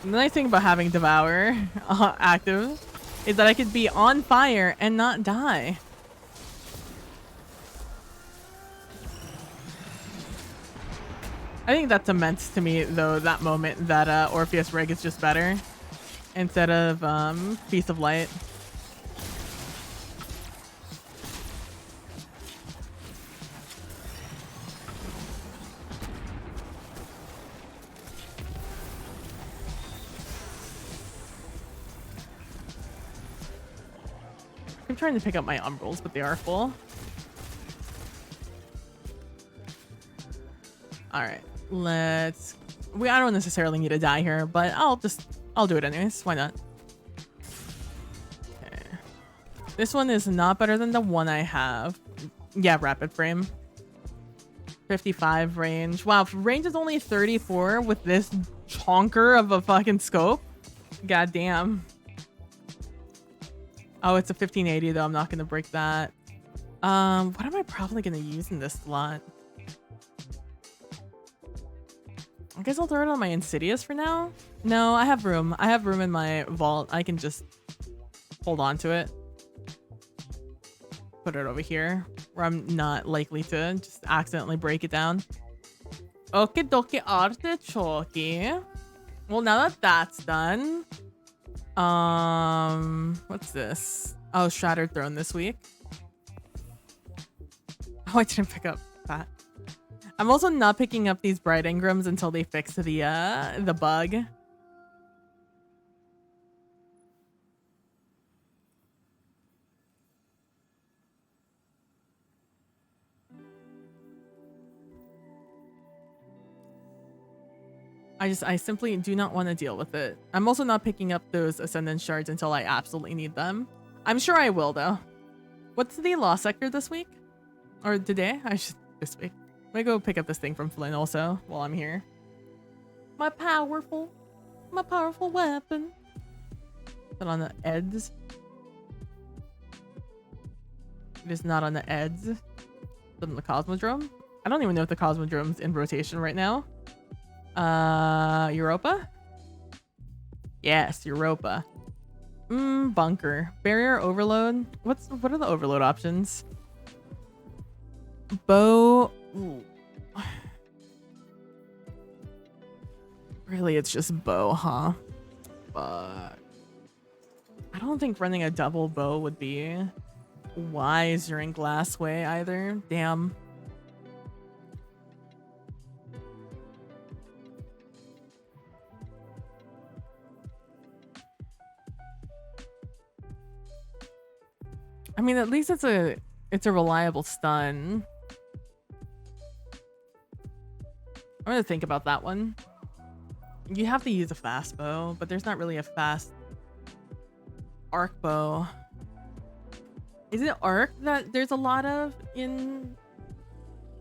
The nice thing about having Devour active is that I could be on fire and not die. I think that cements to me, though, that moment that Orpheus Rig is just better instead of Piece of Light. I'm trying to pick up my umbrals, but they are full. All right, I don't necessarily need to die here, but I'll do it anyways. Why not? Okay. This one is not better than the one I have. Yeah, rapid frame. 55 range. Wow, range is only 34 with this chonker of a fucking scope. God damn. Oh, it's a 1580 though. I'm not gonna break that. What am I probably gonna use in this slot? I guess I'll throw it on my Insidious for now. No, I have room. I have room in my vault. I can just hold on to it. Put it over here where I'm not likely to just accidentally break it down. Okie dokie artichoke. Well, now that that's done, what's this? Oh, Shattered Throne this week. Oh, I didn't pick up that. I'm also not picking up these Bright Engrams until they fix the bug. I simply do not want to deal with it. I'm also not picking up those Ascendant Shards until I absolutely need them. I'm sure I will though. What's the Lost Sector this week? Or today? This week. I'm gonna go pick up this thing from Flynn also while I'm here. My powerful weapon. Put on the eds. It is not on the eds. It's on the Cosmodrome. I don't even know if the Cosmodrome's in rotation right now. Europa? Yes, Europa. Bunker. Barrier overload. What are the overload options? Bow. Ooh. Really, it's just bow, huh? But I don't think running a double bow would be wise during Glassway either. Damn. I mean, at least it's a reliable stun. I'm gonna think about that one. You have to use a fast bow, but there's not really a fast arc bow. Is it arc that there's a lot of in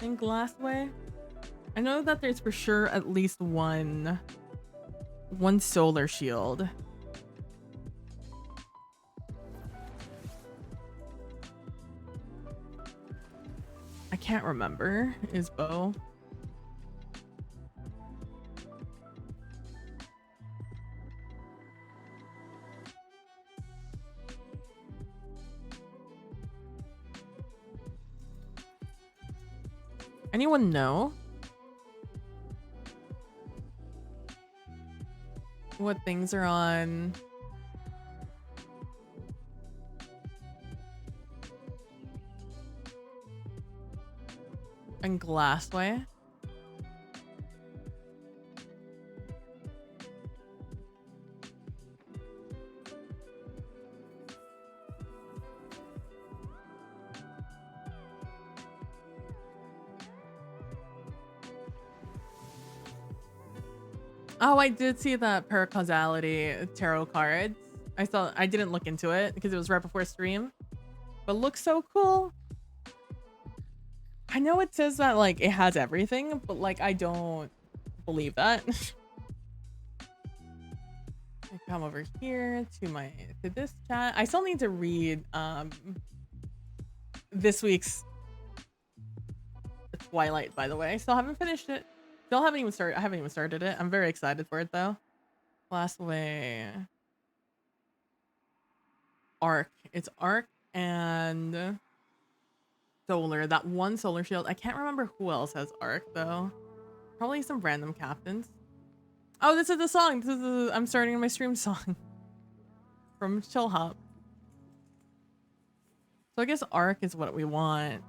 Glassway? I know that there's for sure at least one solar shield can't remember is Bo. Anyone know what things are on? And Glassway? Oh, I did see that Paracausality tarot cards. I didn't look into it because it was right before stream, but looks so cool. I know it says that like it has everything, but like I don't believe that. I come over here to this chat. I still need to read this week's Twilight, by the way. I still haven't finished it. I haven't even started it. I'm very excited for it though. Last way. Arc. It's Arc and Solar. That one Solar Shield. I can't remember who else has Arc though. Probably some random captains. Oh, this is the song. I'm starting my stream song from Chill Hop. So I guess Arc is what we want.